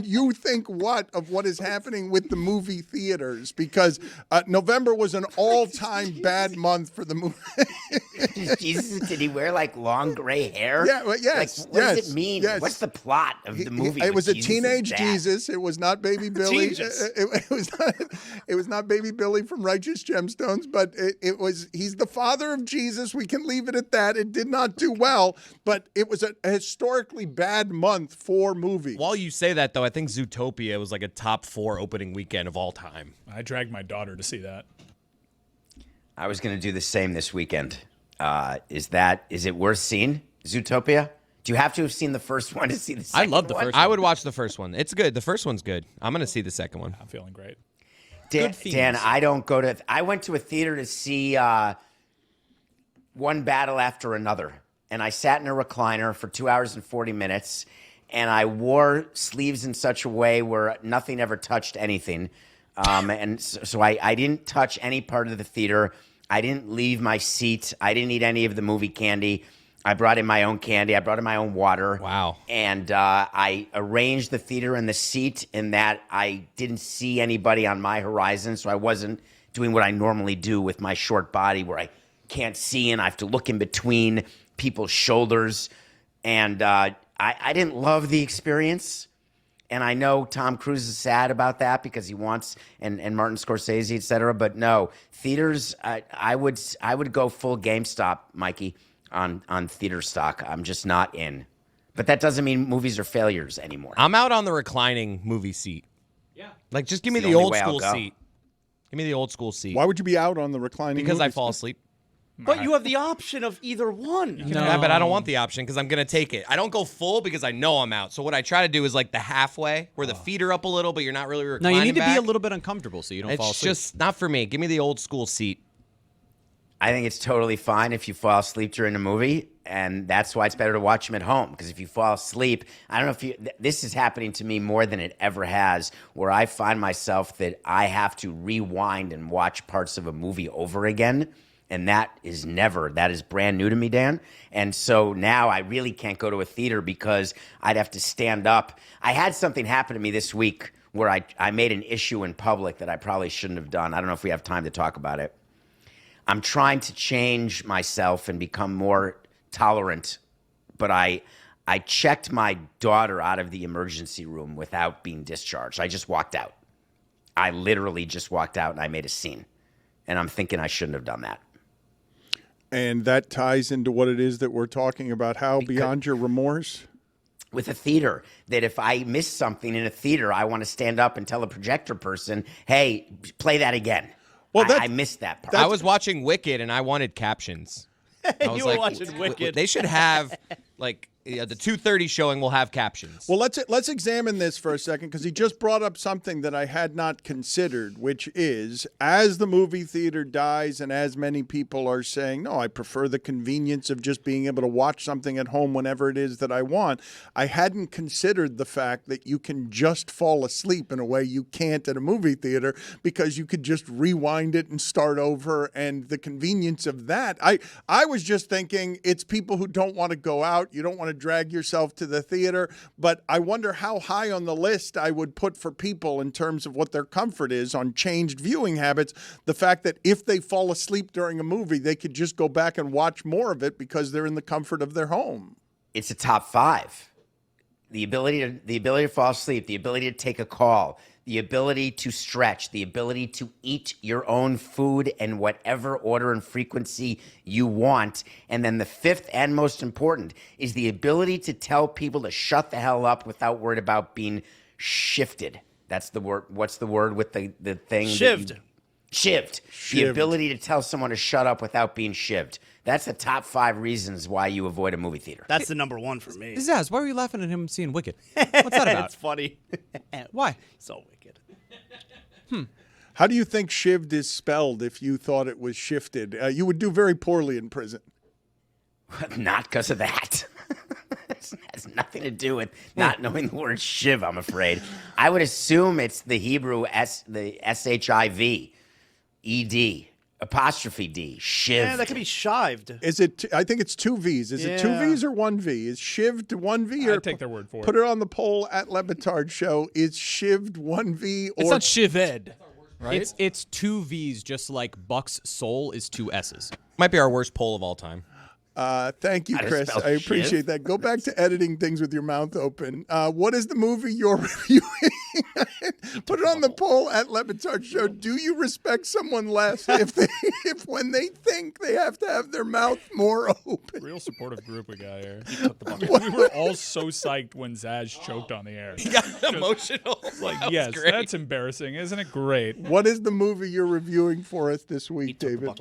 you think what of what is happening with the movie theaters? Because November was an all-time bad month for the movie. Jesus, did he wear like long gray hair? Yeah, well, yes. Like, what does it mean? Yes. What's the plot of the movie? It was with a Jesus' teenage dad? Jesus. It was not Baby Billy. It was not Baby Billy from Righteous Gemstones, but he's the father of Jesus. We can leave it at that. It did not do well, but it was a historically bad month for movies. While you say that, though, I think Zootopia was like a top 4 opening weekend of all time. I dragged my daughter to see that. I was going to do the same this weekend. Is it worth seeing, Zootopia? Do you have to have seen the first one to see the second one? I love the first one. I would watch the first one. It's good. The first one's good. I'm going to see the second one. I'm feeling great. Dan, I went to a theater to see one battle after another. And I sat in a recliner for 2 hours and 40 minutes. And I wore sleeves in such a way where nothing ever touched anything. And so I didn't touch any part of the theater. I didn't leave my seat. I didn't eat any of the movie candy. I brought in my own candy. I brought in my own water. Wow. And I arranged the theater and the seat in that I didn't see anybody on my horizon, so I wasn't doing what I normally do with my short body where I can't see and I have to look in between people's shoulders. And I didn't love the experience. And I know Tom Cruise is sad about that because he wants, and Martin Scorsese, et cetera. But no, theaters, I would go full GameStop, Mikey, on theater stock. I'm just not in. But that doesn't mean movies are failures anymore. I'm out on the reclining movie seat. Yeah. Like, just give me It's the the only old way I'll school go. seat. Give me the old school seat. Why would you be out on the reclining? Because I movies? fall asleep. But you have the option of either one. Yeah, but I don't want the option because I'm going to take it. I don't go full because I know I'm out. So what I try to do is like the halfway where the feet are up a little, but you're not really No, reclining you need to back. be a little bit uncomfortable so you don't fall It's asleep. just not for me. Give me the old school seat. I think it's totally fine if you fall asleep during a movie, and that's why it's better to watch them at home. Because if you fall asleep, I don't know if this is happening to me more than it ever has, where I find myself that I have to rewind and watch parts of a movie over again. And that is brand new to me, Dan. And so now I really can't go to a theater because I'd have to stand up. I had something happen to me this week where I made an issue in public that I probably shouldn't have done. I don't know if we have time to talk about it. I'm trying to change myself and become more tolerant, but I checked my daughter out of the emergency room without being discharged. I just walked out. I literally just walked out and I made a scene. And I'm thinking I shouldn't have done that. And that ties into what it is that we're talking about. How beyond your remorse? With a theater, that if I miss something in a theater, I want to stand up and tell a projector person, hey, play that again. Well, I missed that part. I was watching Wicked and I wanted captions. I was You were watching Wicked. They should have like the 2:30 showing will have captions. Well, let's examine this for a second because he just brought up something that I had not considered, which is as the movie theater dies and as many people are saying, no, I prefer the convenience of just being able to watch something at home whenever it is that I want. I hadn't considered the fact that you can just fall asleep in a way you can't at a movie theater because you could just rewind it and start over, and the convenience of that. I was just thinking it's people who don't want to go out. You don't want to drag yourself to the theater, but I wonder how high on the list I would put for people in terms of what their comfort is on changed viewing habits. The fact that if they fall asleep during a movie, they could just go back and watch more of it because they're in the comfort of their home. It's a top 5. the ability to fall asleep, the ability to take a call, the ability to stretch, the ability to eat your own food in whatever order and frequency you want. And then the fifth and most important is the ability to tell people to shut the hell up without worried about being shifted. That's the word. What's the word with the thing? Shivved. Shivved. The ability to tell someone to shut up without being shivved. That's the top 5 reasons why you avoid a movie theater. That's the number one for me. Zaz, why were you laughing at him seeing Wicked? What's that about? It's funny. Why? So wicked. How do you think shivved is spelled if you thought it was shifted? You would do very poorly in prison. Not because of that. It has nothing to do with not knowing the word shiv, I'm afraid. I would assume it's the Hebrew the S-H-I-V-E-D, apostrophe D, shiv. Yeah, that could be shived. Is it? I think it's 2 V's. Is it 2 Yeah. V's or 1 V? Is shivved 1 V? Or I take their word for it. Put it on the poll at Le Batard Show. Is shivved 1 V or It's not shived, right? It's 2 V's, just like Buck's soul is 2 S's. Might be our worst poll of all time. Thank you, How to Chris. spell I appreciate shiv? that. Go back to editing things with your mouth open. What is the movie you're reviewing? Put it on the poll at Le Batard Show. Do you respect someone less if when they think they have to have their mouth more open? Real supportive group we got here. We were all so psyched when Zaz choked on the air. He got emotional. Like, That was yes, great. that's embarrassing. Isn't it great? What is the movie you're reviewing for us this week, David?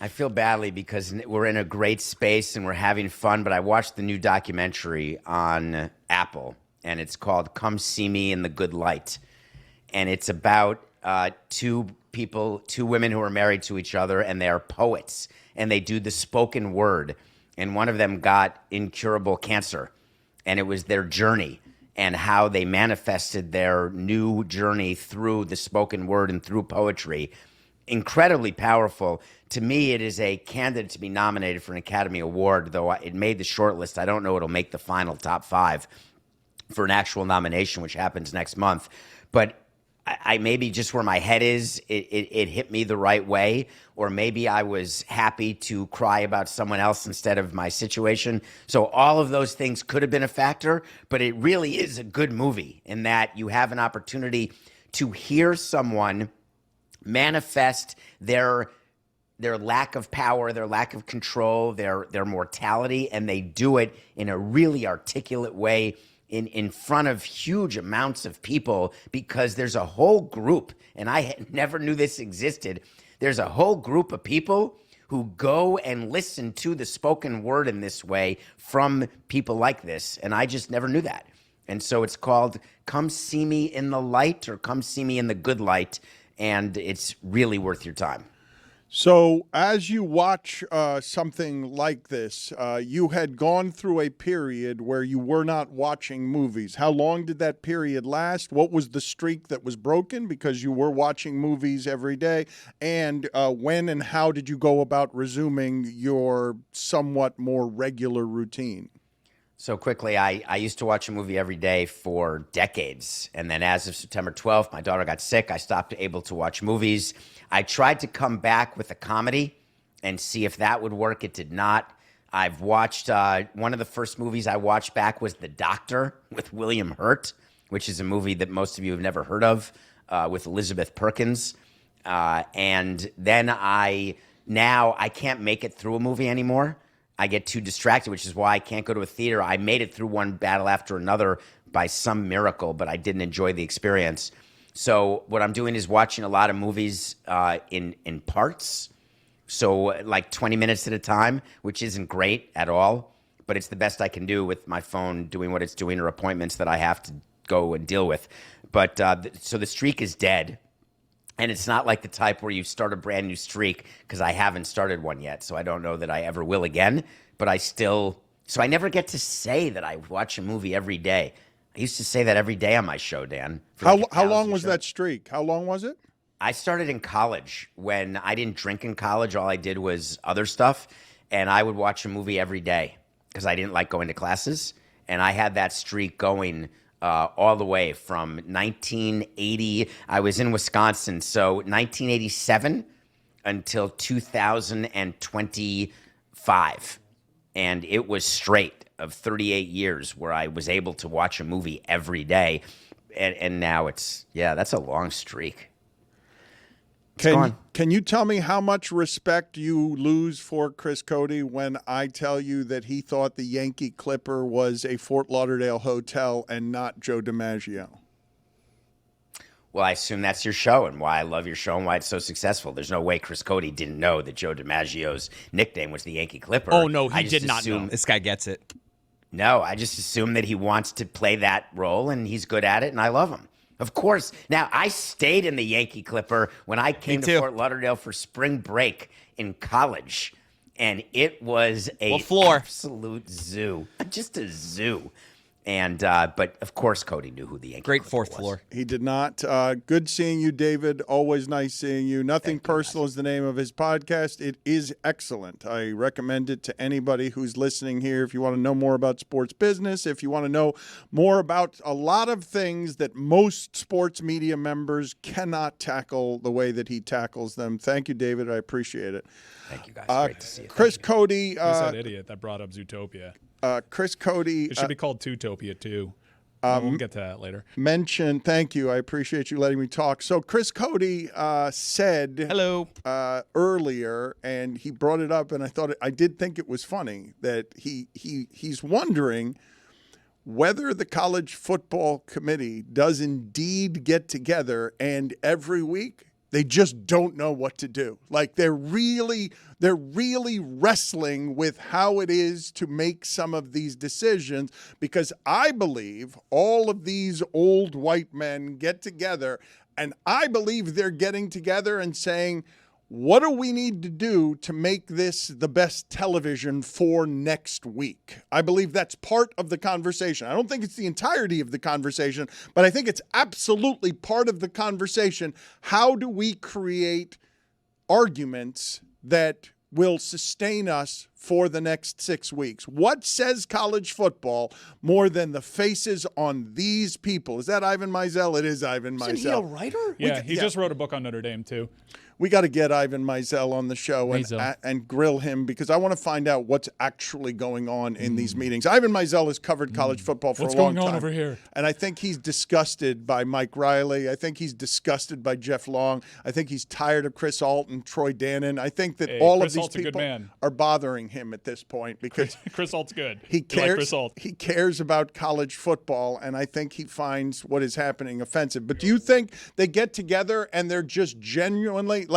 I feel badly because we're in a great space and we're having fun, but I watched the new documentary on Apple, and it's called Come See Me in the Good Light. And it's about 2 women who are married to each other, and they are poets, and they do the spoken word. And one of them got incurable cancer, and it was their journey and how they manifested their new journey through the spoken word and through poetry. Incredibly powerful. To me, it is a candidate to be nominated for an Academy Award, though it made the short list. I don't know it'll make the final top 5 for an actual nomination, which happens next month. But I maybe just where my head is, it hit me the right way, or maybe I was happy to cry about someone else instead of my situation. So all of those things could have been a factor, but it really is a good movie in that you have an opportunity to hear someone manifest their lack of power, their lack of control, their mortality, and they do it in a really articulate way in front of huge amounts of people, because there's a whole group, and I never knew this existed. There's a whole group of people who go and listen to the spoken word in this way from people like this, and I just never knew that. And so it's called Come See Me in the Light, or Come See Me in the Good Light, and it's really worth your time. So as you watch something like this, you had gone through a period where you were not watching movies. How long did that period last? What was the streak that was broken because you were watching movies every day? And when and how did you go about resuming your somewhat more regular routine? So quickly, I used to watch a movie every day for decades. And then as of September 12th, my daughter got sick. I stopped able to watch movies. I tried to come back with a comedy and see if that would work. It did not. I've watched, one of the first movies I watched back was The Doctor with William Hurt, which is a movie that most of you have never heard of, with Elizabeth Perkins. And then I can't make it through a movie anymore. I get too distracted, which is why I can't go to a theater. I made it through one battle after another by some miracle, but I didn't enjoy the experience. So what I'm doing is watching a lot of movies in parts, so like 20 minutes at a time, which isn't great at all, but it's the best I can do with my phone doing what it's doing, or appointments that I have to go and deal with. But so the streak is dead. And it's not like the type where you start a brand new streak, because I haven't started one yet, so I don't know that I ever will again. But so I never get to say that I watch a movie every day. I used to say that every day on my show, Dan. How long was that streak? How long was it? I started in college. When I didn't drink in college, all I did was other stuff. And I would watch a movie every day because I didn't like going to classes. And I had that streak going all the way from 1980. I was in Wisconsin, so 1987 until 2025. And it was straight. of 38 years where I was able to watch a movie every day. And now that's a long streak. Can you tell me how much respect you lose for Chris Cody when I tell you that he thought the Yankee Clipper was a Fort Lauderdale hotel and not Joe DiMaggio? Well, I assume that's your show and why I love your show and why it's so successful. There's no way Chris Cody didn't know that Joe DiMaggio's nickname was the Yankee Clipper. Oh, no, he did not know. This guy gets it. No, I just assume that he wants to play that role and he's good at it and I love him. Of course. Now, I stayed in the Yankee Clipper when I came to Fort Lauderdale for spring break in college. And it was a absolute zoo. Just a zoo. And but of course, Cody knew who the Yankee Great Clipper fourth was. floor. He did not. Good seeing you, David. Always nice seeing you. Nothing Personal is the name of his podcast. It is excellent. I recommend it to anybody who's listening here. If you want to know more about sports business, if you want to know more about a lot of things that most sports media members cannot tackle the way that he tackles them. Thank you, David. I appreciate it. Thank you, guys. Great to see you. Chris Cody. Who's that idiot that brought up Zootopia? Chris Cody. It should be called Two-topia, too. We'll get to that later. Thank you. I appreciate you letting me talk. So Chris Cody said hello earlier, and he brought it up, and I did think it was funny that he's wondering whether the college football committee does indeed get together and every week they just don't know what to do. Like they're really wrestling with how it is to make some of these decisions, because I believe all of these old white men get together, and I believe they're getting together and saying, what do we need to do to make this the best television for next week? I believe that's part of the conversation. I don't think it's the entirety of the conversation, but I think it's absolutely part of the conversation. How do we create arguments that will sustain us for the next 6 weeks? What says college football more than the faces on these people? Is that Ivan Meisel? It is Ivan Meisel. Isn't he a writer? Yeah, he just wrote a book on Notre Dame, too. We got to get Ivan Meisel on the show and grill him, because I want to find out what's actually going on in these meetings. Ivan Meisel has covered college football for a long time. What's going on over here? And I think he's disgusted by Mike Riley. I think he's disgusted by Jeff Long. I think he's tired of Chris Alt and Troy Dannon. I think that all Chris of these Alt's a good people man. are bothering him at this point because Chris Alt's good. He cares. You like Chris Alt? He cares about college football, and I think he finds what is happening offensive. But do you think they get together and they're just genuinely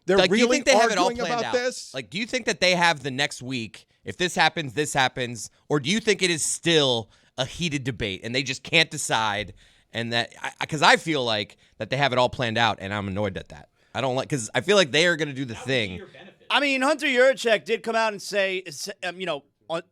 they're do you really think they have it all arguing planned about out? this? Like, do you think that they have the next week, if this happens, or do you think it is still a heated debate and they just can't decide? And that, because I feel like that they have it all planned out, and I'm annoyed at that. I don't like, because I feel like they are going to do the thing. I mean, Hunter Yurachek did come out and say,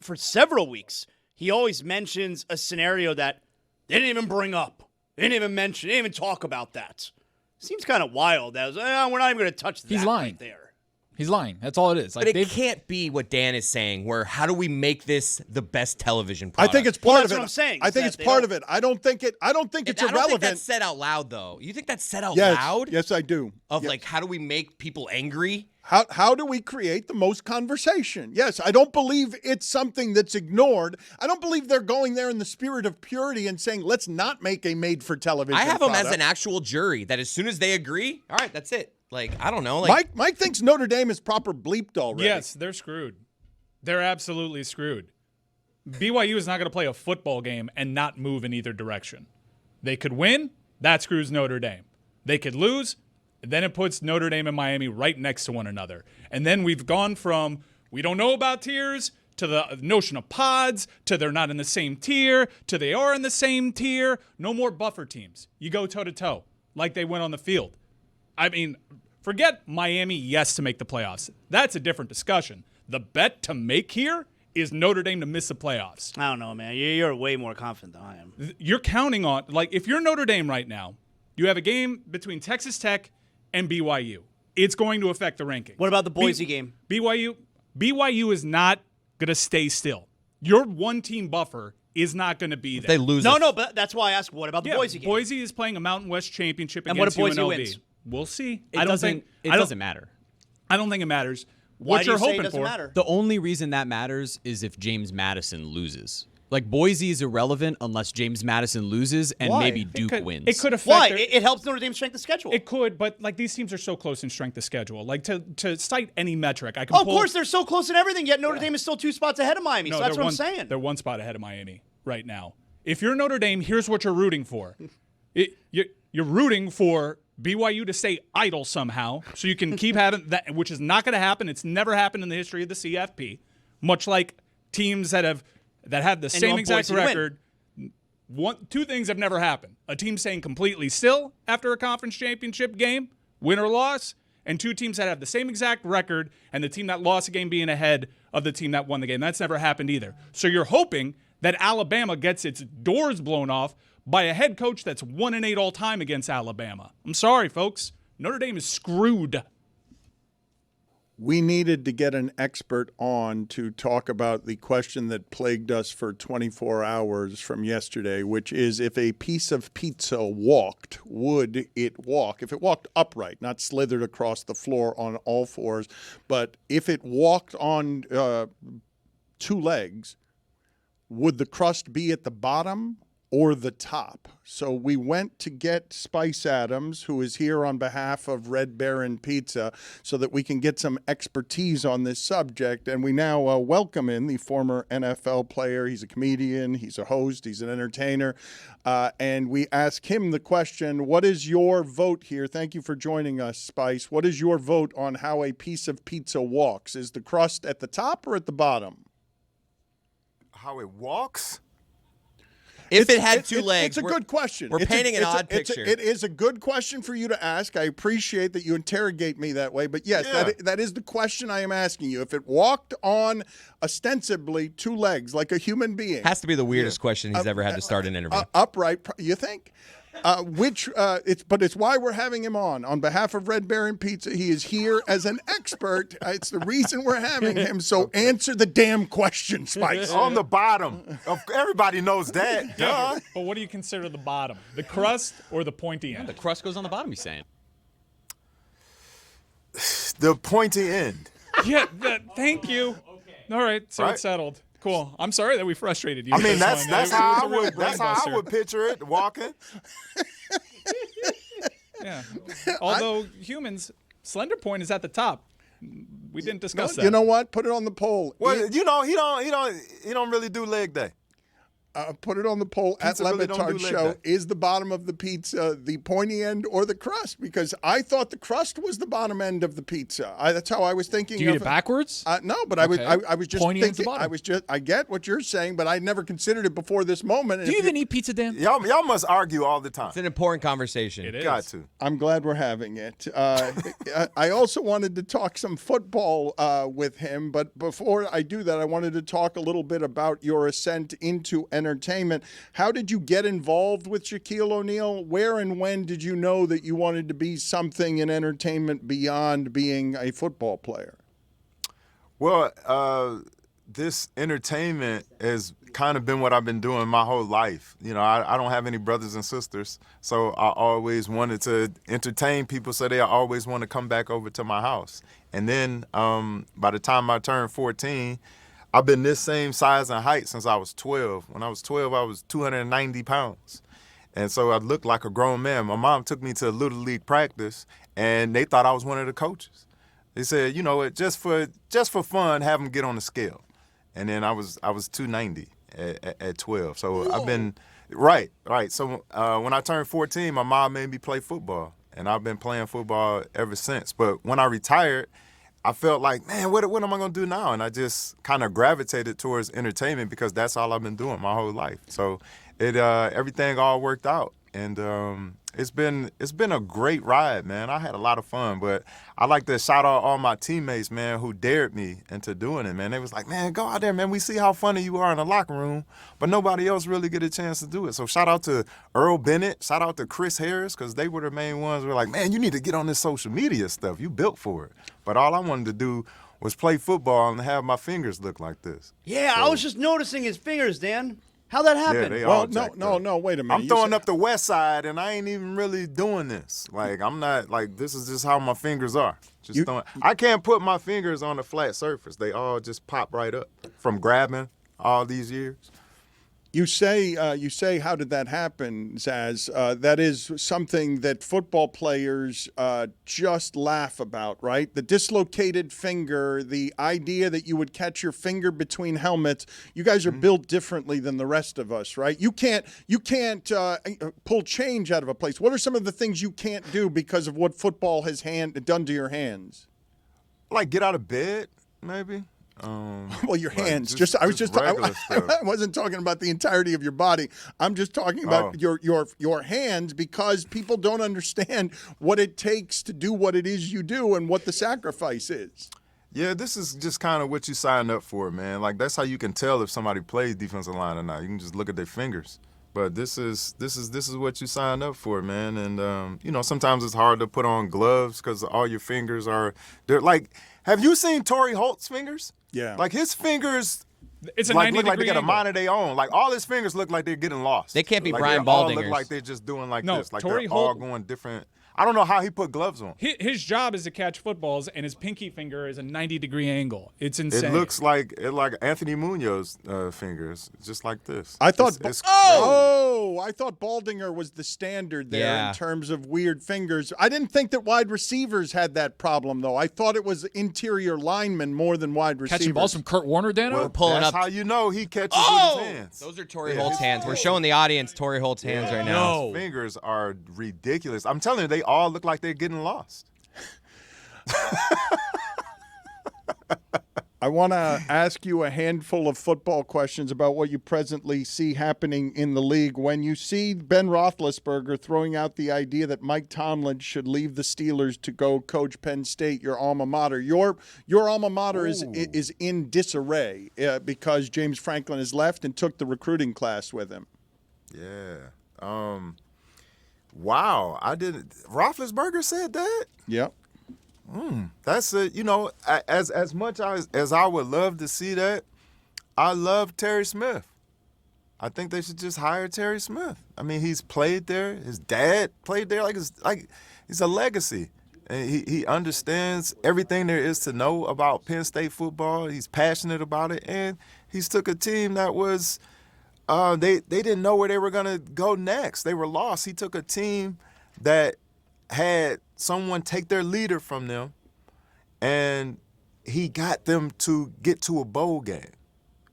for several weeks, he always mentions a scenario that they didn't even bring up. They didn't even mention, they didn't even talk about that. Seems kind of wild. That was, we're not even going to touch that. He's lying. Right there. He's lying. That's all it is. But it can't be what Dan is saying, where how do we make this the best television I product? think it's part of that's it. what I'm saying, I is think that it's they part don't- of it. I don't think it's I don't irrelevant. think that's said out loud, though. You think that's said out Yes. loud? Yes, I do. Of Yes. like, how do we make people angry? How do we create the most conversation? Yes, I don't believe it's something that's ignored. I don't believe they're going there in the spirit of purity and saying, let's not make a made-for-television I have them product. as an actual jury that as soon as they agree, all right, that's it. Like, I don't know. Like, Mike thinks Notre Dame is proper bleeped already. Yes, they're screwed. They're absolutely screwed. BYU is not going to play a football game and not move in either direction. They could win, that screws Notre Dame. They could lose, then it puts Notre Dame and Miami right next to one another. And then we've gone from we don't know about tiers to the notion of pods to they're not in the same tier to they are in the same tier. No more buffer teams. You go toe-to-toe like they went on the field. I mean, forget Miami, yes, to make the playoffs. That's a different discussion. The bet to make here is Notre Dame to miss the playoffs. I don't know, man. You're way more confident than I am. You're counting on, if you're Notre Dame right now, you have a game between Texas Tech and BYU. It's going to affect the ranking. What about the Boise game? BYU is not going to stay still. Your one-team buffer is not going to be there. they lose. No, but that's why I asked, what about the Boise game? Boise is playing a Mountain West championship And what against if Boise UNLV. wins? We'll see. It doesn't matter. I don't think it matters. Why what do you're you say hoping it doesn't for. matter? The only reason that matters is if James Madison loses. Like, Boise is irrelevant unless James Madison loses and Why? maybe Duke wins. It could affect Why? their- It helps Notre Dame's strength of schedule. It could, but like these teams are so close in strength of schedule. Like to cite any metric, I can. Oh, of pull, course, they're so close in everything, yet Notre Dame is still 2 spots ahead of Miami. No, So that's they're what one, I'm saying. They're 1 spot ahead of Miami right now. If you're Notre Dame, here's what you're rooting for. You're rooting for BYU to stay idle somehow, so you can keep having that, which is not going to happen. It's never happened in the history of the CFP. Much like teams that have the same exact record. Two things have never happened: a team staying completely still after a conference championship game, win or loss, and 2 teams that have the same exact record and the team that lost a game being ahead of the team that won the game. That's never happened either. So you're hoping that Alabama gets its doors blown off by a head coach that's 1-8 all time against Alabama. I'm sorry, folks. Notre Dame is screwed. We needed to get an expert on to talk about the question that plagued us for 24 hours from yesterday, which is if a piece of pizza walked, would it walk? If it walked upright, not slithered across the floor on all fours, but if it walked on 2 legs, would the crust be at the bottom or the top? So we went to get Spice Adams, who is here on behalf of Red Baron Pizza, so that we can get some expertise on this subject. And we now welcome in the former NFL player. He's a comedian, he's a host, he's an entertainer. And we ask him the question, what is your vote here? Thank you for joining us, Spice. What is your vote on how a piece of pizza walks? Is the crust at the top or at the bottom? How it walks? If it had 2 legs, it's a good question. We're painting an odd picture. It is a good question for you to ask. I appreciate that you interrogate me that way. But yes, that is the question I am asking you. If it walked on ostensibly 2 legs like a human being. Has to be the weirdest question he's ever had to start an interview. Upright, you think? It's why we're having him on behalf of Red Baron Pizza. He is here as an expert. It's the reason we're having him. So answer the damn question, Spice. On the bottom. Everybody knows that. Duh. But what do you consider the bottom? The crust or the pointy end? The crust goes on the bottom, he's saying. The pointy end. Yeah, thank you. All right, so Right. it's settled. Cool. I'm sorry that we frustrated you. I mean, with this one. that's It how was a real that's how I brainbuster. would picture it walking. Yeah. Although humans, slender point is at the top. We didn't discuss that. You know what? Put it on the poll. Well, he don't really do leg day. Put it on the poll Pizza at Le really don't Batard do leg Show. day. Is the bottom of the pizza the pointy end or the crust? Because I thought the crust was the bottom end of the pizza. That's how I was thinking. Do you of eat it backwards? No, but Okay. I was just Pointy end's the thinking. bottom. I get what you're saying, but I never considered it before this moment. And Do you if even eat pizza, Dan? Y'all must argue all the time. It's an important conversation. It is. Got to. I'm glad we're having it. I also wanted to talk some football with him, but before I do that, I wanted to talk a little bit about your ascent into entertainment. How did you get involved with Shaquille O'Neal? Where and when did you know that you wanted to be something in entertainment beyond being a football player? Well, this entertainment has kind of been what I've been doing my whole life. You know, I don't have any brothers and sisters, so I always wanted to entertain people, so they always want to come back over to my house. And then by the time I turned 14, I've been this same size and height since I was 12. When I was 12, I was 290 pounds. And so I looked like a grown man. My mom took me to a Little League practice, and they thought I was one of the coaches. They said, you know, just for fun, have them get on the scale. And then I was 290 at 12. So I've been right. So when I turned 14, my mom made me play football, and I've been playing football ever since. But when I retired, I felt like, man, what am I going to do now? And I just kind of gravitated towards entertainment because that's all I've been doing my whole life. So everything all worked out. And it's been a great ride, man. I had a lot of fun, but I like to shout out all my teammates, man, who dared me into doing it, man. They was like, man, go out there, man. We see how funny you are in the locker room, but nobody else really get a chance to do it. So shout out to Earl Bennett, shout out to Chris Harris, because they were the main ones who were like, man, you need to get on this social media stuff. You built for it. But all I wanted to do was play football and have my fingers look like this. Yeah, I was just noticing his fingers, Dan. How'd that happen? Yeah, they Well, all jacked up. no, wait a minute. I'm throwing up the west side, and I ain't even really doing this. Like, I'm not, like, this is just how my fingers are. I can't put my fingers on a flat surface. They all just pop right up from grabbing all these years. You say, how did that happen, Zaz? That is something that football players just laugh about, right? The dislocated finger, the idea that you would catch your finger between helmets. You guys are built differently than the rest of us, right? You can't pull change out of a place. What are some of the things you can't do because of what football has done to your hands? Like get out of bed, maybe. Well, your hands. I wasn't talking about the entirety of your body. I'm just talking about your hands, because people don't understand what it takes to do what it is you do and what the sacrifice is. Yeah, this is just kind of what you signed up for, man. Like that's how you can tell if somebody plays defensive line or not. You can just look at their fingers. But this is what you signed up for, man. And sometimes it's hard to put on gloves because all your fingers they're like. Have you seen Torrey Holt's fingers? Yeah. Like his fingers It's a look 90 like they degree got a angle. mind of their own. Like all his fingers look like they're getting lost. They can't be like Brian they all Baldingers. look like they're just doing like No, this. Like Torrey they're all Holt- going different. I don't know how he put gloves on. His job is to catch footballs, and his pinky finger is a 90-degree angle. It's insane. It looks like Anthony Munoz's fingers, just like this. I thought. It's I thought Baldinger was the standard there in terms of weird fingers. I didn't think that wide receivers had that problem, though. I thought it was interior linemen more than wide receivers. Catching balls from Kurt Warner, Dano? Well, pulling that's up. how you know he catches with his hands. Those are Torrey Holt's hands. We're showing the audience Torrey Holt's hands right now. His fingers are ridiculous. I'm telling you, they all look like they're getting lost. I want to ask you a handful of football questions about what you presently see happening in the league. When you see Ben Roethlisberger throwing out the idea that Mike Tomlin should leave the Steelers to go coach Penn State, your alma mater, your alma mater is in disarray because James Franklin has left and took the recruiting class with him. Yeah. Wow. I didn't. Roethlisberger said that? Yep. That's it. As much as I would love to see that, I love Terry Smith. I think they should just hire Terry Smith. I mean, he's played there. His dad played there. He's a legacy. And he understands everything there is to know about Penn State football. He's passionate about it, and he's took a team that was they didn't know where they were gonna go next. They were lost. He took a team that had someone take their leader from them, and he got them to get to a bowl game.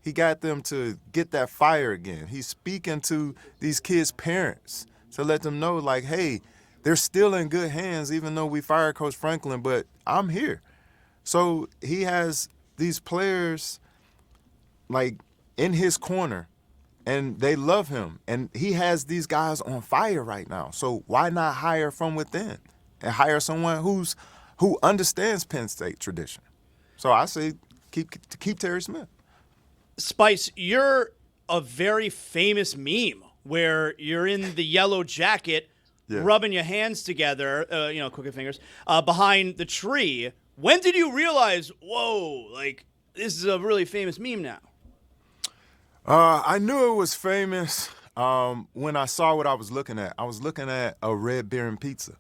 He got them to get that fire again. He's speaking to these kids' parents to let them know, like, hey, they're still in good hands, even though we fired Coach Franklin, but I'm here. So he has these players, like, in his corner, and they love him. And he has these guys on fire right now. So why not hire from within and hire someone who understands Penn State tradition? So I say keep Terry Smith. Spice, you're a very famous meme where you're in the yellow jacket, rubbing your hands together, crooked fingers, behind the tree. When did you realize, whoa, like, this is a really famous meme now? I knew it was famous when I saw what I was looking at. I was looking at a Red Baron pizza.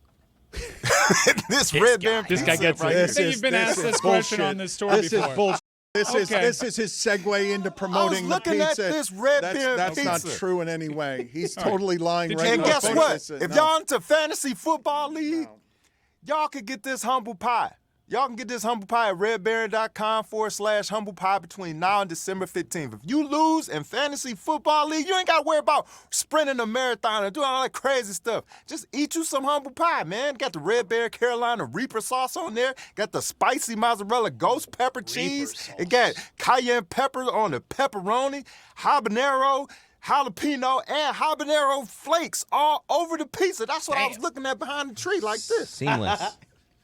Red Baron pizza. This guy gets right it. here. I think you've been asked this question on this story This before. is bullshit. This is his segue into promoting the looking pizza. at this Red Baron That's pizza. not true in any way. He's totally lying right And now. guess what? No. If y'all into fantasy football league, y'all could get this humble pie. Y'all can get this humble pie at redbaron.com/humble pie between now and December 15th. If you lose in fantasy football league, you ain't got to worry about sprinting a marathon and doing all that crazy stuff. Just eat you some humble pie, man. Got the Red Baron Carolina Reaper sauce on there. Got the spicy mozzarella ghost pepper cheese. It got cayenne pepper on the pepperoni, habanero, jalapeno, and habanero flakes all over the pizza. That's what I was looking at behind the tree like this. Seamless.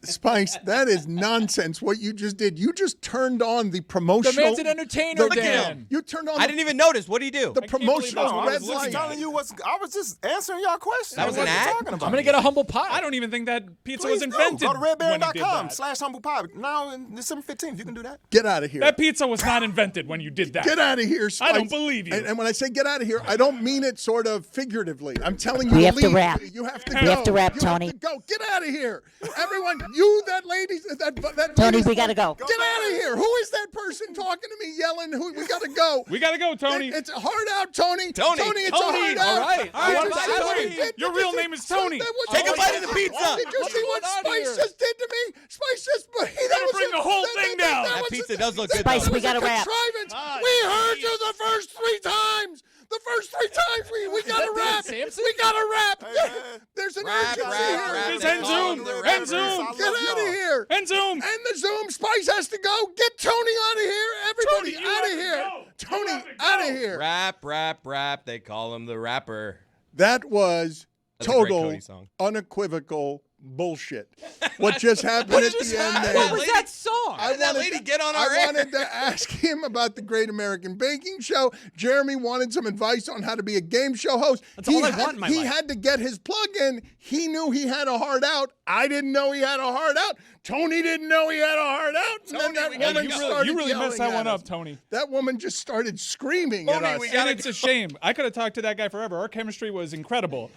Spice, that is nonsense. What you just did, you just turned on the promotional. The man's an entertainer, Dan. You turned on. I didn't even notice. What do you do? The promotional I red was just light. telling you I was just answering y'all questions. That was What an you ad? talking about. I'm going to get a humble pie. I don't even think that pizza Please was invented. Go to when he did that. redbaron.com/humble pie. Now in December 15th, you can do that. Get out of here. That pizza was not invented when you did that. Get out of here, Spice. I don't believe you. And when I say get out of here, I don't mean it sort of figuratively. I'm telling you We to have to leave. wrap. You have to We go. have to wrap, You Tony. have to go. Get out of here. Everyone, that lady, that Tony, lady- we gotta go. Get out of here. Who is that person talking to me, yelling? We gotta go. We gotta go, Tony. It's a hard out, Tony. Tony, it's a hard out. All right. Did Your real name is Tony. Take a bite of the pizza. Did you see what Spice just did to me? Spice just bring the whole thing down. That pizza does look good, Spice, though. we gotta wrap. We heard you the first 3 times. The first 3 times we got to rap. Samson? We got to rap. man. There's an Rap, urgency rap, here. rap. It's They end call Zoom. them the End rappers. Zoom. Get out of here. End Zoom. End the Zoom. Spice has to go. Get Tony out of here. Everybody Tony, you out have of to here. go. Tony, You have to out of go. here. Rap, rap, rap. They call him the rapper. That was That's a great total, Cody song. unequivocal bullshit. What just happened at the end there? What was that song? How did that lady get on our I air? wanted to ask him about the Great American Baking Show. Jeremy wanted some advice on how to be a game show host. That's all I want in my He life. had to get his plug in. He knew he had a hard out. I didn't know he had a hard out. Tony didn't know he had a hard out. And then that woman started You really messed yelling that one at up, us. Tony. That woman just started screaming at us. And it's a shame. I could have talked to that guy forever. Our chemistry was incredible.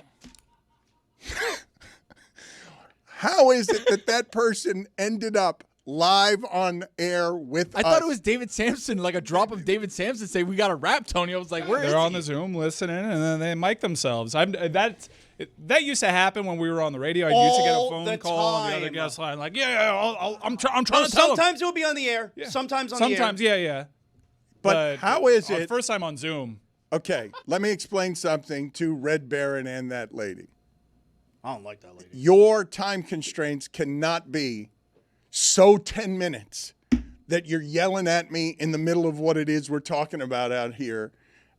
How is it that person ended up live on air with I us? thought it was David Samson, like a drop of David Samson saying, we got to rap, Tony. I was like, where is They're on he? the Zoom listening, and then they mic themselves. That used to happen when we were on the radio. I used to get a All phone the call on the other time. guest line, like, I'm trying to tell them. Sometimes it'll be on the air. Sometimes on the air. Sometimes, yeah. But how is our it? first time on Zoom. Okay, let me explain something to Red Baron and that lady. I don't like that lady. Your time constraints cannot be so 10 minutes that you're yelling at me in the middle of what it is we're talking about out here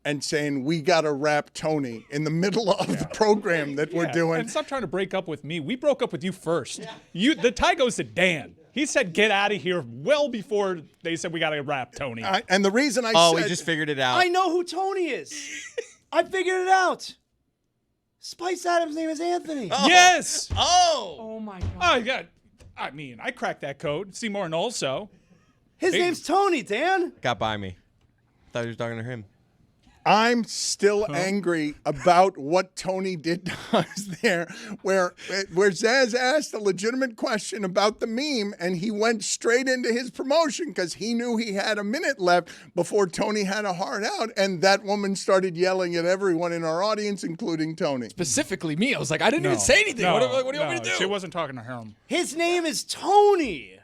and saying we got to rap Tony in the middle of the program that we're doing. And stop trying to break up with me. We broke up with you first. The tie goes to Dan. He said, get out of here well before they said we got to rap Tony. And the reason I Oh, said... we just figured it out. I know who Tony is. I figured it out. Spice Adams' name is Anthony. Yes. Oh. my God. Oh, yeah. I mean, I cracked that code. Seymour and also. His name's Tony, Dan. Got by me. Thought you were talking to him. I'm still angry about what Tony did to us there, where Zaz asked a legitimate question about the meme, and he went straight into his promotion because he knew he had a minute left before Tony had a hard out, and that woman started yelling at everyone in our audience, including Tony. Specifically me. I was like, I didn't even say anything. What do you want me to do? She wasn't talking to him. His name is Tony.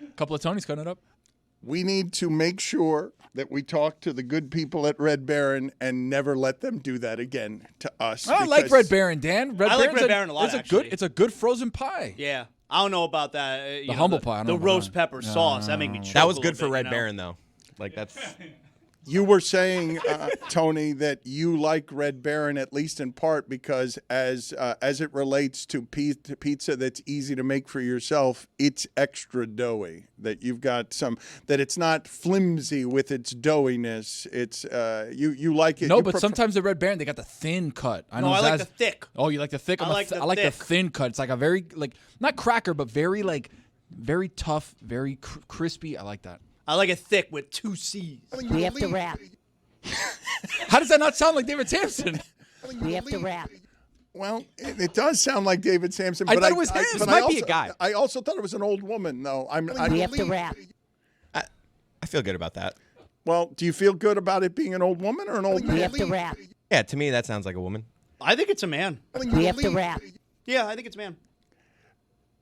A couple of Tonys cutting it up. We need to make sure that we talk to the good people at Red Baron and never let them do that again to us. I like because- Red Baron, Dan. I like Baron's Red Baron a lot, actually. It's a good frozen pie. Yeah. I don't know about that. The humble pie, I don't The know about roast that. pepper sauce. That made me choke That was a good little for bit, Red you know? Baron, though. Like, that's... You were saying, Tony, that you like Red Baron at least in part because as it relates to pizza that's easy to make for yourself, it's extra doughy. That you've got that it's not flimsy with its doughiness. It's you like it. No, you but prefer- sometimes the Red Baron they got the thin cut. No, I like the thick. Oh, you like the thick? I like the I like the thick. thin cut. It's like a very not cracker, but very very tough, very crispy. I like that. I like it thick with 2 C's. We have to wrap. How does that not sound like David Sampson? We have to wrap. Well, it does sound like David Sampson. I But thought it was him. but This I might also, be a guy. I also thought it was an old woman, though. We have to wrap. I feel good about that. Well, do you feel good about it being an old woman or an old man? We have to wrap. Yeah, to me, that sounds like a woman. I think it's a man. We have to wrap. Yeah, I think it's a man.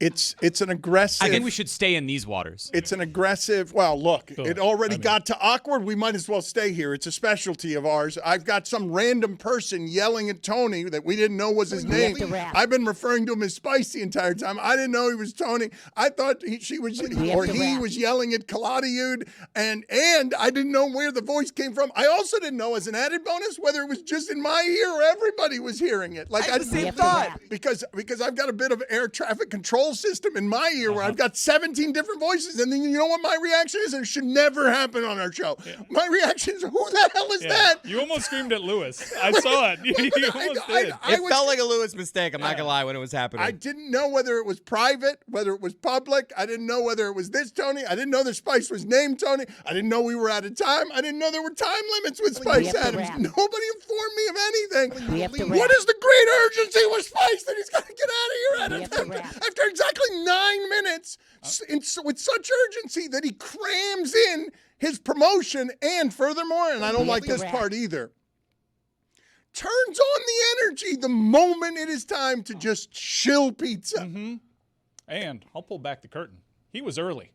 It's an aggressive. I think we should stay in these waters. It's an aggressive. Well, look, it already got to awkward. We might as well stay here. It's a specialty of ours. I've got some random person yelling at Tony that we didn't know was his name. have to rap. I've been referring to him as Spice the entire time. I didn't know he was Tony. I thought he was yelling at Claudiude, and I didn't know where the voice came from. I also didn't know, as an added bonus, whether it was just in my ear or everybody was hearing it. Like I same thought. because I've got a bit of air traffic control system in my ear where I've got 17 different voices, and then you know what my reaction is? And it should never happen on our show. My reaction is, who the hell is that? You almost screamed at Lewis. I saw it. You almost did. It felt like a Lewis mistake. I'm not gonna lie when it was happening. I didn't know whether it was private, whether it was public. I didn't know whether it was this Tony. I didn't know the Spice was named Tony. I didn't know we were out of time. I didn't know there were time limits with Spice Adams. Nobody informed me of anything. We have to What wrap. is the great urgency with Spice that he's got to get out of here that after exactly 9 minutes with such urgency that he crams in his promotion. And furthermore, and I don't like this part either, turns on the energy the moment it is time to just chill pizza. Mm-hmm. And I'll pull back the curtain. He was early.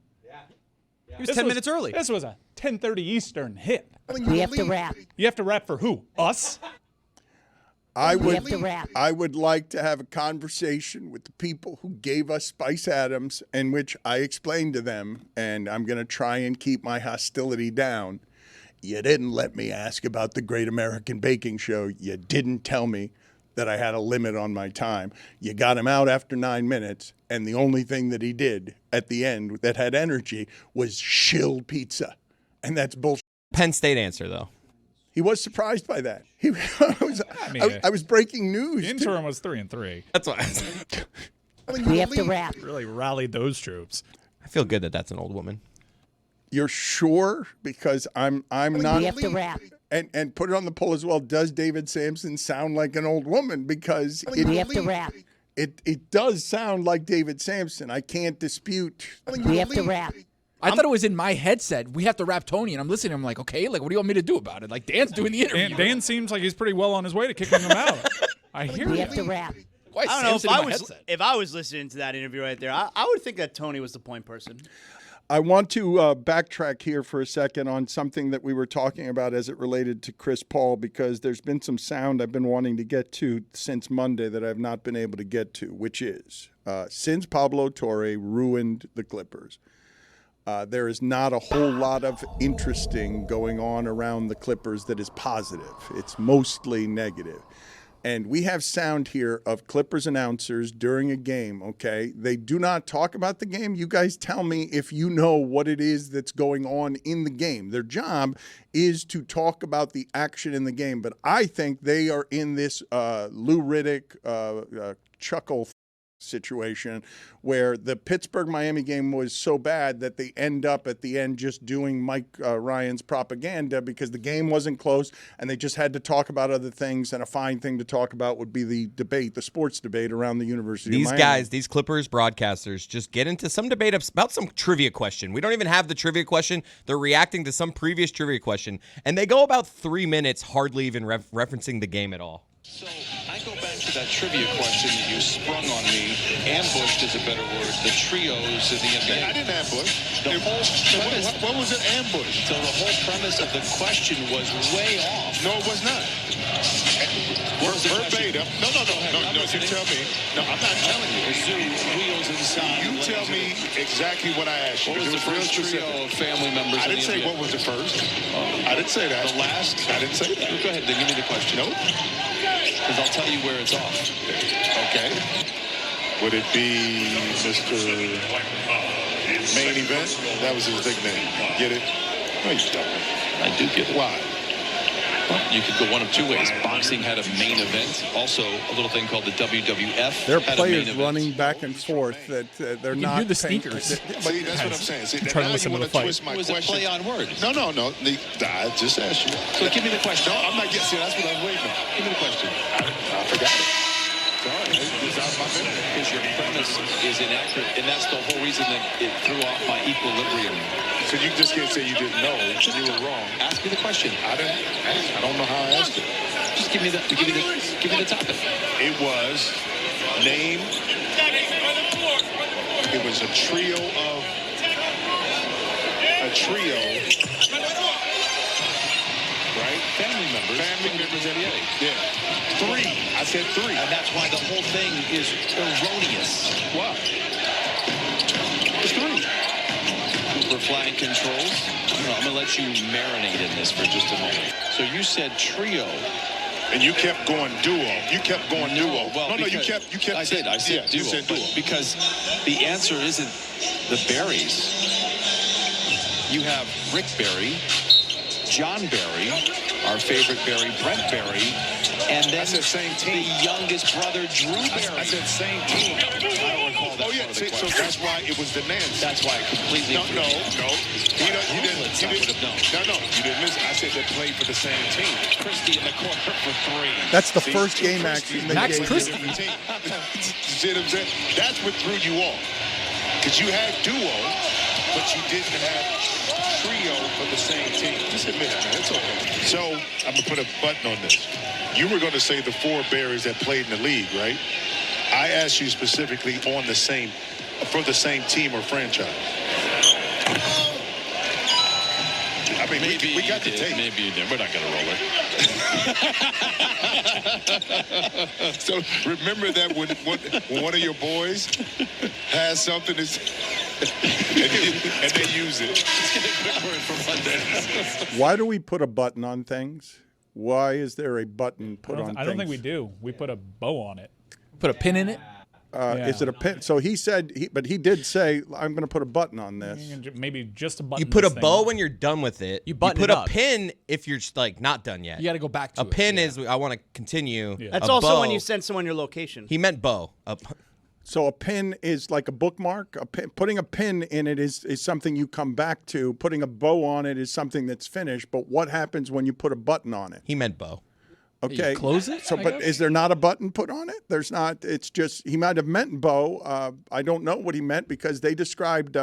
He was 10 minutes early. This was a 10:30 Eastern hit. We have to rap. You have to rap for who? Us? I would like to have a conversation with the people who gave us Spice Adams, in which I explained to them, and I'm going to try and keep my hostility down. You didn't let me ask about the Great American Baking Show. You didn't tell me that I had a limit on my time. You got him out after 9 minutes, and the only thing that he did at the end that had energy was shill pizza. And that's bullshit. Penn State answer, though. He was surprised by that. I was breaking news. The interim was 3-3. That's why. We have to rap. Really rallied those troops. I feel good that that's an old woman. You're sure? Because I'm not. We have to rap. And put it on the poll as well. Does David Samson sound like an old woman? Because we have to rap. It does sound like David Samson. I can't dispute. We have to rap. I thought it was in my headset. We have to rap Tony, and I'm listening. I'm like, okay, like, what do you want me to do about it? Like, Dan's doing the interview. Dan seems like he's pretty well on his way to kicking him out. I hear We you. have to rap. Why is I don't know Samson if I was listening to that interview right there, I would think that Tony was the point person. I want to backtrack here for a second on something that we were talking about as it related to Chris Paul, because there's been some sound I've been wanting to get to since Monday that I've not been able to get to, which is since Pablo Torre ruined the Clippers, there is not a whole lot of interesting going on around the Clippers that is positive. It's mostly negative. And we have sound here of Clippers announcers during a game, okay? They do not talk about the game. You guys tell me if you know what it is that's going on in the game. Their job is to talk about the action in the game. But I think they are in this Lou Riddick chuckle situation where the Pittsburgh-Miami game was so bad that they end up at the end just doing Mike Ryan's propaganda because the game wasn't close and they just had to talk about other things, and a fine thing to talk about would be the debate, the sports debate around the University of Miami. These guys, these Clippers broadcasters just get into some debate about some trivia question. We don't even have the trivia question. They're reacting to some previous trivia question, and they go about 3 minutes hardly even referencing the game at all. So I go back to that trivia question that you sprung on me. Ambushed is a better word. The trios in the NBA. I didn't ambush. What was it ambush? So the whole premise of the question was way off. No, it was not. Verbatim. No. You tell me. No, I'm not telling you. Zoo wheels inside. You tell me exactly what I asked you. What was the first trio of family members? I didn't say what was the first. I didn't say that. The last? I didn't say that. Go ahead, then give me the question. No. Because I'll tell you where it's off. Okay. Would it be Mr. Main Event? That was his nickname. Get it? No, you don't. I do get it. Why? Well, you could go one of two ways. Boxing had a main event. Also, a little thing called the WWF. There are had players a main running back and forth that they're not. do the sneakers. See, that's what I'm saying. See, trying to now listen you to want the to twist my It was a question. play on words. No. I just asked you. So give me the question. No, I'm not getting. See, that's what I'm waiting on. Give me the question. I forgot it. Sorry, it's out of my memory. Because your premise is inaccurate, and that's the whole reason that it threw off my equilibrium. So you just can't say you didn't know. You were wrong. Ask me the question. I don't know how I asked it. Just give me the topic. It was name. It was a trio. Right? Family members in the NBA. Yeah. 3. I said 3. And that's why the whole thing is erroneous. Why? It's 3. For Flagg controls. I'm going to let you marinate in this for just a moment. So you said trio. And you kept going duo. Duo. Well, No, you kept I saying, did. I said duo. You said duo. Because the answer isn't the Berries. You have Rick Barry, John Barry, our favorite Barry, Brent Barry, And then I said same team. The youngest brother, Drew Berry. I said same team. I don't recall that. Oh yeah, so that's why it was the Nance. That's why I completely No. agree. You didn't. No. You didn't listen. I said they played for the same team. Christie in the corner for 3. That's the first game action they Max gave Christie. you. See what I'm saying? That's what threw you off. Because you had duo, but you didn't have trio for the same team. Just admit it, man. It's okay. So I'm gonna put a button on this. You were going to say the 4 Bears that played in the league, right? I asked you specifically for the same team or franchise. I mean, Maybe we got the you did. tape. Maybe you did. We're not going to roll it. So remember that when one of your boys has something and they use it. Let's get a quick word from Monday. Why do we put a button on things? Why is there a button put on things? I don't think we do. We put a bow on it. Put a pin in it. Is it a pin? So he said, but he did say, I'm going to put a button on this. Maybe just a button. You put a this bow thing. when you're done with it. You button put it a up. pin if you're just, like not done yet. You got to go back to A it. pin Yeah. is I want to continue. Yeah. That's A also bow- when you send someone your location. He meant bow. So a pin is like a bookmark. Putting a pin in it is something you come back to. Putting a bow on it is something that's finished. But what happens when you put a button on it? He meant bow. Okay. You close it, So, I but guess? is there not a button put on it? There's not. It's just he might have meant bow. I don't know what he meant because they described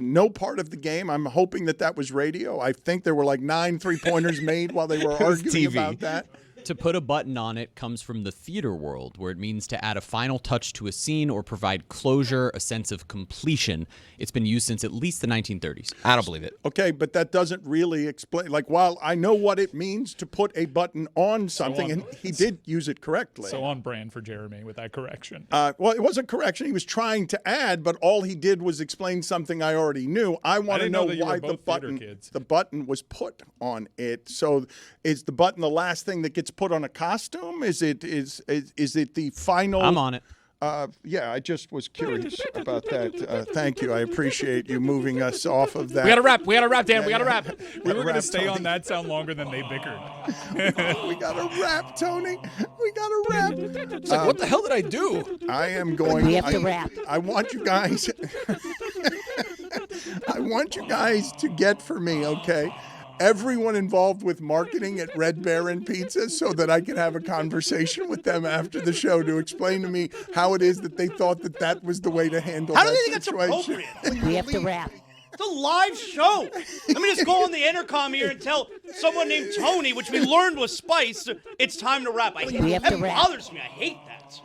no part of the game. I'm hoping that was radio. I think there were like 9 3-pointers made while they were arguing TV. about that. To put a button on it comes from the theater world, where it means to add a final touch to a scene or provide closure, a sense of completion. It's been used since at least the 1930s. I don't believe it. Okay, but that doesn't really explain. Like, while I know what it means to put a button on something, and he did use it correctly. So on brand for Jeremy with that correction. Well, it wasn't correction. He was trying to add, but all he did was explain something I already knew. I want to didn't know know that you why were the both theater button kids. the button was put on it. So, is the button the last thing that gets put on a costume? Is it the final? I'm on it. Yeah, I just was curious about that. Thank you. I appreciate you moving us off of that. We got to wrap. We got to wrap, Dan. We got to wrap. We were going to wrap, stay Tony. on that sound longer than they bickered. We got to wrap, Tony. We got to wrap. It's like, what the hell did I do? I am going. We have to wrap. I want you guys. I want you guys to get for me, okay? Everyone involved with marketing at Red Baron Pizza, so that I can have a conversation with them after the show to explain to me how it is that they thought that was the way to handle How that do they think that's situation. appropriate? We have to wrap. It's a live show. Let me just go on the intercom here and tell someone named Tony, which we learned was Spice, it's time to wrap. We have to That wrap. bothers me. I hate that.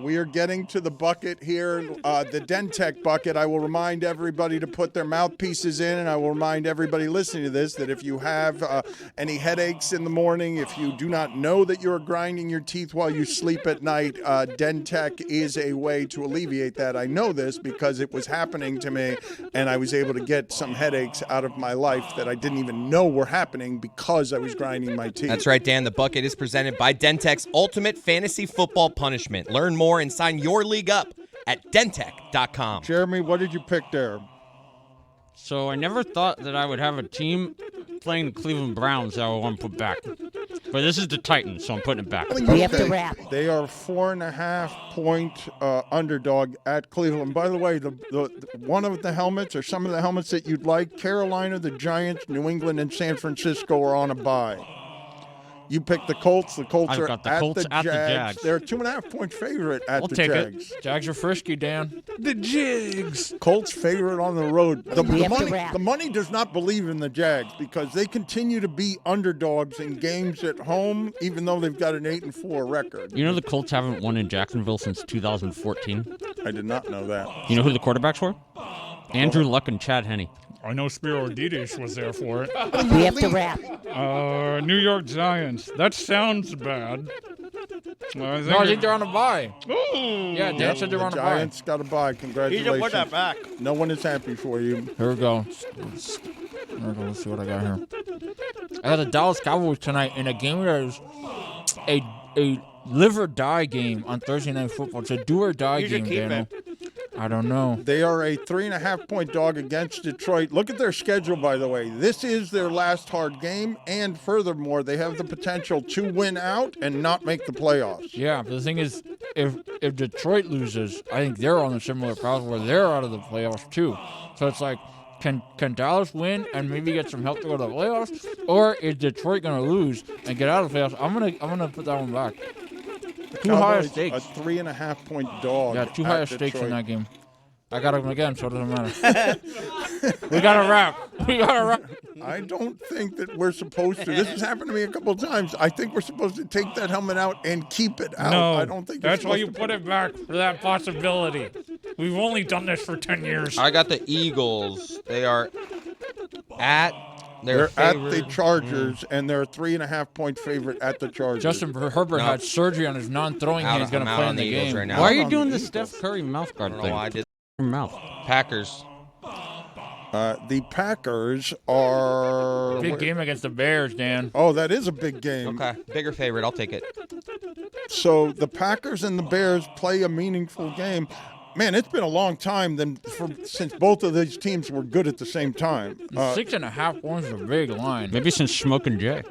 We are getting to the bucket here, the Dentech bucket. I will remind everybody to put their mouthpieces in, and I will remind everybody listening to this that if you have any headaches in the morning, if you do not know that you're grinding your teeth while you sleep at night, Dentech is a way to alleviate that. I know this because it was happening to me, and I was able to get some headaches out of my life that I didn't even know were happening because I was grinding my teeth. That's right, Dan. The bucket is presented by Dentech's Ultimate Fantasy Football Punishment. Learn more and sign your league up at dentech.com. Jeremy, what did you pick there? So I never thought that I would have a team playing the Cleveland Browns that I would want to put back. But this is the Titans, so I'm putting it back. We have to wrap. They are 4.5-point underdog at Cleveland. By the way, the one of the helmets or some of the helmets that you'd like, Carolina, the Giants, New England, and San Francisco are on a bye. You picked the Colts. The Colts I've are got the at Colts the at the Jags. Jags. They're a 2.5-point favorite at I'll the take Jags. it. Jags are frisky, Dan. The Jigs. Colts favorite on the road. We have to wrap. The money does not believe in the Jags because they continue to be underdogs in games at home, even though they've got an 8-4 record. You know the Colts haven't won in Jacksonville since 2014? I did not know that. You know who the quarterbacks were? Andrew Luck and Chad Henne. I know Spiro Didish was there for it. We have to wrap. New York Giants. That sounds bad. I think they're on a bye. Ooh. Yeah, Dan said they're on The a bye. Giants got a bye. Congratulations. Put that back. No one is happy for you. Here we go. Let's see what I got here. I got the Dallas Cowboys tonight in a game that is a live or die game on Thursday Night Football. It's a do or die You should game, keep Daniel. I don't know. They are a 3.5-point dog against Detroit. Look at their schedule, by the way. This is their last hard game, and furthermore, they have the potential to win out and not make the playoffs. Yeah, but the thing is, if Detroit loses, I think they're on a similar path where they're out of the playoffs too. So it's like, can Dallas win and maybe get some help to go to the playoffs, or is Detroit gonna lose and get out of the playoffs? I'm gonna put that one back. Too high a Cowboys, stakes. A 3.5-point dog. Yeah, too at high a stakes Detroit. in that game. I got him again, so it doesn't matter. We got to wrap. We got to wrap. I don't think that we're supposed to. This has happened to me a couple of times. I think we're supposed to take that helmet out and keep it out. No, I don't think you're that's why supposed you to put it back for that possibility. We've only done this for 10 years. I got the Eagles. They are at They're at the Chargers, and they're a 3.5-point favorite at the Chargers. Justin Herbert had surgery on his non-throwing hand. He's going to play in the Eagles game. right now. Why are you doing the Steph Curry mouth guard I don't know thing? why I did. Your mouth. Packers. The Packers are Big game against the Bears, Dan. Oh, that is a big game. Okay, bigger favorite. I'll take it. So the Packers and the Bears play a meaningful game. Man, it's been a long time since both of these teams were good at the same time. 6.5 points is a big line. Maybe since Smoking Jay.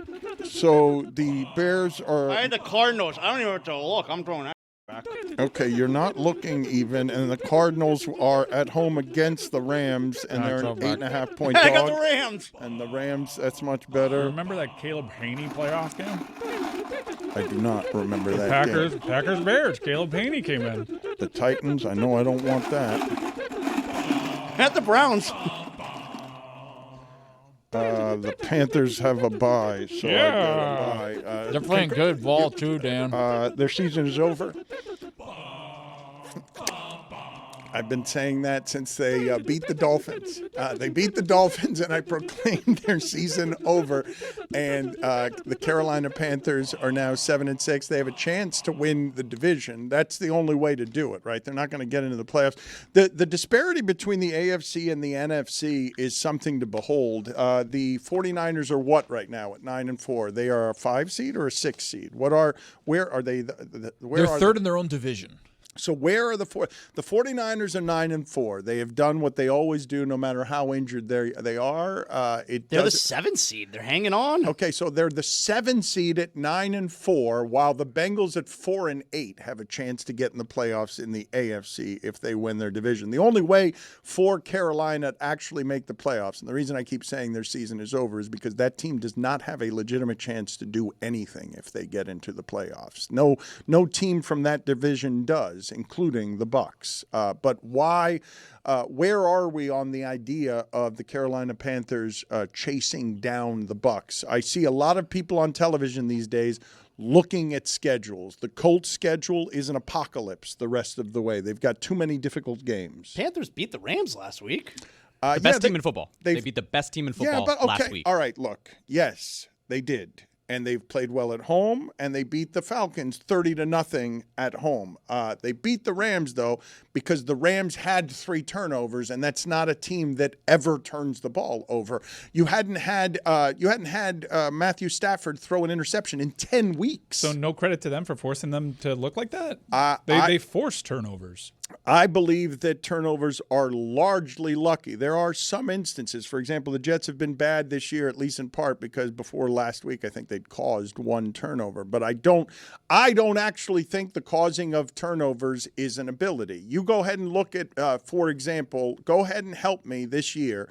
So the Bears are... I had the Cardinals. I don't even have to look. I'm throwing that back. Okay, you're not looking even, and the Cardinals are at home against the Rams, and they're an 8.5-point dog. I got the Rams. And the Rams, that's much better. Remember that Caleb Haney playoff game? I do not remember that game. Packers Bears. Caleb Haney came in. The Titans, I know I don't want that. At the Browns. The Panthers have a bye, so I got a bye. They're playing good ball too, Dan. Their season is over. I've been saying that since they beat the Dolphins. They beat the Dolphins, and I proclaimed their season over. And the Carolina Panthers are now 7-6. They have a chance to win the division. That's the only way to do it, right? They're not going to get into the playoffs. The disparity between the AFC and the NFC is something to behold. The 49ers are what right now at 9-4? They are a 5 seed or a 6 seed? Where are they? They're third in their own division. So where are the 49ers are 9-4. They have done what they always do, no matter how injured they are. They're the 7 seed. They're hanging on. Okay, so they're the 7 seed at 9-4, while the Bengals at 4-8 have a chance to get in the playoffs in the AFC if they win their division. The only way for Carolina to actually make the playoffs, and the reason I keep saying their season is over, is because that team does not have a legitimate chance to do anything if they get into the playoffs. No team from that division does, including the Bucs. But why? Where are we on the idea of the Carolina Panthers chasing down the Bucs? I see a lot of people on television these days looking at schedules. The Colts schedule is an apocalypse the rest of the way. They've got too many difficult games. Panthers beat the Rams last week. The best team in football. They beat the best team in football last week. All right, look. Yes, they did. And they've played well at home, and they beat the Falcons 30-0 at home. They beat the Rams, though, because the Rams had 3 turnovers, and that's not a team that ever turns the ball over. You hadn't had Matthew Stafford throw an interception in 10 weeks. So no credit to them for forcing them to look like that? They forced turnovers. I believe that turnovers are largely lucky. There are some instances. For example, the Jets have been bad this year, at least in part because before last week, I think they'd caused 1 turnover. But I don't actually think the causing of turnovers is an ability. You go ahead and look at, for example, go ahead and help me this year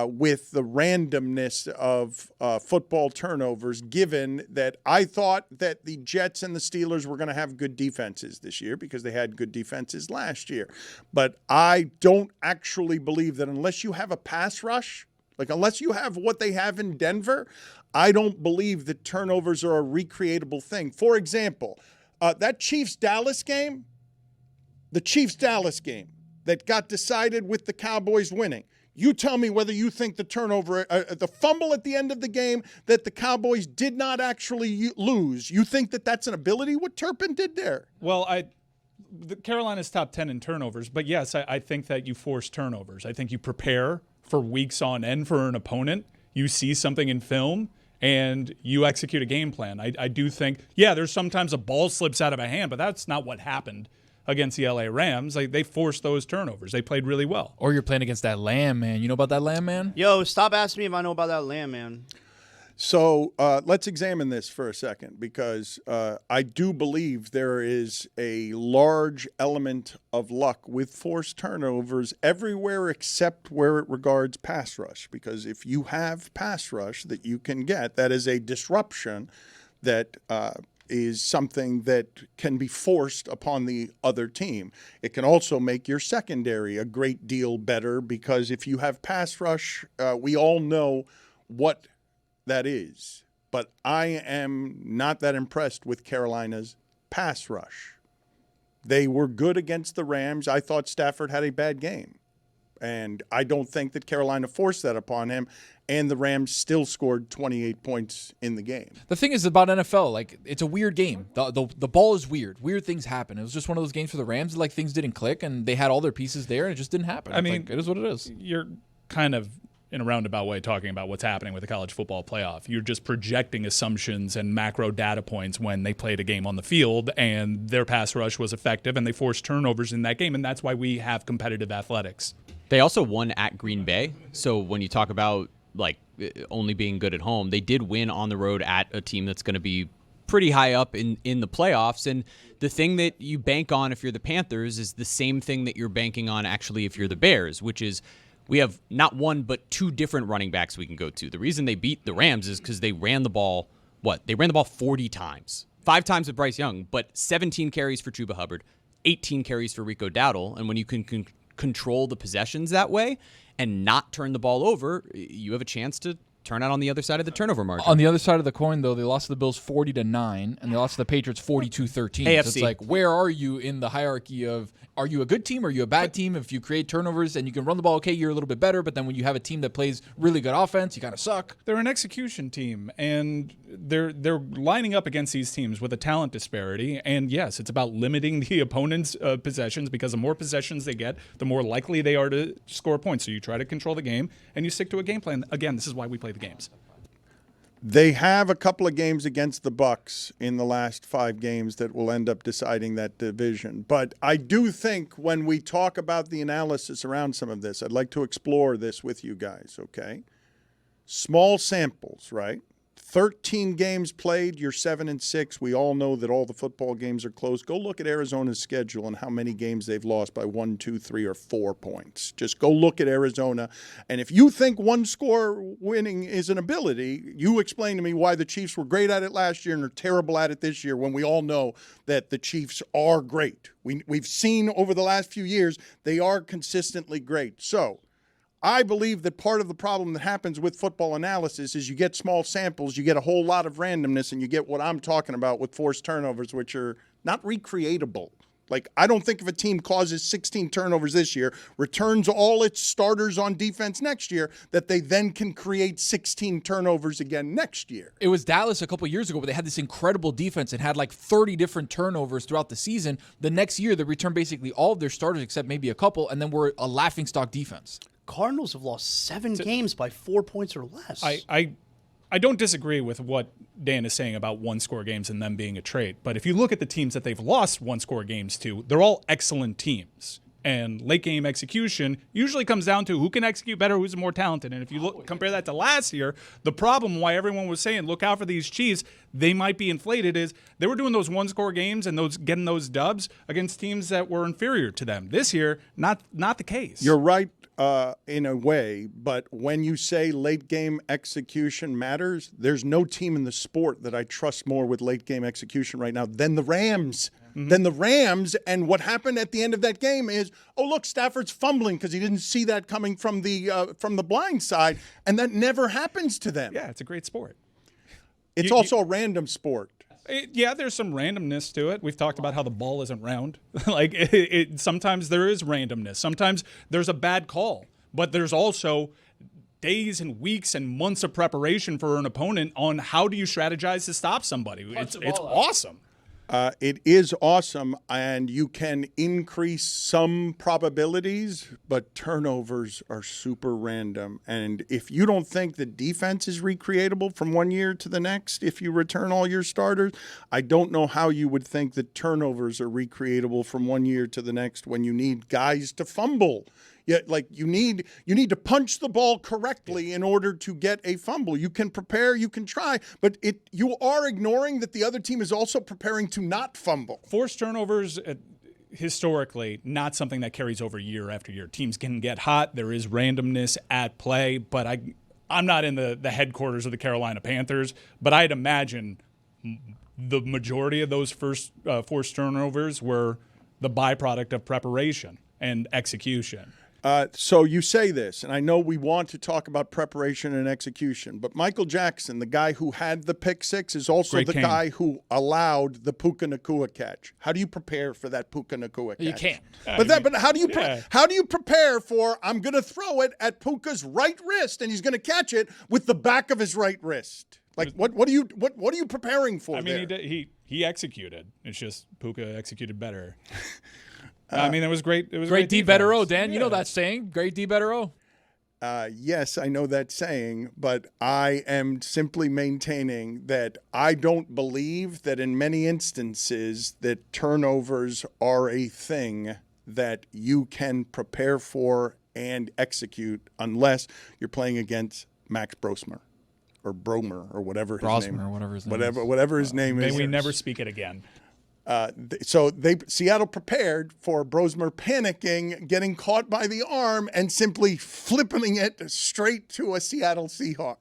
with the randomness of football turnovers, given that I thought that the Jets and the Steelers were going to have good defenses this year because they had good defenses last year. But I don't actually believe that unless you have a pass rush, like unless you have what they have in Denver, I don't believe that turnovers are a recreatable thing. For example, that Chiefs-Dallas game, the Chiefs-Dallas game that got decided with the Cowboys winning, you tell me whether you think the turnover, the fumble at the end of the game that the Cowboys did not actually lose, you think that that's an ability what Turpin did there? Well, Carolina's top 10 in turnovers, but yes, I think that you force turnovers. I think you prepare for weeks on end for an opponent. You see something in film, and you execute a game plan. I do think, there's sometimes a ball slips out of a hand, but that's not what happened. against the LA Rams. Like, they forced those turnovers. They played really well. Or you're playing against that Lamb, man. You know about that Lamb, man? Yo, stop asking me if I know about that Lamb, man. So let's examine this for a second, because I do believe there is a large element of luck with forced turnovers everywhere except where it regards pass rush. Because if you have pass rush that you can get, that is a disruption that is something that can be forced upon the other team. It can also make your secondary a great deal better, because if you have pass rush, we all know what that is. But I am not that impressed with Carolina's pass rush. They were good against the Rams. I thought Stafford had a bad game. And I don't think that Carolina forced that upon him. And the Rams still scored 28 points in the game. The thing is about NFL, like, it's a weird game. The ball is weird. Weird things happen. It was just one of those games for the Rams. Like, things didn't click, and they had all their pieces there, and it just didn't happen. I mean, like, it is what it is. You're kind of in a roundabout way talking about what's happening with the college football playoff. You're just projecting assumptions and macro data points when they played a game on the field and their pass rush was effective and they forced turnovers in that game, and that's why we have competitive athletics. They also won at Green Bay. So when you talk about like only being good at home, they did win on the road at a team that's going to be pretty high up in the playoffs. And the thing that you bank on if you're the Panthers is the same thing that you're banking on actually if you're the Bears, which is we have not one but two different running backs we can go to. The reason they beat the Rams is because they ran the ball, They ran the ball 40 times. 5 times with Bryce Young, but 17 carries for Chuba Hubbard, 18 carries for Rico Dowdle. And when you can control the possessions that way and not turn the ball over, you have a chance to turn out on the other side of the turnover margin. On the other side of the coin, though, they lost to the Bills 40-9, and they lost to the Patriots 42-13. AFC. So it's like, where are you in the hierarchy of, are you a good team or are you a bad team? If you create turnovers and you can run the ball okay, you're a little bit better, but then when you have a team that plays really good offense, you kind of suck. They're an execution team, and they're lining up against these teams with a talent disparity. And yes, it's about limiting the opponent's possessions, because the more possessions they get, the more likely they are to score points. So you try to control the game, and you stick to a game plan. Again, this is why we play the games. They have a couple of games against the Bucs in the last 5 games that will end up deciding that division. But I do think when we talk about the analysis around some of this, I'd like to explore this with you guys, okay? Small samples, right? 13 games played, you're 7-6. We all know that all the football games are close. Go look at Arizona's schedule and how many games they've lost by 1, 2, 3, or 4 points. Just go look at Arizona. And if you think one score winning is an ability, you explain to me why the Chiefs were great at it last year and are terrible at it this year, when we all know that the Chiefs are great. We've seen over the last few years they are consistently great. So I believe that part of the problem that happens with football analysis is you get small samples, you get a whole lot of randomness, and you get what I'm talking about with forced turnovers, which are not recreatable. Like, I don't think if a team causes 16 turnovers this year, returns all its starters on defense next year, that they then can create 16 turnovers again next year. It was Dallas a couple years ago where they had this incredible defense and had like 30 different turnovers throughout the season. The next year, they returned basically all of their starters except maybe a couple, and then we're a laughingstock defense. Cardinals have lost 7 games by 4 points or less. I don't disagree with what Dan is saying about one-score games and them being a trait. But if you look at the teams that they've lost one-score games to, they're all excellent teams. And late-game execution usually comes down to who can execute better, who's more talented. And if you compare that to last year, the problem why everyone was saying, look out for these Chiefs, they might be inflated, is they were doing those one-score games and getting those dubs against teams that were inferior to them. This year, not the case. You're right. In a way, but when you say late game execution matters, there's no team in the sport that I trust more with late game execution right now than the Rams. And what happened at the end of that game is, oh look, Stafford's fumbling because he didn't see that coming from the blind side, and that never happens to them. Yeah, it's a great sport. It's also a random sport. There's some randomness to it. We've talked about how the ball isn't round. Sometimes there is randomness. Sometimes there's a bad call. But there's also days and weeks and months of preparation for an opponent on how do you strategize to stop somebody. It's awesome. It is awesome, and you can increase some probabilities, but turnovers are super random. And if you don't think the defense is recreatable from one year to the next, if you return all your starters, I don't know how you would think that turnovers are recreatable from one year to the next when you need guys to fumble. Yeah, like you need to punch the ball correctly in order to get a fumble. You can prepare, you can try, but you are ignoring that the other team is also preparing to not fumble. Forced turnovers, historically, not something that carries over year after year. Teams can get hot. There is randomness at play, but I'm not in the headquarters of the Carolina Panthers, but I'd imagine the majority of those forced turnovers were the byproduct of preparation and execution. So you say this, and I know we want to talk about preparation and execution, but Michael Jackson, the guy who had the pick six, is also the guy who allowed the Puka Nacua catch. How do you prepare for that Puka Nacua catch? You can't. But how do you prepare for, I'm going to throw it at Puka's right wrist and he's going to catch it with the back of his right wrist? Like what are you preparing for? I mean, he executed. It's just Puka executed better. I mean, it was great. It was great D better O, Dan. Yeah. You know that saying. Great D better O. Yes, I know that saying, but I am simply maintaining that I don't believe that in many instances that turnovers are a thing that you can prepare for and execute unless you're playing against Max Brosmer or Bromer or whatever his name. Or whatever his name is. Whatever his name is. May we never speak it again. So Seattle prepared for Brosmer panicking, getting caught by the arm, and simply flipping it straight to a Seattle Seahawk.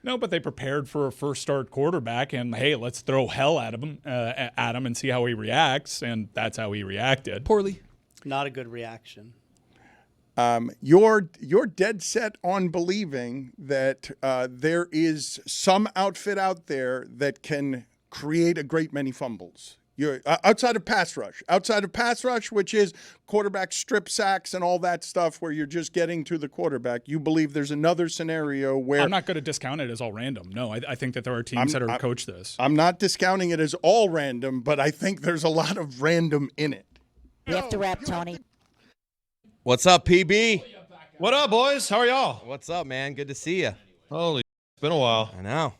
No, but they prepared for a first start quarterback, and hey, let's throw hell at him and see how he reacts, and that's how he reacted. Poorly. Not a good reaction. You're dead set on believing that there is some outfit out there that can create a great many fumbles. You're outside of pass rush, which is quarterback strip sacks and all that stuff where you're just getting to the quarterback. You believe there's another scenario where I'm not going to discount it as all random. No, I think that there are teams that are coach this. I'm not discounting it as all random, but I think there's a lot of random in it. We have to wrap, Tony. What's up, PB? What up, boys? How are y'all? What's up, man? Good to see you. Holy, it's been a while. I know.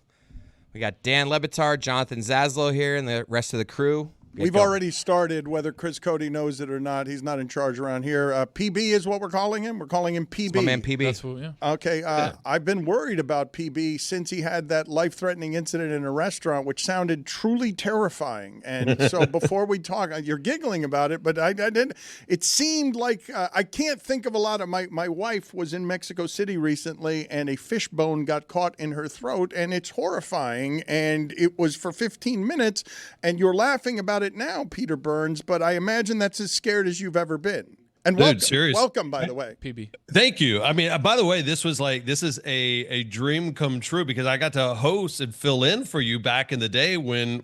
We got Dan Le Batard, Jonathan Zaslow here, and the rest of the crew. We've already started, whether Chris Cody knows it or not. He's not in charge around here. PB is what we're calling him. We're calling him PB. My man PB. That's what, yeah. Okay. I've been worried about PB since he had that life-threatening incident in a restaurant, which sounded truly terrifying. And so before we talk, you're giggling about it, but I didn't. It seemed like I can't think of a lot of my wife was in Mexico City recently, and a fish bone got caught in her throat, and it's horrifying. And it was for 15 minutes, and you're laughing about it now, Peter Burns, but I imagine that's as scared as you've ever been. And Dude, welcome, by the way. PB. Thank you. I mean, by the way, this is a dream come true because I got to host and fill in for you back in the day when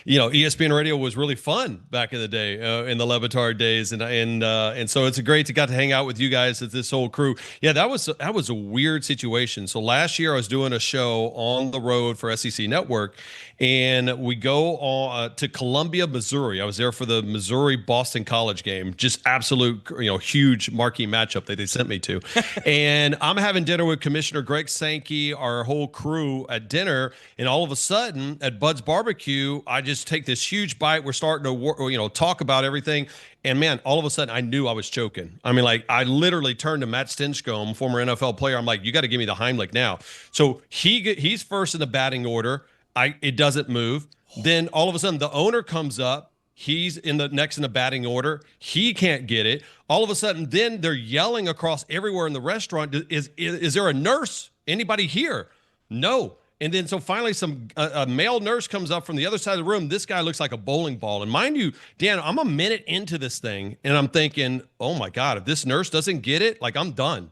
ESPN Radio was really fun back in the day in the Le Batard days, and so it's great to got to hang out with you guys at this whole crew. Yeah, that was a weird situation. So last year I was doing a show on the road for SEC Network, and we go to Columbia, Missouri. I was there for the Missouri-Boston College game. Just absolute, huge marquee matchup that they sent me to. And I'm having dinner with Commissioner Greg Sankey, our whole crew at dinner. And all of a sudden at Bud's Barbecue, I just take this huge bite. We're starting to, talk about everything. And man, all of a sudden I knew I was choking. I mean, I literally turned to Matt Stinchcomb, former NFL player. I'm like, you got to give me the Heimlich now. So he's first in the batting order. It doesn't move. Then all of a sudden the owner comes up. He's next in the batting order. He can't get it. All of a sudden, then they're yelling across everywhere in the restaurant. Is there a nurse? Anybody here? No. And then so finally a male nurse comes up from the other side of the room. This guy looks like a bowling ball. And mind you, Dan, I'm a minute into this thing, and I'm thinking, oh my God, if this nurse doesn't get it, I'm done.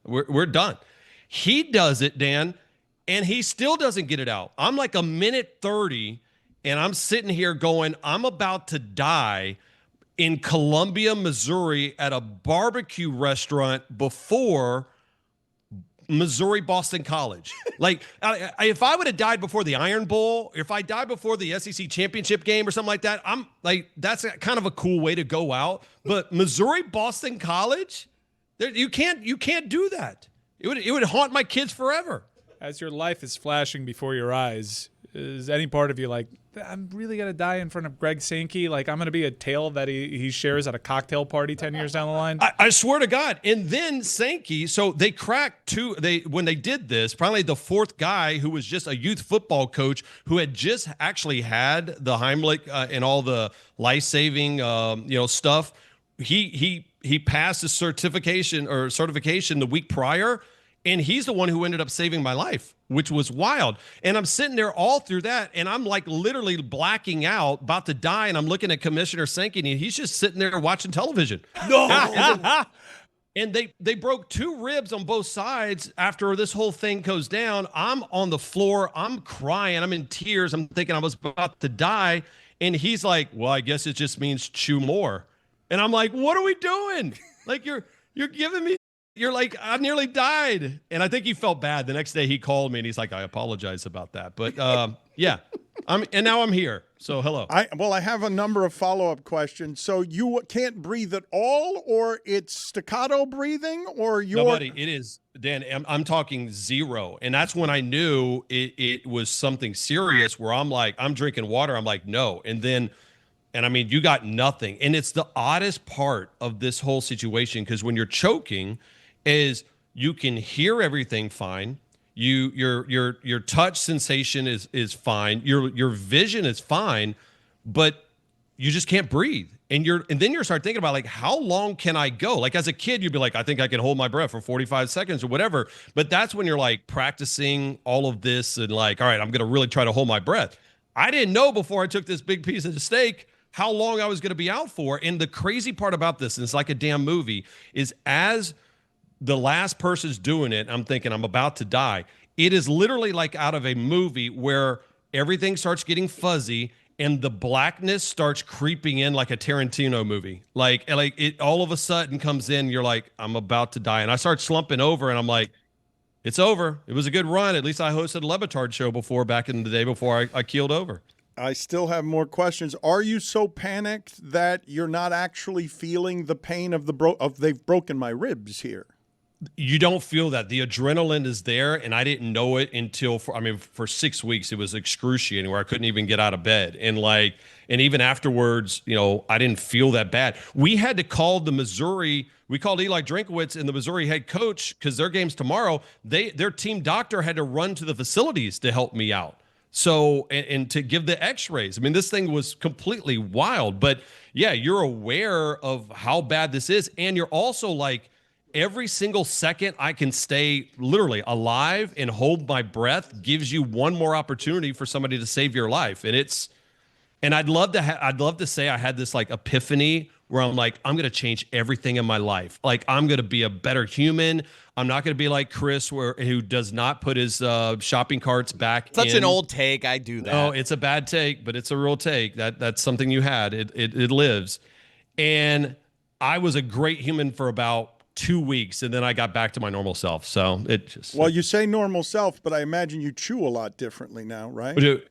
We're done. He does it, Dan, and he still doesn't get it out. I'm like a minute 30. And I'm sitting here going, I'm about to die in Columbia, Missouri at a barbecue restaurant before Missouri Boston College. Like, if I would have died before the Iron Bowl, if I died before the SEC championship game or something like that, I'm like, that's kind of a cool way to go out. But Missouri Boston College, you can't do that. It would haunt my kids forever. As your life is flashing before your eyes, is any part of you like, I'm really going to die in front of Greg Sankey? Like, I'm going to be a tale that he shares at a cocktail party 10 years down the line? I swear to God. And then Sankey, so they cracked when they did this, probably the fourth guy who was just a youth football coach who had just actually had the Heimlich and all the life-saving stuff. He passed his certification the week prior, and he's the one who ended up saving my life, which was wild. And I'm sitting there all through that, and I'm like literally blacking out, about to die, and I'm looking at Commissioner Sankey, and he's just sitting there watching television. No! And they broke 2 ribs on both sides after this whole thing goes down. I'm on the floor. I'm crying. I'm in tears. I'm thinking I was about to die. And he's like, well, I guess it just means chew more. And I'm like, what are we doing? Like, you're giving me, you're like, I nearly died. And I think he felt bad. The next day he called me and he's like, I apologize about that. But yeah, and now I'm here. So hello. I have a number of follow-up questions. So you can't breathe at all, or it's staccato breathing, or you're... No, buddy, it is, Dan, I'm talking 0. And that's when I knew it was something serious, where I'm like, I'm drinking water. I'm like, no. And I mean, you got nothing. And it's the oddest part of this whole situation, because when you're choking is you can hear everything fine. Your touch sensation is fine. Your vision is fine, but you just can't breathe. And then you start thinking about, like, how long can I go? Like, as a kid, you'd be like, I think I can hold my breath for 45 seconds or whatever. But that's when you're like practicing all of this and like, all right, I'm going to really try to hold my breath. I didn't know before I took this big piece of steak how long I was going to be out for. And the crazy part about this, and it's like a damn movie, is as the last person's doing it, I'm thinking I'm about to die. It is literally like out of a movie where everything starts getting fuzzy and the blackness starts creeping in, like a Tarantino movie. Like it all of a sudden comes in, you're like, I'm about to die. And I start slumping over and I'm like, it's over. It was a good run. At least I hosted a Le Batard show before, back in the day before I keeled over. I still have more questions. Are you so panicked that you're not actually feeling the pain of they've broken my ribs here? You don't feel that. The adrenaline is there, and I didn't know it until for 6 weeks. It was excruciating, where I couldn't even get out of bed. And even afterwards, I didn't feel that bad. We had to call we called Eli Drinkowitz and the Missouri head coach, because their game's tomorrow. Their team doctor had to run to the facilities to help me out. So, and to give the x-rays. I mean, this thing was completely wild. But yeah, you're aware of how bad this is. And you're also like, every single second I can stay literally alive and hold my breath gives you one more opportunity for somebody to save your life. And I'd love to say I had this like epiphany where I'm like, I'm going to change everything in my life. Like, I'm going to be a better human. I'm not going to be like Chris, who does not put his shopping carts back. Such an old take. I do that. No, it's a bad take, but it's a real take. That's something you had. It lives. And I was a great human for about 2 weeks, and then I got back to my normal self. So it just... Well, you say normal self, but I imagine you chew a lot differently now, right? Dude,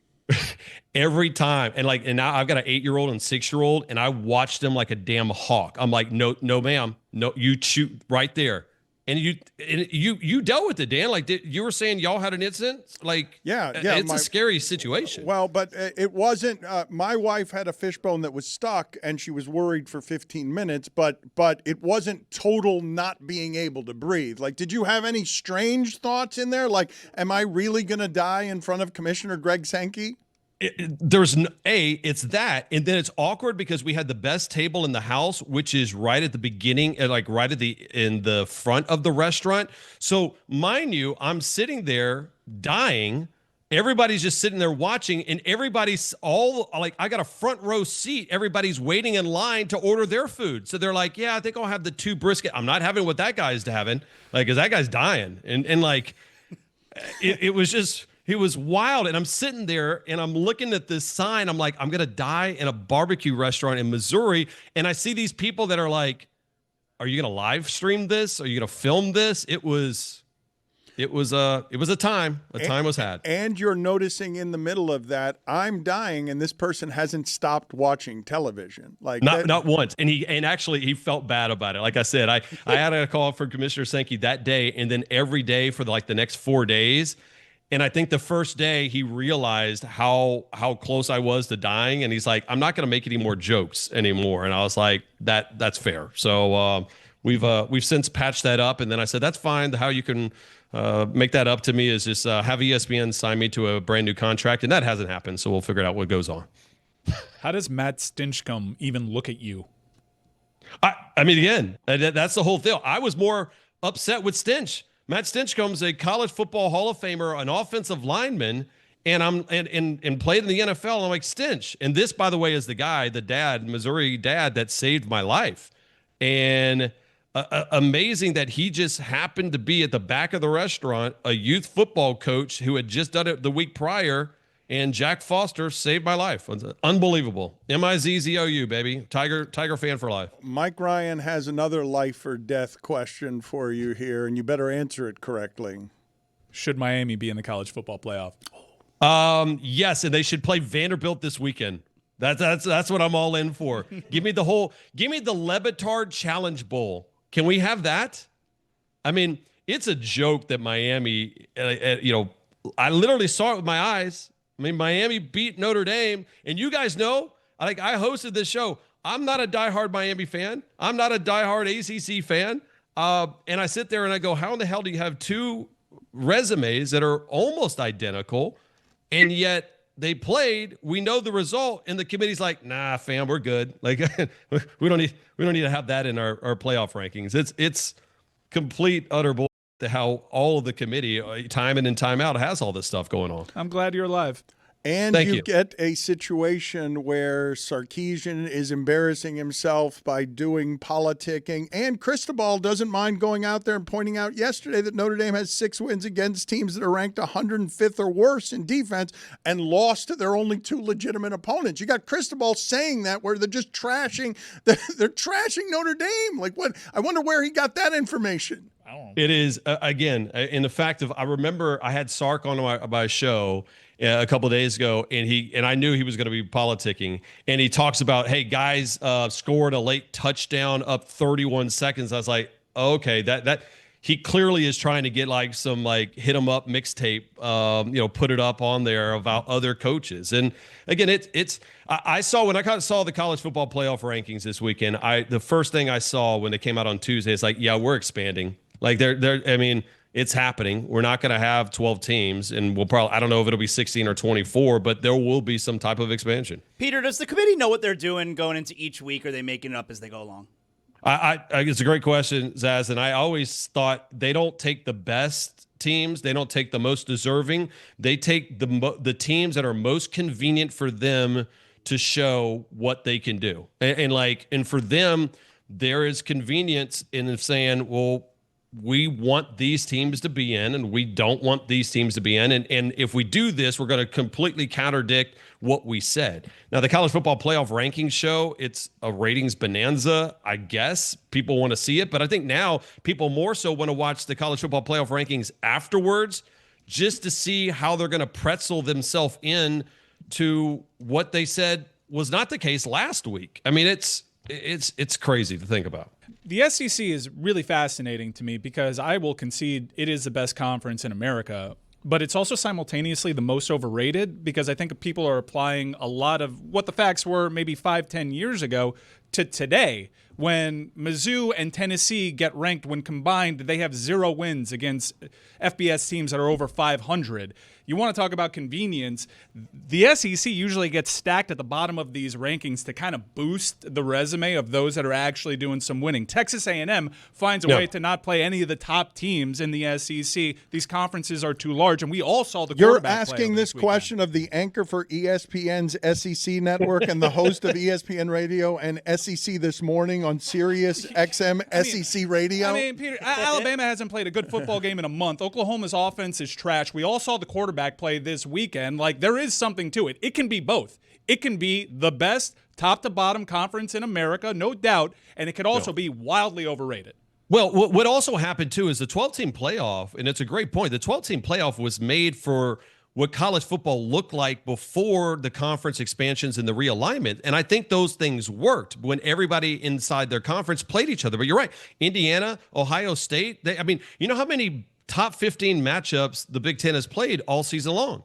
every time. And now I've got an 8-year-old and 6-year-old, and I watch them like a damn hawk. I'm like, no, ma'am. No, you chew right there. And you dealt with it, Dan. Like, you were saying y'all had an incident? Like, yeah, it's a scary situation. Well, but it wasn't. My wife had a fishbone that was stuck, and she was worried for 15 minutes. But it wasn't total not being able to breathe. Like, did you have any strange thoughts in there? Like, am I really going to die in front of Commissioner Greg Sankey? It's that, and then it's awkward because we had the best table in the house, which is right at the beginning, like right in the front of the restaurant. So mind you, I'm sitting there dying. Everybody's just sitting there watching, and everybody's all like, I got a front row seat. Everybody's waiting in line to order their food. So they're like, yeah, I think I'll have the 2 brisket. I'm not having what that guy's having, like, because that guy's dying. And like, it was just... It was wild. And I'm sitting there and I'm looking at this sign. I'm like, I'm going to die in a barbecue restaurant in Missouri. And I see these people that are like, are you going to live stream this? Are you going to film this? It was it was a time. A time was had. And you're noticing in the middle of that, I'm dying, and this person hasn't stopped watching television. Like Not once. And actually he felt bad about it. Like I said, I had a call from Commissioner Sankey that day, and then every day for the next 4 days. And I think the first day he realized how close I was to dying, and he's like, I'm not going to make any more jokes anymore. And I was like, that's fair. So we've since patched that up, and then I said, that's fine. How you can make that up to me is just have ESPN sign me to a brand new contract, and that hasn't happened. So we'll figure out what goes on. How does Matt Stinchcomb even look at you? I mean, again, that's the whole thing. I was more upset with Stinch. Matt Stinchcomb's a college football Hall of Famer, an offensive lineman, and played in the NFL. And I'm like, Stinch. And this, by the way, is the guy, the dad, Missouri dad, that saved my life. And amazing that he just happened to be at the back of the restaurant, a youth football coach who had just done it the week prior, and Jack Foster saved my life. Unbelievable. MIZZOU, baby. Tiger fan for life. Mike Ryan has another life or death question for you here, and you better answer it correctly. Should Miami be in the college football playoff? Yes, and they should play Vanderbilt this weekend. That's what I'm all in for. Give me the Le Batard Challenge Bowl. Can we have that? I mean, it's a joke that Miami, I literally saw it with my eyes. I mean, Miami beat Notre Dame, and you guys know, I hosted this show. I'm not a diehard Miami fan. I'm not a diehard ACC fan. And I sit there and I go, how in the hell do you have two resumes that are almost identical, and yet they played? We know the result, and the committee's like, nah, fam, we're good. Like, we don't need to have that in our playoff rankings. It's complete utter bull. How all of the committee, time in and time out, has all this stuff going on. I'm glad you're alive. And you get a situation where Sarkisian is embarrassing himself by doing politicking, and Cristobal doesn't mind going out there and pointing out yesterday that Notre Dame has 6 wins against teams that are ranked 105th or worse in defense and lost to their only 2 legitimate opponents. You got Cristobal saying that, where they're just trashing Notre Dame. Like, what? I wonder where he got that information. It is, again, in the fact of, I remember I had Sark on my show a couple of days ago, and I knew he was going to be politicking, and he talks about, hey, guys scored a late touchdown up 31 seconds. I was like, okay, that he clearly is trying to get like some hit 'em up mixtape, put it up on there about other coaches. And again, I saw, when I saw the college football playoff rankings this weekend, the first thing I saw when they came out on Tuesday is like, yeah, we're expanding. Like it's happening. We're not going to have 12 teams, and we'll probably, I don't know if it'll be 16 or 24, but there will be some type of expansion. Peter, does the committee know what they're doing going into each week, or are they making it up as they go along? It's a great question, Zaz, and I always thought they don't take the best teams. They don't take the most deserving. They take the teams that are most convenient for them to show what they can do. And for them, there is convenience in saying, well, we want these teams to be in, and we don't want these teams to be in. And if we do this, we're going to completely contradict what we said. Now, the college football playoff rankings show, it's a ratings bonanza, I guess. People want to see it, but I think now people more so want to watch the college football playoff rankings afterwards, just to see how they're going to pretzel themselves in to what they said was not the case last week. I mean, it's crazy to think about. The SEC is really fascinating to me because I will concede it is the best conference in America, but it's also simultaneously the most overrated, because I think people are applying a lot of what the facts were maybe 5-10 years ago to today, when Mizzou and Tennessee get ranked. When combined, they have 0 wins against FBS teams that are over 500. You want to talk about convenience. The SEC usually gets stacked at the bottom of these rankings to kind of boost the resume of those that are actually doing some winning. Texas A&M finds a way to not play any of the top teams in the SEC. These conferences are too large, and we all saw the quarterback. You're asking this question of the anchor for ESPN's SEC network and the host of ESPN Radio and SEC This Morning on Sirius XM SEC Radio? I mean, Peter, Alabama hasn't played a good football game in a month. Oklahoma's offense is trash. We all saw the quarterback play this weekend. Like, there is something to it. It can be both. It can be the best top to bottom conference in America, no doubt, and it could also be wildly overrated. Well, what also happened too is the 12-team playoff, and it's a great point. The 12-team playoff was made for what college football looked like before the conference expansions and the realignment. And I think those things worked when everybody inside their conference played each other. But you're right. Indiana, Ohio State, you know how many top 15 matchups the Big Ten has played all season long?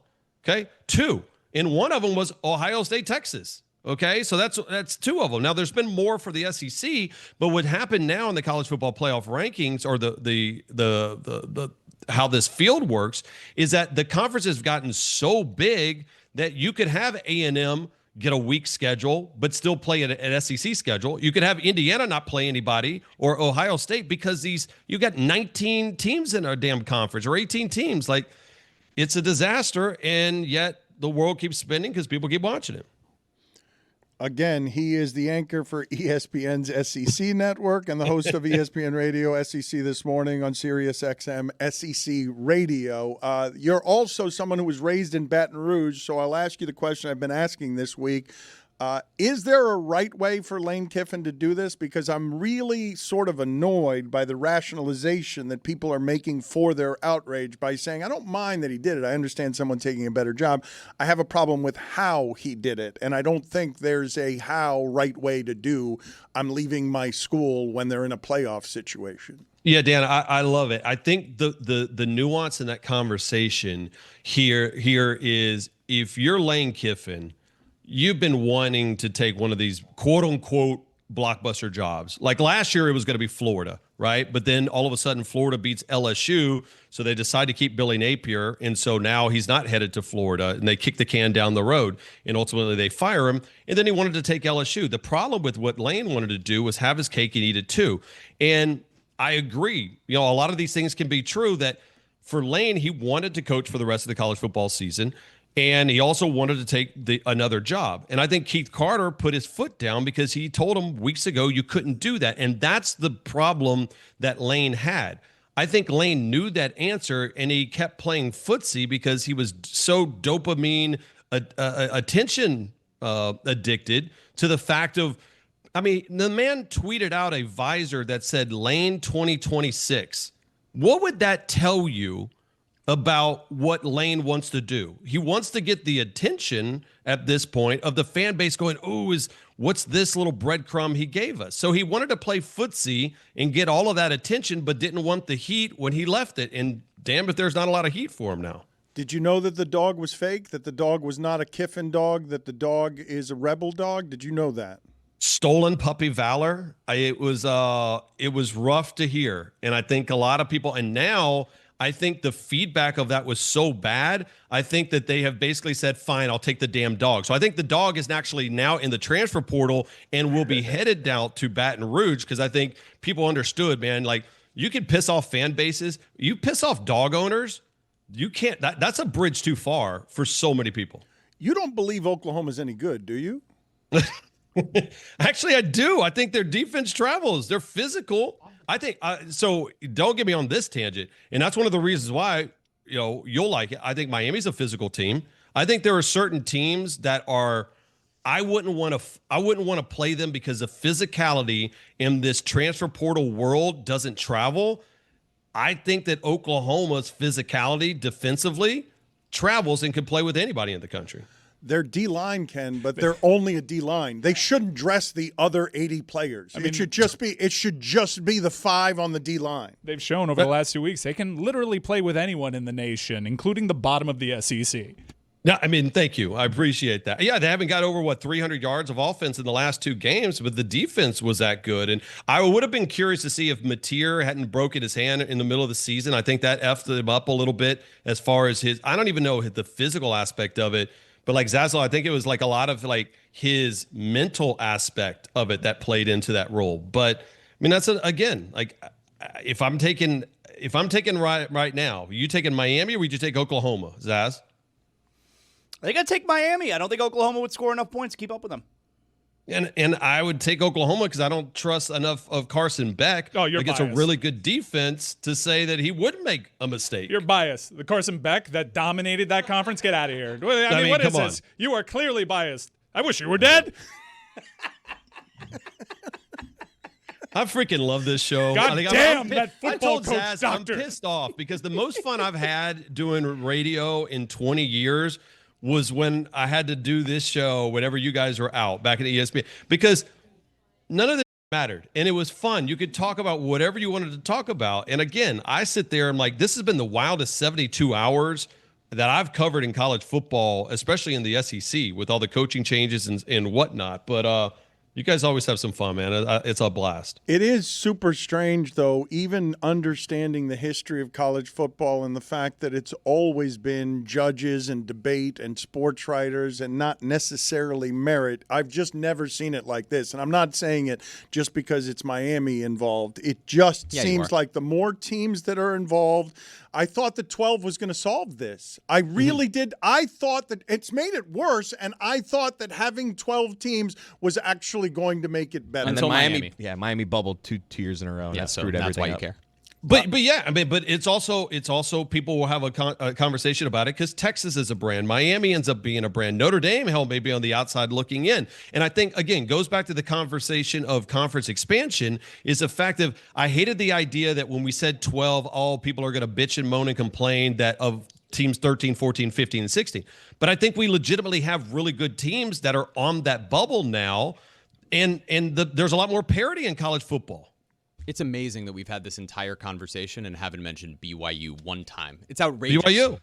Okay, 2. And one of them was Ohio State, Texas. Okay, so that's 2 of them. Now, there's been more for the SEC, but what happened now in the college football playoff rankings, or the how this field works, is that the conferences have gotten so big that you could have A&M get a weak schedule but still play an SEC schedule. You could have Indiana not play anybody, or Ohio State, because you got 19 teams in our damn conference, or 18 teams. Like, it's a disaster, and yet the world keeps spinning because people keep watching it. Again, he is the anchor for ESPN's SEC network and the host of ESPN Radio SEC This Morning on Sirius XM SEC Radio. You're also someone who was raised in Baton Rouge, so I'll ask you the question I've been asking this week. Is there a right way for Lane Kiffin to do this? Because I'm really sort of annoyed by the rationalization that people are making for their outrage by saying, I don't mind that he did it. I understand someone taking a better job. I have a problem with how he did it, and I don't think there's a right way to do. I'm leaving my school when they're in a playoff situation. Yeah, Dan, I love it. I think the nuance in that conversation here is, if you're Lane Kiffin, you've been wanting to take one of these quote-unquote blockbuster jobs. Like last year, it was going to be Florida, right? But then all of a sudden, Florida beats LSU, so they decide to keep Billy Napier, and so now he's not headed to Florida, and they kick the can down the road, and ultimately they fire him, and then he wanted to take LSU. The problem with what Lane wanted to do was have his cake and eat it too. And I agree. A lot of these things can be true, that for Lane, he wanted to coach for the rest of the college football season, and he also wanted to take another job. And I think Keith Carter put his foot down because he told him weeks ago you couldn't do that. And that's the problem that Lane had. I think Lane knew that answer, and he kept playing footsie because he was so dopamine attention addicted to the fact of, the man tweeted out a visor that said Lane 2026. What would that tell you about what Lane wants to do? He wants to get the attention at this point of the fan base going, what's this little breadcrumb he gave us? So he wanted to play footsie and get all of that attention, but didn't want the heat when he left it. And damn if there's not a lot of heat for him now. Did you know that the dog was fake, that the dog was not a Kiffin dog, that the dog is a rebel dog? Did you know that? Stolen puppy valor. It was rough to hear. And I think a lot of people, and now I think the feedback of that was so bad, I think that they have basically said, fine, I'll take the damn dog. So I think the dog is actually now in the transfer portal and will be headed down to Baton Rouge, because I think people understood, man, like, you can piss off fan bases. You piss off dog owners, you can't. That's a bridge too far for so many people. You don't believe Oklahoma's any good, do you? Actually, I do. I think their defense travels. They're physical. I think so. Don't get me on this tangent, and that's one of the reasons why you'll like it. I think Miami's a physical team. I think there are certain teams that are. I wouldn't want to play them because the physicality in this transfer portal world doesn't travel. I think that Oklahoma's physicality defensively travels and can play with anybody in the country. Their D-line can, but they're only a D-line. They shouldn't dress the other 80 players. It should just be the 5 on the D-line. They've shown over the last 2 weeks they can literally play with anyone in the nation, including the bottom of the SEC. No, thank you. I appreciate that. Yeah, they haven't got over 300 yards of offense in the last 2 games, but the defense was that good. And I would have been curious to see if Mateer hadn't broken his hand in the middle of the season. I think that effed him up a little bit as far as I don't even know the physical aspect of it. But like Zazzle, I think it was like a lot of like his mental aspect of it that played into that role. But that's again, like if I'm taking right now, you taking Miami or would you take Oklahoma, Zaz? I think I'd take Miami. I don't think Oklahoma would score enough points to keep up with them. And I would take Oklahoma because I don't trust enough of Carson Beck. Oh, you're biased. It's a really good defense to say that he would make a mistake. You're biased. The Carson Beck that dominated that conference, get out of here. What is this? You are clearly biased. I wish you were dead. I freaking love this show. God I think damn, I that football told coach Zaz, doctor. I'm pissed off because the most fun I've had doing radio in 20 years was when I had to do this show whenever you guys were out back at ESPN, because none of this mattered and it was fun. You could talk about whatever you wanted to talk about. And again, I sit there and like, this has been the wildest 72 hours that I've covered in college football, especially in the SEC with all the coaching changes and whatnot. But you guys always have some fun, man. It's a blast. It is super strange, though, even understanding the history of college football and the fact that it's always been judges and debate and sports writers and not necessarily merit. I've just never seen it like this. And I'm not saying it just because it's Miami involved. It just seems like the more teams that are involved, I thought the 12 was going to solve this. I really did. I thought that it's made it worse, and I thought that having 12 teams was actually going to make it better. And then Miami bubbled two years in a row. And that screwed everything that's why you up. care. But yeah, I mean, but it's also people will have a conversation about it because Texas is a brand. Miami ends up being a brand. Notre Dame, hell, maybe on the outside looking in. And I think, again, goes back to the conversation of conference expansion is the fact of I hated the idea that when we said 12, all people are going to bitch and moan and complain that of teams 13, 14, 15, and 16. But I think we legitimately have really good teams that are on that bubble now. And there's a lot more parity in college football. It's amazing that we've had this entire conversation and haven't mentioned BYU one time. It's outrageous. BYU.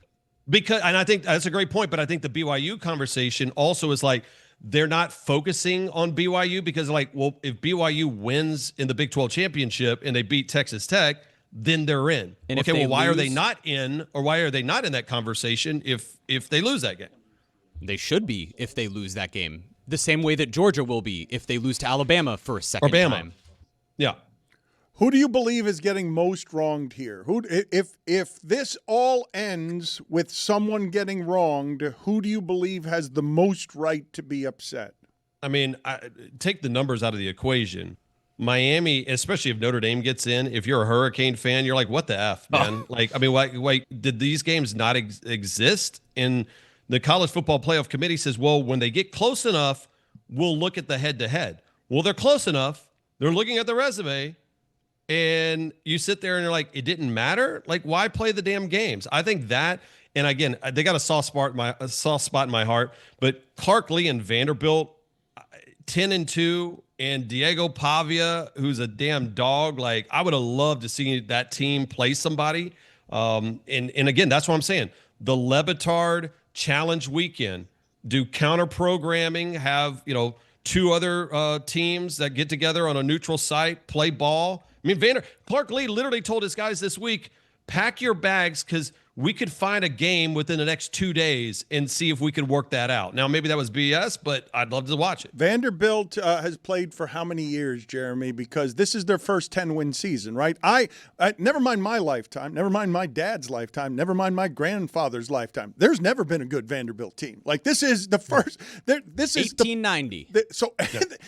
And I think that's a great point, but I think the BYU conversation also is like they're not focusing on BYU because like, well, if BYU wins in the Big 12 championship and they beat Texas Tech, then they're in. And okay, well, why are they not in that conversation if they lose that game? They should be if they lose that game. The same way that Georgia will be if they lose to Alabama for a second time. Yeah. Who do you believe is getting most wronged here? If this all ends with someone getting wronged, who do you believe has the most right to be upset? I mean, take the numbers out of the equation. Miami, especially if Notre Dame gets in, if you're a Hurricane fan, you're like, what the F, man? Like, I mean, why did these games not exist? And the College Football Playoff Committee says, well, when they get close enough, we'll look at the head-to-head. Well, they're close enough. They're looking at the resume. And you sit there and you're like, it didn't matter? Like, why play the damn games? I think that, and again, they got a soft spot in my heart, but Clark Lee and Vanderbilt, 10-2, and Diego Pavia, who's a damn dog. Like, I would have loved to see that team play somebody. And again, that's what I'm saying. The Le Batard Challenge weekend, do counter programming, have, two other teams that get together on a neutral site, play ball. I mean, Clark Lee literally told his guys this week, pack your bags because we could find a game within the next 2 days and see if we could work that out. Now, maybe that was BS, but I'd love to watch it. Vanderbilt has played for how many years, Jeremy? Because this is their first 10-win season, right? I never mind my lifetime, never mind my dad's lifetime, never mind my grandfather's lifetime. There's never been a good Vanderbilt team. Like, this is the first. This is 1890.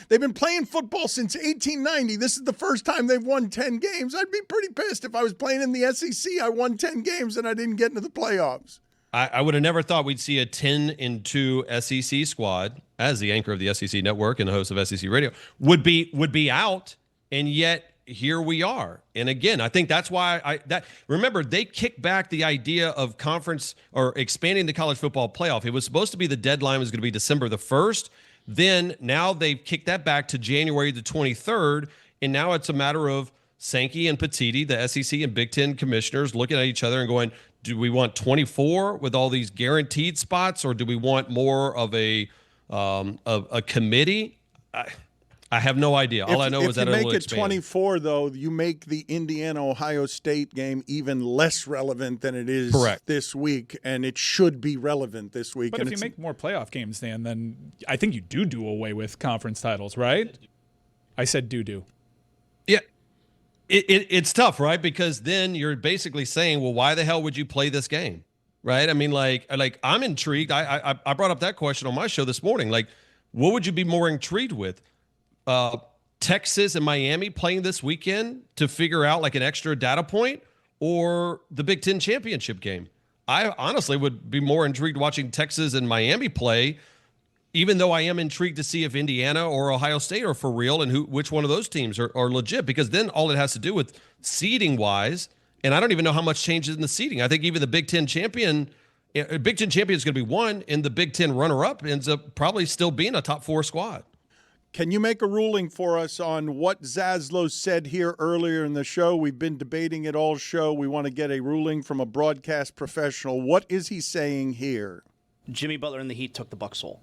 They've been playing football since 1890. This is the first time they've won 10 games. I'd be pretty pissed if I was playing in the SEC. I won 10 games and I didn't get into the playoffs. I would have never thought we'd see a 10-2 SEC squad as the anchor of the SEC network and the host of SEC Radio would be out, and yet here we are. And again, I think that's why remember they kicked back the idea of conference or expanding the college football playoff. It was supposed to be the deadline was going to be December the 1st. Then now they've kicked that back to January the 23rd, and now it's a matter of Sankey and Petitti, the SEC and Big Ten commissioners, looking at each other and going, do we want 24 with all these guaranteed spots, or do we want more of a committee? I have no idea. All I know is that if you make it 24, though, you make the Indiana-Ohio State game even less relevant than it is this week, and it should be relevant this week. But if you make more playoff games, Dan, then I think you do away with conference titles, right? I said do. Yeah. It's tough, right? Because then you're basically saying, well, why the hell would you play this game? Right? I mean, like I'm intrigued. I brought up that question on my show this morning. Like, what would you be more intrigued with? Texas and Miami playing this weekend to figure out like an extra data point, or the Big Ten championship game? I honestly would be more intrigued watching Texas and Miami play even though I am intrigued to see if Indiana or Ohio State are for real and which one of those teams are legit, because then all it has to do with seeding wise, and I don't even know how much changes in the seeding. I think even the Big Ten champion is going to be one, and the Big Ten runner-up ends up probably still being a top 4 squad. Can you make a ruling for us on what Zaslow said here earlier in the show? We've been debating it all show. We want to get a ruling from a broadcast professional. What is he saying here? Jimmy Butler and the Heat took the Bucks' soul.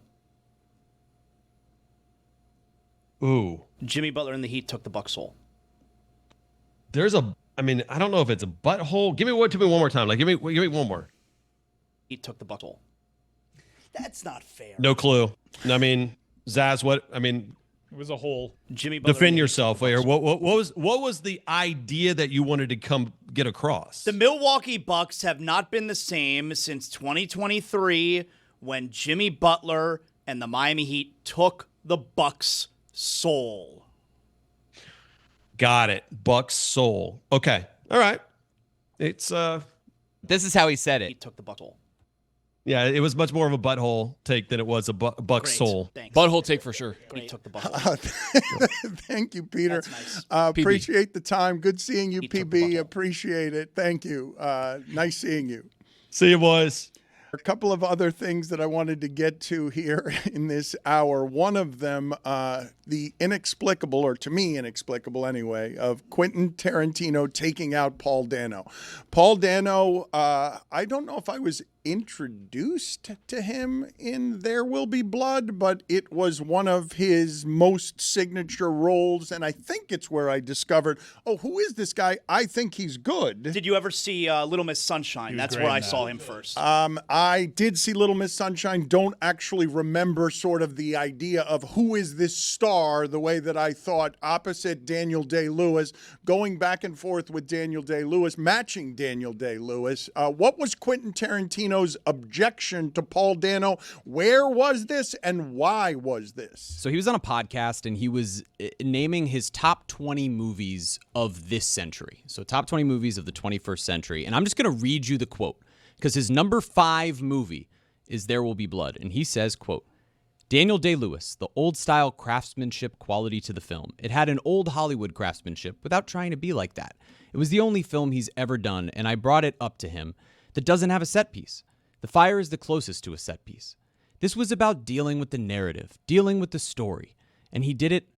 Ooh. Jimmy Butler and the Heat took the Bucks' soul. I don't know if it's a butthole. Give me one more time. Give me one more. Heat took the Bucks' soul. That's not fair. No clue. Zaz, it was a hole. Jimmy Butler. Defend yourself. What was the idea that you wanted to come get across? The Milwaukee Bucks have not been the same since 2023 when Jimmy Butler and the Miami Heat took the Bucks' soul. Got it. Bucks' soul. Okay. All right. It's This is how he said it. He took the Bucks' soul. Yeah, it was much more of a butthole take than it was a Bucks soul. Thanks. Butthole take for sure. He took the Bucks' soul. Thank you, Peter. That's nice. Appreciate the time. Good seeing you, He took PB. the Appreciate it. Thank you. Nice seeing you. See you, boys. A couple of other things that I wanted to get to here in this hour. One of them, the inexplicable, or to me inexplicable anyway, of Quentin Tarantino taking out Paul Dano. Paul Dano, I don't know if I was introduced to him in There Will Be Blood, but it was one of his most signature roles, and I think it's where I discovered, who is this guy? I think he's good. Did you ever see Little Miss Sunshine? That's where I saw him first. I did see Little Miss Sunshine. Don't actually remember sort of the idea of who is this star the way that I thought, opposite Daniel Day-Lewis, going back and forth with Daniel Day-Lewis, matching Daniel Day-Lewis. What was Quentin Tarantino's objection to Paul Dano? Where was this and why was this? So he was on a podcast and he was naming his top 20 movies of this century. So top 20 movies of the 21st century. And I'm just going to read you the quote because his number 5 movie is There Will Be Blood. And he says, quote, Daniel Day-Lewis, the old-style craftsmanship quality to the film. It had an old Hollywood craftsmanship without trying to be like that. It was the only film he's ever done, and I brought it up to him, that doesn't have a set piece. The Fire is the closest to a set piece. This was about dealing with the narrative, dealing with the story, and he did it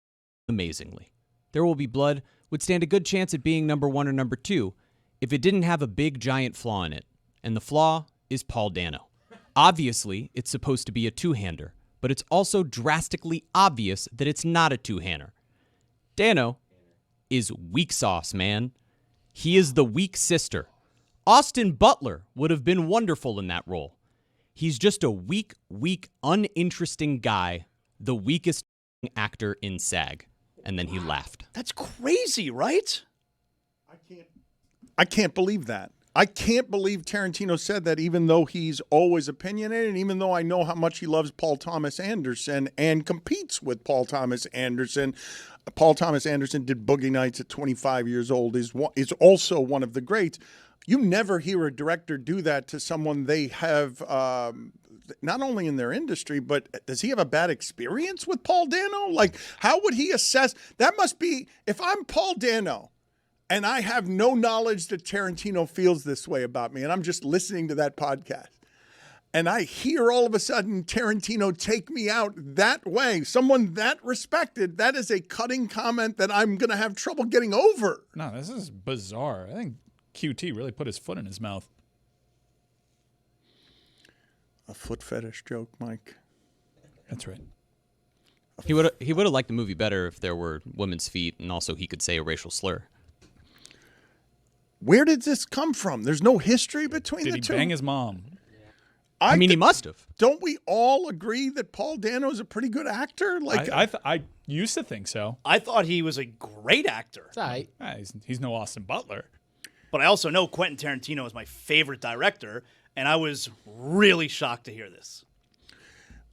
amazingly. There Will Be Blood would stand a good chance at being number 1 or number 2 if it didn't have a big giant flaw in it, and the flaw is Paul Dano. Obviously, it's supposed to be a two-hander, but it's also drastically obvious that it's not a two-hander. Dano is weak sauce, man. He is the weak sister. Austin Butler would have been wonderful in that role. He's just a weak, uninteresting guy, the weakest actor in SAG. And then he laughed. That's crazy, right? I can't believe that. I can't believe Tarantino said that, even though he's always opinionated, and even though I know how much he loves Paul Thomas Anderson and competes with Paul Thomas Anderson. Paul Thomas Anderson did Boogie Nights at 25 years old, is also one of the greats. You never hear a director do that to someone they have, not only in their industry, but does he have a bad experience with Paul Dano? Like, how would he assess? That must be, if I'm Paul Dano, and I have no knowledge that Tarantino feels this way about me, and I'm just listening to that podcast, and I hear all of a sudden Tarantino take me out that way, someone that respected, that is a cutting comment that I'm going to have trouble getting over. No, this is bizarre. I think QT really put his foot in his mouth. A foot fetish joke, Mike. That's right. He would have liked the movie better if there were women's feet and also he could say a racial slur. Where did this come from? There's no history between the two. Did he bang his mom? I mean, he must have. Don't we all agree that Paul Dano is a pretty good actor? Like, I used to think so. I thought he was a great actor. He's no Austin Butler. But I also know Quentin Tarantino is my favorite director, and I was really shocked to hear this.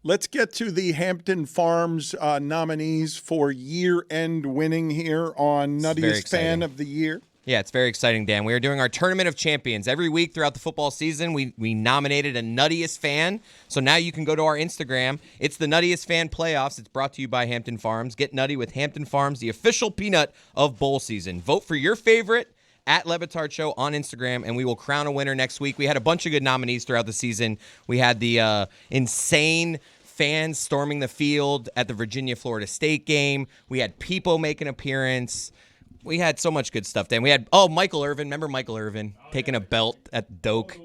Let's get to the Hampton Farms nominees for year-end winning here on Nuttiest Fan of the Year. Yeah, it's very exciting, Dan. We are doing our Tournament of Champions. Every week throughout the football season, we nominated a Nuttiest fan. So now you can go to our Instagram. It's the Nuttiest Fan Playoffs. It's brought to you by Hampton Farms. Get nutty with Hampton Farms, the official peanut of bowl season. Vote for your favorite at Le Batard Show on Instagram, and we will crown a winner next week. We had a bunch of good nominees throughout the season. We had the insane fans storming the field at the Virginia-Florida State game. We had Peepo make an appearance. We had so much good stuff, Dan. We had, Michael Irvin. Remember Michael Irvin taking a belt at Doak?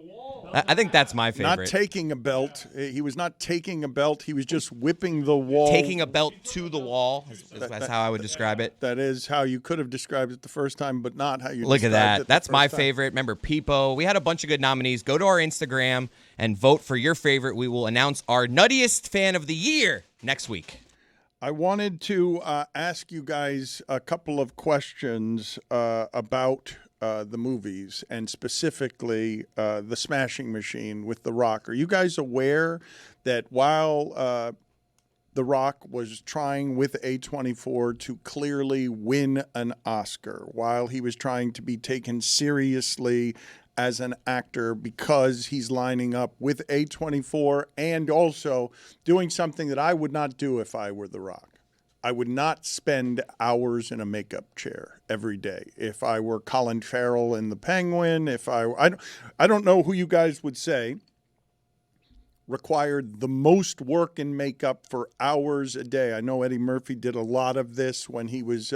I think that's my favorite. Not taking a belt. He was not taking a belt. He was just whipping the wall. Taking a belt to the wall. That's how I would describe it. That is how you could have described it the first time, but not how you Look at described that. it. That's my favorite. Remember Peepo. We had a bunch of good nominees. Go to our Instagram and vote for your favorite. We will announce our Nuttiest Fan of the Year next week. I wanted to ask you guys a couple of questions about the movies, and specifically The Smashing Machine with The Rock. Are you guys aware that while The Rock was trying with A24 to clearly win an Oscar, while he was trying to be taken seriously as an actor because he's lining up with A24 and also doing something that I would not do if I were The Rock? I would not spend hours in a makeup chair every day. If I were Colin Farrell in The Penguin, I don't know who you guys would say required the most work in makeup for hours a day. I know Eddie Murphy did a lot of this when he was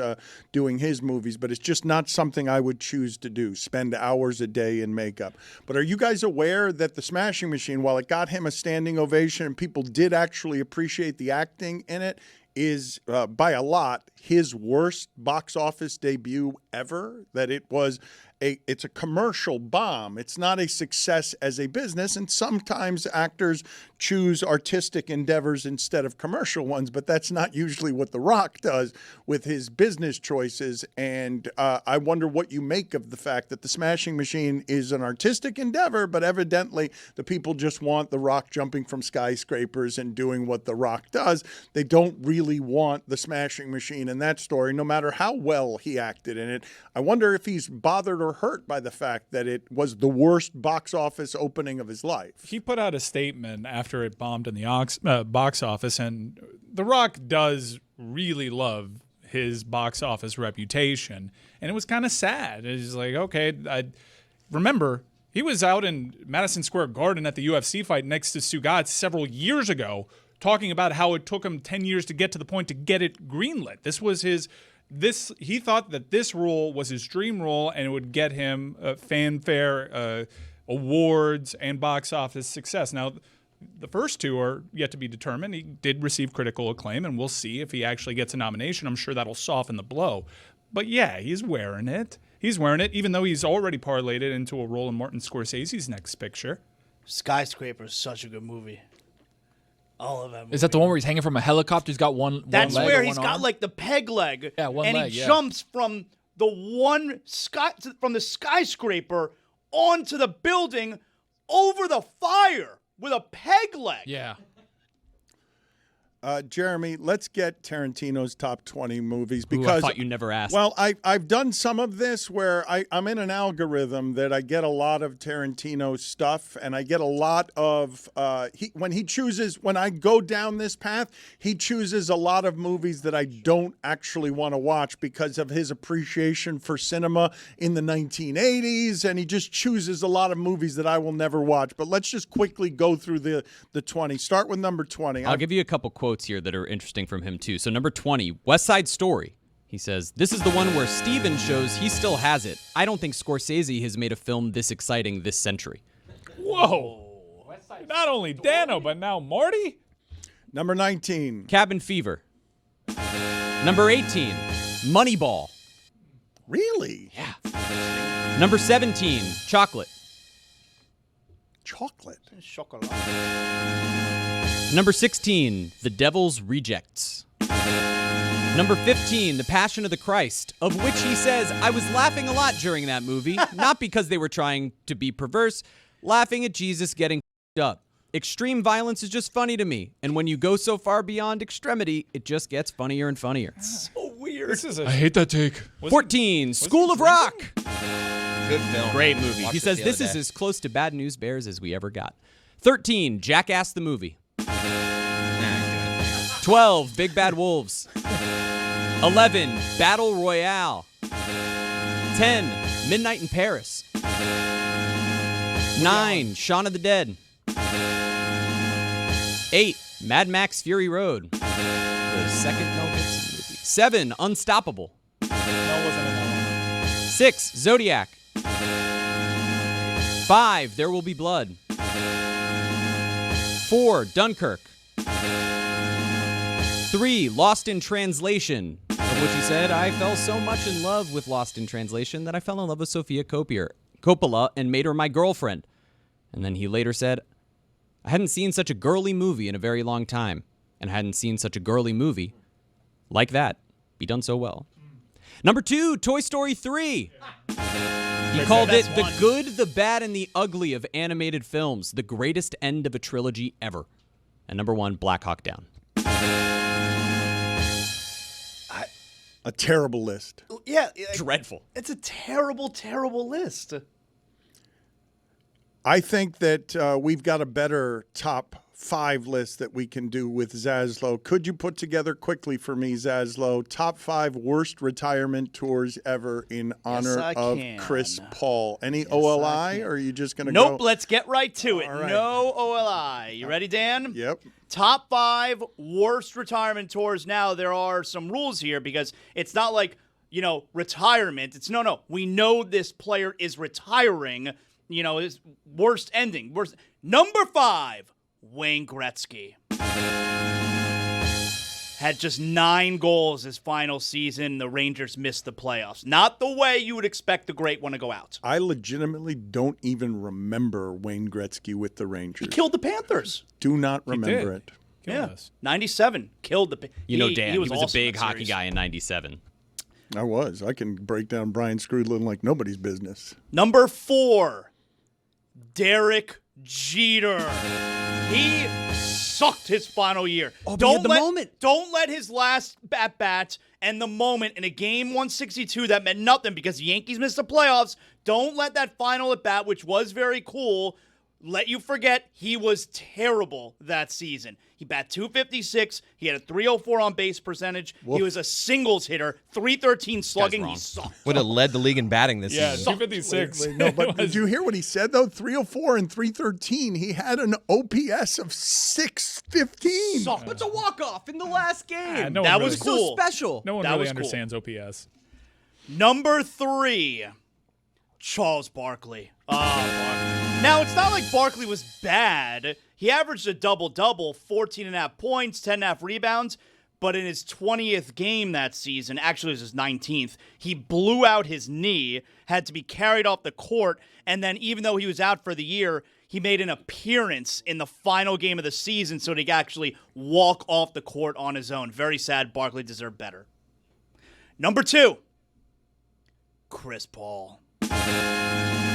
doing his movies, but it's just not something I would choose to do, spend hours a day in makeup. But are you guys aware that The Smashing Machine, while it got him a standing ovation and people did actually appreciate the acting in it, is by a lot his worst box office debut ever? That it's a commercial bomb. It's not a success as a business, and sometimes actors choose artistic endeavors instead of commercial ones, but that's not usually what The Rock does with his business choices. And I wonder what you make of the fact that The Smashing Machine is an artistic endeavor, but evidently the people just want The Rock jumping from skyscrapers and doing what The Rock does. They don't really want The Smashing Machine in that story, no matter how well he acted in it. I wonder if he's bothered or hurt by the fact that it was the worst box office opening of his life. He put out a statement after it bombed in the box office, and The Rock does really love his box office reputation, and it was kind of sad. It's like, okay, I remember he was out in Madison Square Garden at the UFC fight next to Stugotz several years ago, talking about how it took him 10 years to get to the point to get it greenlit. He thought that this role was his dream role, and it would get him fanfare, awards, and box office success. Now, the first two are yet to be determined. He did receive critical acclaim, and we'll see if he actually gets a nomination. I'm sure that'll soften the blow. But yeah, he's wearing it. He's wearing it, even though he's already parlayed it into a role in Martin Scorsese's next picture. Skyscraper is such a good movie. All of that movie. Is that the one where he's hanging from a helicopter? He's got one That's leg where or he's one got arm? like the peg leg. Yeah, one and leg, he yeah. jumps from the skyscraper onto the building over the fire with a peg leg. Yeah. Jeremy, let's get Tarantino's top 20 movies Ooh, I because thought you never asked. Well, I've done some of this where I'm in an algorithm that I get a lot of Tarantino stuff, and I get a lot of when I go down this path, he chooses a lot of movies that I don't actually want to watch because of his appreciation for cinema in the 1980s, and he just chooses a lot of movies that I will never watch. But let's just quickly go through the 20. Start with number 20. I'll give you a couple quotes here that are interesting from him too. So number 20, West Side Story. He says, "This is the one where Steven shows he still has it. I don't think Scorsese has made a film this exciting this century." Whoa. Not only Dano, but now Marty? Number 19. Cabin Fever. Number 18, Moneyball. Really? Yeah. Number 17, Chocolate. Chocolate? Chocolate. Number 16, The Devil's Rejects. Number 15, The Passion of the Christ, of which he says, "I was laughing a lot during that movie, not because they were trying to be perverse, laughing at Jesus getting f***ed up. Extreme violence is just funny to me, and when you go so far beyond extremity, it just gets funnier and funnier." So weird. This is I hate that take. 14, School of Rock. Good film. Great movie. Watched He it says the this other is day. as close to Bad News Bears as we ever got. 13, Jackass the movie. 12, Big Bad Wolves. 11, Battle Royale. 10, Midnight in Paris. 9, Shaun of the Dead. 8, Mad Max Fury Road. The second Mel Gibson movie. 7, Unstoppable. No, wasn't in that one. 6, Zodiac. 5, There Will Be Blood. 4, Dunkirk. 3, Lost in Translation, of which he said, I fell so much in love with Lost in Translation that I fell in love with Sofia Coppola and made her my girlfriend. And then he later said, I hadn't seen such a girly movie in a very long time, and I hadn't seen such a girly movie like that be done so well. Number 2, Toy Story 3. He called it the good, the bad, and the ugly of animated films, the greatest end of a trilogy ever. And number 1, Black Hawk Down. A terrible list. Yeah. Dreadful. It's a terrible, terrible list. I think that we've got a better top 5 list that we can do with Zaslow. Could you put together quickly for me, Zaslow, top 5 worst retirement tours ever in honor of Chris Paul? Any OLI, or are you just going to go? Nope, let's get right to it. All right. No OLI. You ready, Dan? Yep. Top 5 worst retirement tours. Now, there are some rules here because it's not like, retirement. It's no. We know this player is retiring. His worst ending. Number 5, Wayne Gretzky. Had just 9 goals his final season. The Rangers missed the playoffs. Not the way you would expect the great one to go out. I legitimately don't even remember Wayne Gretzky with the Rangers. He killed the Panthers. Do not remember it. Yeah, 97. Killed the. Dan, he was a awesome big in that hockey series. guy in 97. I can break down Brian Skrudlin like nobody's business. Number 4, Derek Jeter. He sucked his final year. Moment. Don't let his last at-bat and the moment in a game 162 that meant nothing because the Yankees missed the playoffs. Don't let that final at-bat, which was very cool, let you forget he was terrible that season. He bat .256. He had a .304 on base percentage. He was a singles hitter, .313 slugging. He sucked. Would have led the league in batting this Yeah, season. 256. No, but did you hear what he said, though? 304 and 313. He had an OPS of 615. But it's a walk-off in the last game. no That one was really, cool. So special. No one That really was cool. understands OPS. Number 3, Charles Barkley. Now, it's not like Barkley was bad. He averaged a double-double, 14.5 points, 10.5 rebounds, but in his 20th game that season, actually it was his 19th, he blew out his knee, had to be carried off the court, and then even though he was out for the year, he made an appearance in the final game of the season so he could actually walk off the court on his own. Very sad. Barkley deserved better. Number 2, Chris Paul.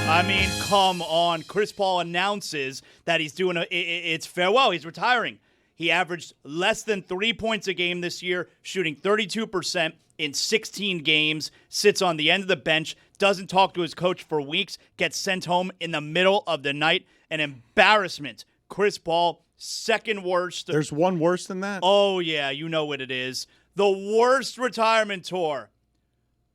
I mean, come on. Chris Paul announces that he's doing it's farewell. He's retiring. He averaged less than 3 points a game this year, shooting 32% in 16 games, sits on the end of the bench, doesn't talk to his coach for weeks, gets sent home in the middle of the night. An embarrassment. Chris Paul, second worst. There's one worse than that? Oh, yeah, you know what it is. The worst retirement tour.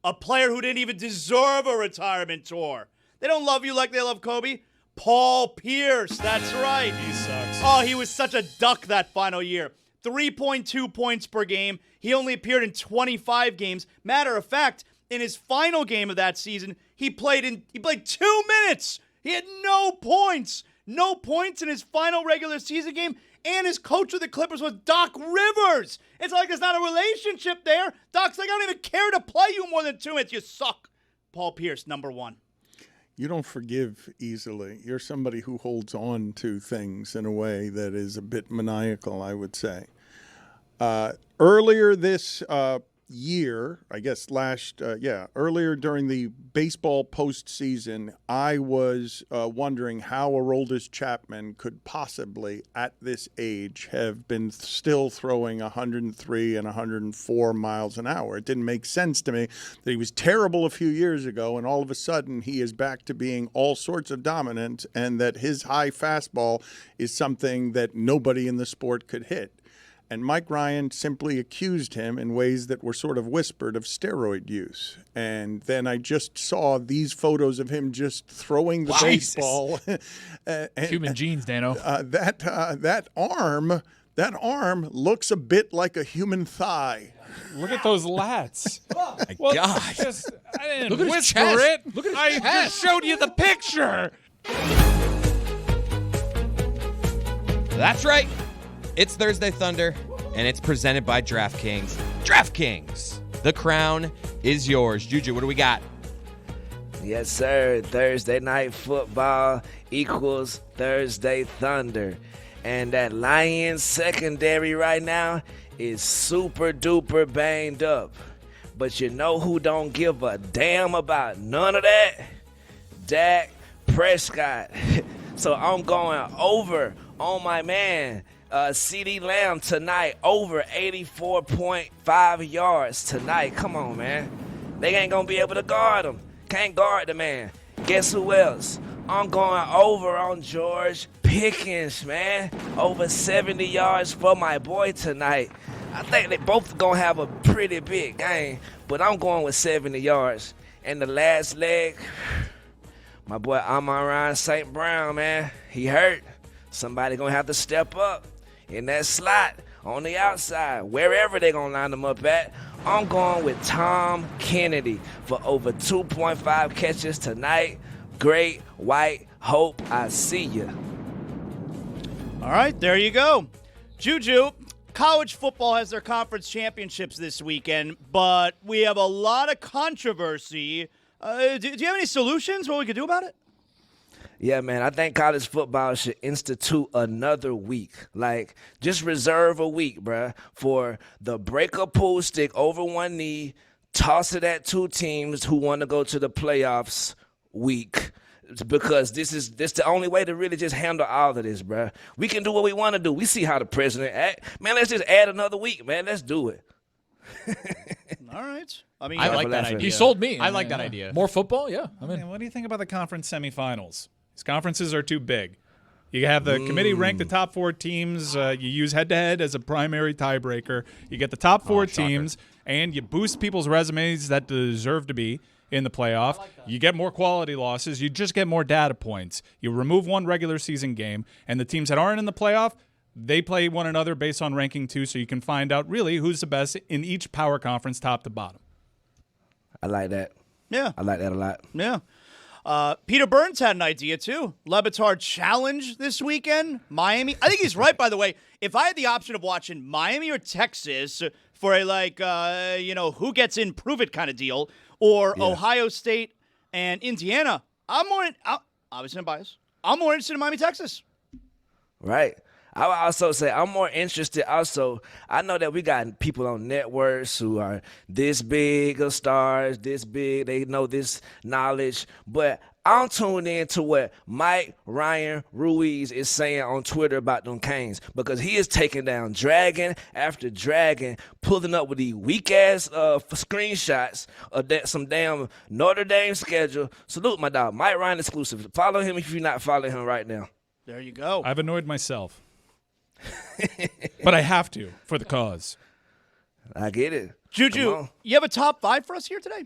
A player who didn't even deserve a retirement tour. They don't love you like they love Kobe. Paul Pierce, that's right. He sucks. Oh, he was such a duck that final year. 3.2 points per game. He only appeared in 25 games. Matter of fact, in his final game of that season, he played 2 minutes. He had no points. No points in his final regular season game. And his coach of the Clippers was Doc Rivers. It's like there's not a relationship there. Doc's like, I don't even care to play you more than 2 minutes. You suck. Paul Pierce, number 1. You don't forgive easily. You're somebody who holds on to things in a way that is a bit maniacal, I would say. Earlier this year, I guess earlier during the baseball postseason, I was wondering how Aroldis Chapman could possibly, at this age, have been still throwing 103 and 104 miles an hour. It didn't make sense to me that he was terrible a few years ago, and all of a sudden he is back to being all sorts of dominant, and that his high fastball is something that nobody in the sport could hit. And Mike Ryan simply accused him in ways that were sort of whispered of steroid use. And then I just saw these photos of him just throwing the baseball. Human genes, Dano. That arm looks a bit like a human thigh. Look at those lats. My God. I didn't Look at his whisper chest. it. Look at his I chest. just showed you the picture. That's right. It's Thursday Thunder, and it's presented by DraftKings. DraftKings, the crown is yours. Juju, what do we got? Yes, sir. Thursday night football equals Thursday Thunder. And that Lions secondary right now is super duper banged up. But you know who don't give a damn about none of that? Dak Prescott. So I'm going over on my man, CeeDee Lamb tonight, over 84.5 yards tonight. Come on, man. They ain't going to be able to guard him. Can't guard the man. Guess who else? I'm going over on George Pickens, man. Over 70 yards for my boy tonight. I think they both going to have a pretty big game, but I'm going with 70 yards. And the last leg, my boy Amon-Ra St. Brown, man. He hurt. Somebody going to have to step up in that slot on the outside, wherever they're going to line them up at. I'm going with Tom Kennedy for over 2.5 catches tonight. Great White Hope, I see you. All right, there you go. Juju, college football has their conference championships this weekend, but we have a lot of controversy. Do you have any solutions? What we could do about it? Yeah, man, I think college football should institute another week. Like, just reserve a week, bruh, for the break a pool stick over one knee, toss it at two teams who want to go to the playoffs week. Because this the only way to really just handle all of this, bruh. We can do what we want to do. We see how the president act. Man, let's just add another week, man. Let's do it. All right. I mean, I like that idea. He sold me. I like that idea. More football? Yeah. I mean, What do you think about the conference semifinals? These conferences are too big. You have the committee rank the top four teams. You use head-to-head as a primary tiebreaker. You get the top four teams, and you boost people's resumes that deserve to be in the playoff. You get more quality losses. You just get more data points. You remove one regular season game, and the teams that aren't in the playoff, they play one another based on ranking too, so you can find out really who's the best in each power conference, top to bottom. I like that. Yeah. I like that a lot. Yeah. Peter Burns had an idea, too. Le Batard Challenge this weekend. Miami. I think he's right, by the way. If I had the option of watching Miami or Texas for a, who gets in, prove it kind of deal, or Ohio State and Indiana, obviously I'm biased. I'm more interested in Miami, Texas. Right. I would also say I'm more interested also. I know that we got people on networks who are this big of stars, this big, they know this knowledge, but I'm tuned in to what Mike Ryan Ruiz is saying on Twitter about them Canes, because he is taking down dragon after dragon, pulling up with these weak-ass screenshots of some damn Notre Dame schedule. Salute my dog, Mike Ryan exclusive. Follow him if you're not following him right now. There you go. I've annoyed myself. But I have to for the cause. I get it. Juju, you have a top 5 for us here today?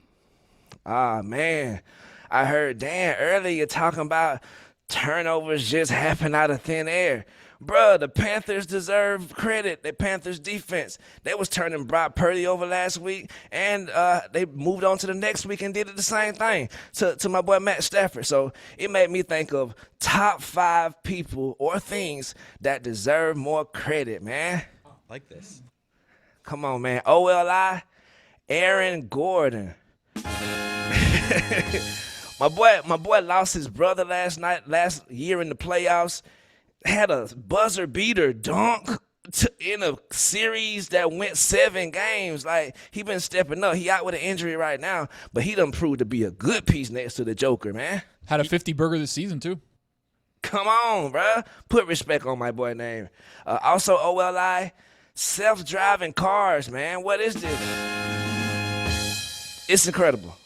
Man. I heard Dan earlier talking about turnovers just happen out of thin air. Bruh, the Panthers deserve credit. The Panthers defense. They was turning Brock Purdy over last week, and they moved on to the next week and did the same thing to my boy Matt Stafford. So it made me think of top 5 people or things that deserve more credit, man. I like this. Come on, man. OLI, Aaron Gordon. My boy lost his brother last year in the playoffs. Had a buzzer beater dunk in a series that went 7 games. Like, he been stepping up. He out with an injury right now, but he done proved to be a good piece next to the Joker, man. Had a 50 burger this season, too. Come on, bruh. Put respect on my boy name. Also, OLI, self-driving cars, man. What is this? It's incredible.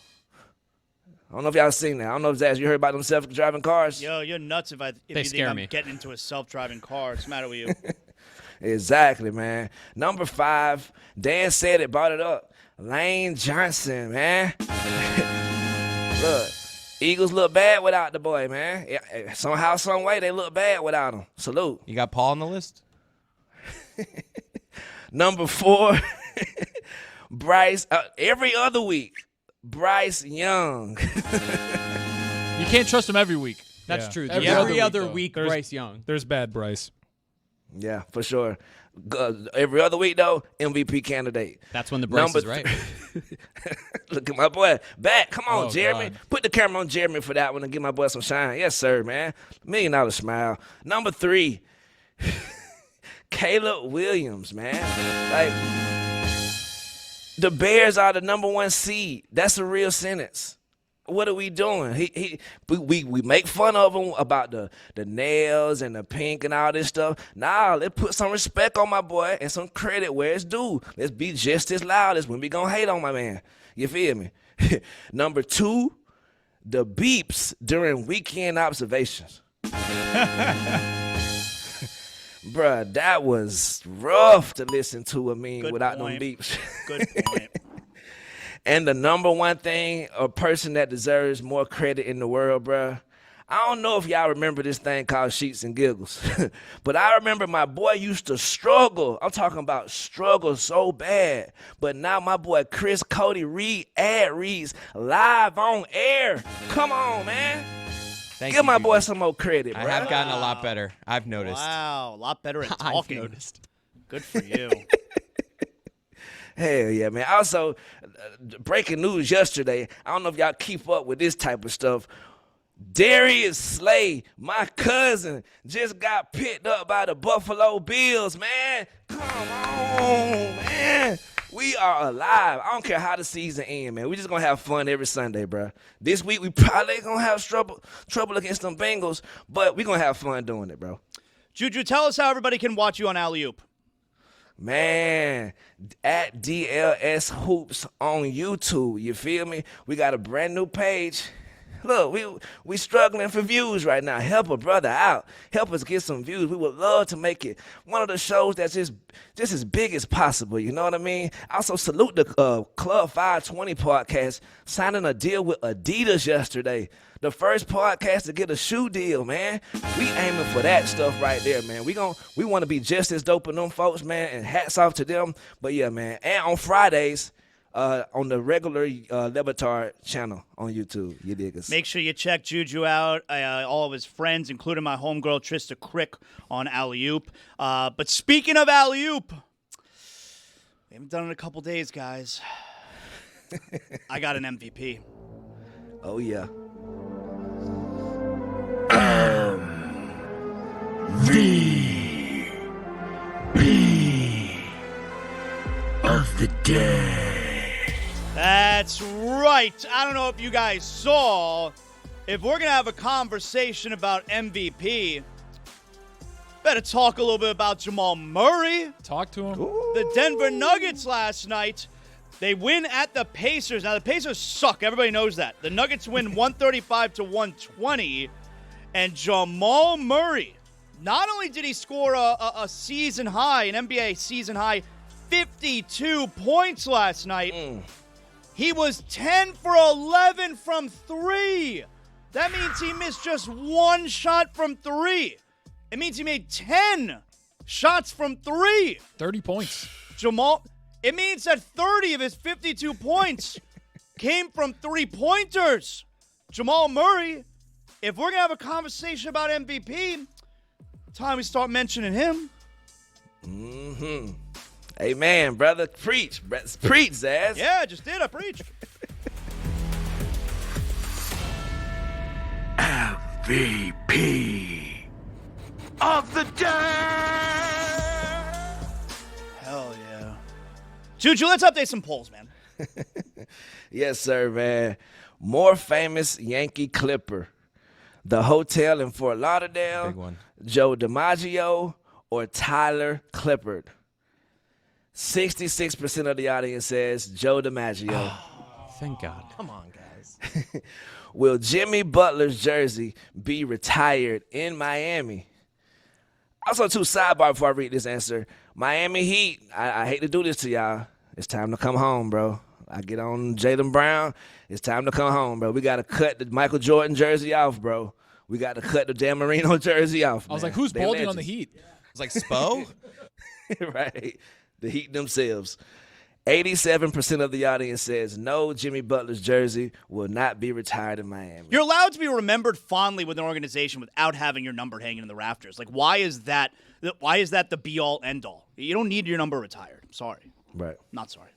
I don't know if y'all seen that. I don't know if Zaz, you heard about them self-driving cars? Yo, you're nuts if you think I'm getting into a self-driving car. What's the matter with you? Exactly, man. Number 5, Dan said it, brought it up. Lane Johnson, man. Look, Eagles look bad without the boy, man. Somehow, some way, they look bad without him. Salute. You got Paul on the list? Number 4, Bryce. Every other week, Bryce Young. You can't trust him every week. That's true. Every other week, Bryce Young. There's bad Bryce. Yeah, for sure. Every other week, though, MVP candidate. That's when the Bryce is right. Look at my boy. Back. Come on, Oh, Jeremy. God. Put the camera on Jeremy for that one and give my boy some shine. Yes, sir, man. $1 million smile. Number 3, Caleb Williams, man. Like, the Bears are the number 1 seed. That's a real sentence. What are we doing? We make fun of him about the nails and the pink and all this stuff. Nah, let's put some respect on my boy and some credit where it's due. Let's be just as loud as when we gonna hate on my man. You feel me? Number 2, the beeps during weekend observations. Bruh, that was rough to listen to, without them beeps. Good point. And the number 1 thing, a person that deserves more credit in the world, bruh. I don't know if y'all remember this thing called Sheets and Giggles, but I remember my boy used to struggle. I'm talking about struggle so bad. But now my boy Chris Cody reads live on air. Come on, man. Give my boy some more credit, bruh. I have gotten a lot better. I've noticed. Wow, a lot better at I've talking. noticed. Good for you. Hell yeah, man. Also, breaking news yesterday. I don't know if y'all keep up with this type of stuff. Darius Slay, my cousin, just got picked up by the Buffalo Bills, man. Come on, man. We are alive. I don't care how the season ends, man. We just going to have fun every Sunday, bro. This week, we probably going to have trouble against them Bengals, but we going to have fun doing it, bro. Juju, tell us how everybody can watch you on Alley-Oop. Man, at DLS Hoops on YouTube, you feel me? We got a brand new page. Look, we struggling for views right now. Help a brother out. Help us get some views. We would love to make it one of the shows that's just as big as possible. You know what I mean? Also, salute the Club 520 podcast signing a deal with Adidas yesterday. The first podcast to get a shoe deal, man. We aiming for that stuff right there, man. We want to be just as dope as them folks, man, and hats off to them. But yeah, man. And on Fridays, on the regular Le Batard channel on YouTube. You dig us? Make sure you check Juju out, all of his friends, including my homegirl Trista Crick on Alley-Oop. But speaking of Alley-Oop, we haven't done it in a couple days, guys. I got an MVP. Oh, yeah. MVP of the day. That's right. I don't know if you guys saw. If we're going to have a conversation about MVP, better talk a little bit about Jamal Murray. Talk to him. The Denver Nuggets last night, they win at the Pacers. Now, the Pacers suck. Everybody knows that. The Nuggets win 135-120. And Jamal Murray, not only did he score a season high, an NBA season high, 52 points last night, he was 10 for 11 from 3. That means he missed just one shot from 3. It means he made 10 shots from 3. 30 points. Jamal, it means that 30 of his 52 points came from 3-pointers. Jamal Murray, if we're going to have a conversation about MVP, time we start mentioning him. Mm-hmm. Amen, brother. Preach. Preach, Zaz. Yeah, I just did. I preached. MVP of the day. Juju, let's update some polls, man. Yes, sir, man. More famous Yankee Clipper. The hotel in Fort Lauderdale, Big one. Joe DiMaggio, or Tyler Clippard. 66% of the audience says Joe DiMaggio. Thank God. Come on, guys. Will Jimmy Butler's jersey be retired in Miami? Also, too, sidebar before I read this answer. Miami Heat, I hate to do this to y'all. It's time to come home, bro. I get on Jaylen Brown. It's time to come home, bro. We got to cut the Michael Jordan jersey off, bro. We got to cut the Dan Marino jersey off, I was man. like, who's They balding on the legends. Heat? It's like Spo. Right. The Heat themselves. 87% of the audience says no, Jimmy Butler's jersey will not be retired in Miami. You're allowed to be remembered fondly with an organization without having your number hanging in the rafters. Like, why is that the be-all, end-all? You don't need your number retired. Sorry. Right. Not sorry.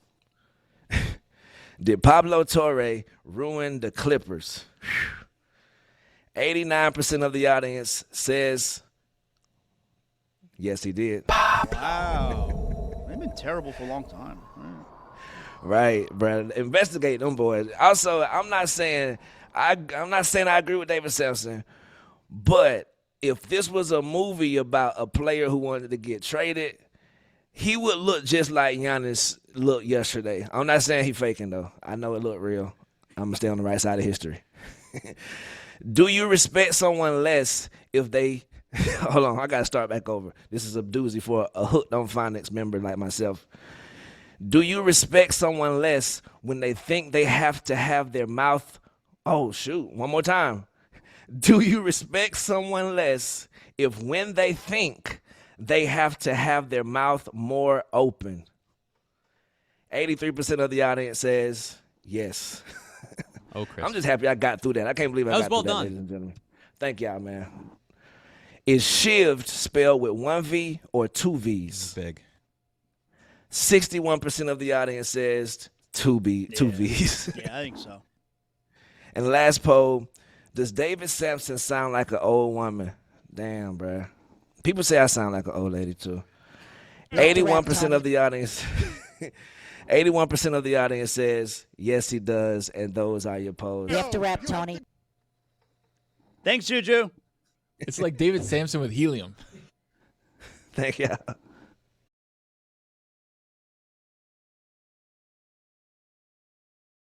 Did Pablo Torre ruin the Clippers? 89% of the audience says yes, he did. Wow. They've been terrible for a long time. Right, bro. Investigate them boys. Also, I'm not saying I agree with David Samson, but if this was a movie about a player who wanted to get traded, he would look just like Giannis looked yesterday. I'm not saying he faking though. I know it looked real. I'm gonna stay on the right side of history. Do you respect someone less if they hold on, I gotta start back over. This is a doozy for a hooked on phonics member like myself. Do you respect someone less when they think they have to have their mouth? Oh, shoot. One more time. Do you respect someone less if when they think they have to have their mouth more open? 83% of the audience says yes. Oh, Chris. I'm just happy I got through that. I can't believe I That was got well through that, done. ladies and gentlemen. Thank y'all, man. Is shivved spelled with one V or two V's? Big. 61% of the audience says two V's. Yeah, I think so. And last poll, does David Samson sound like an old woman? Damn, bruh. People say I sound like an old lady too. 81% of the audience 81% of the audience says yes he does, and those are your polls. You have to rap, Tony. Thanks, Juju. It's like David Samson with helium. Thank you.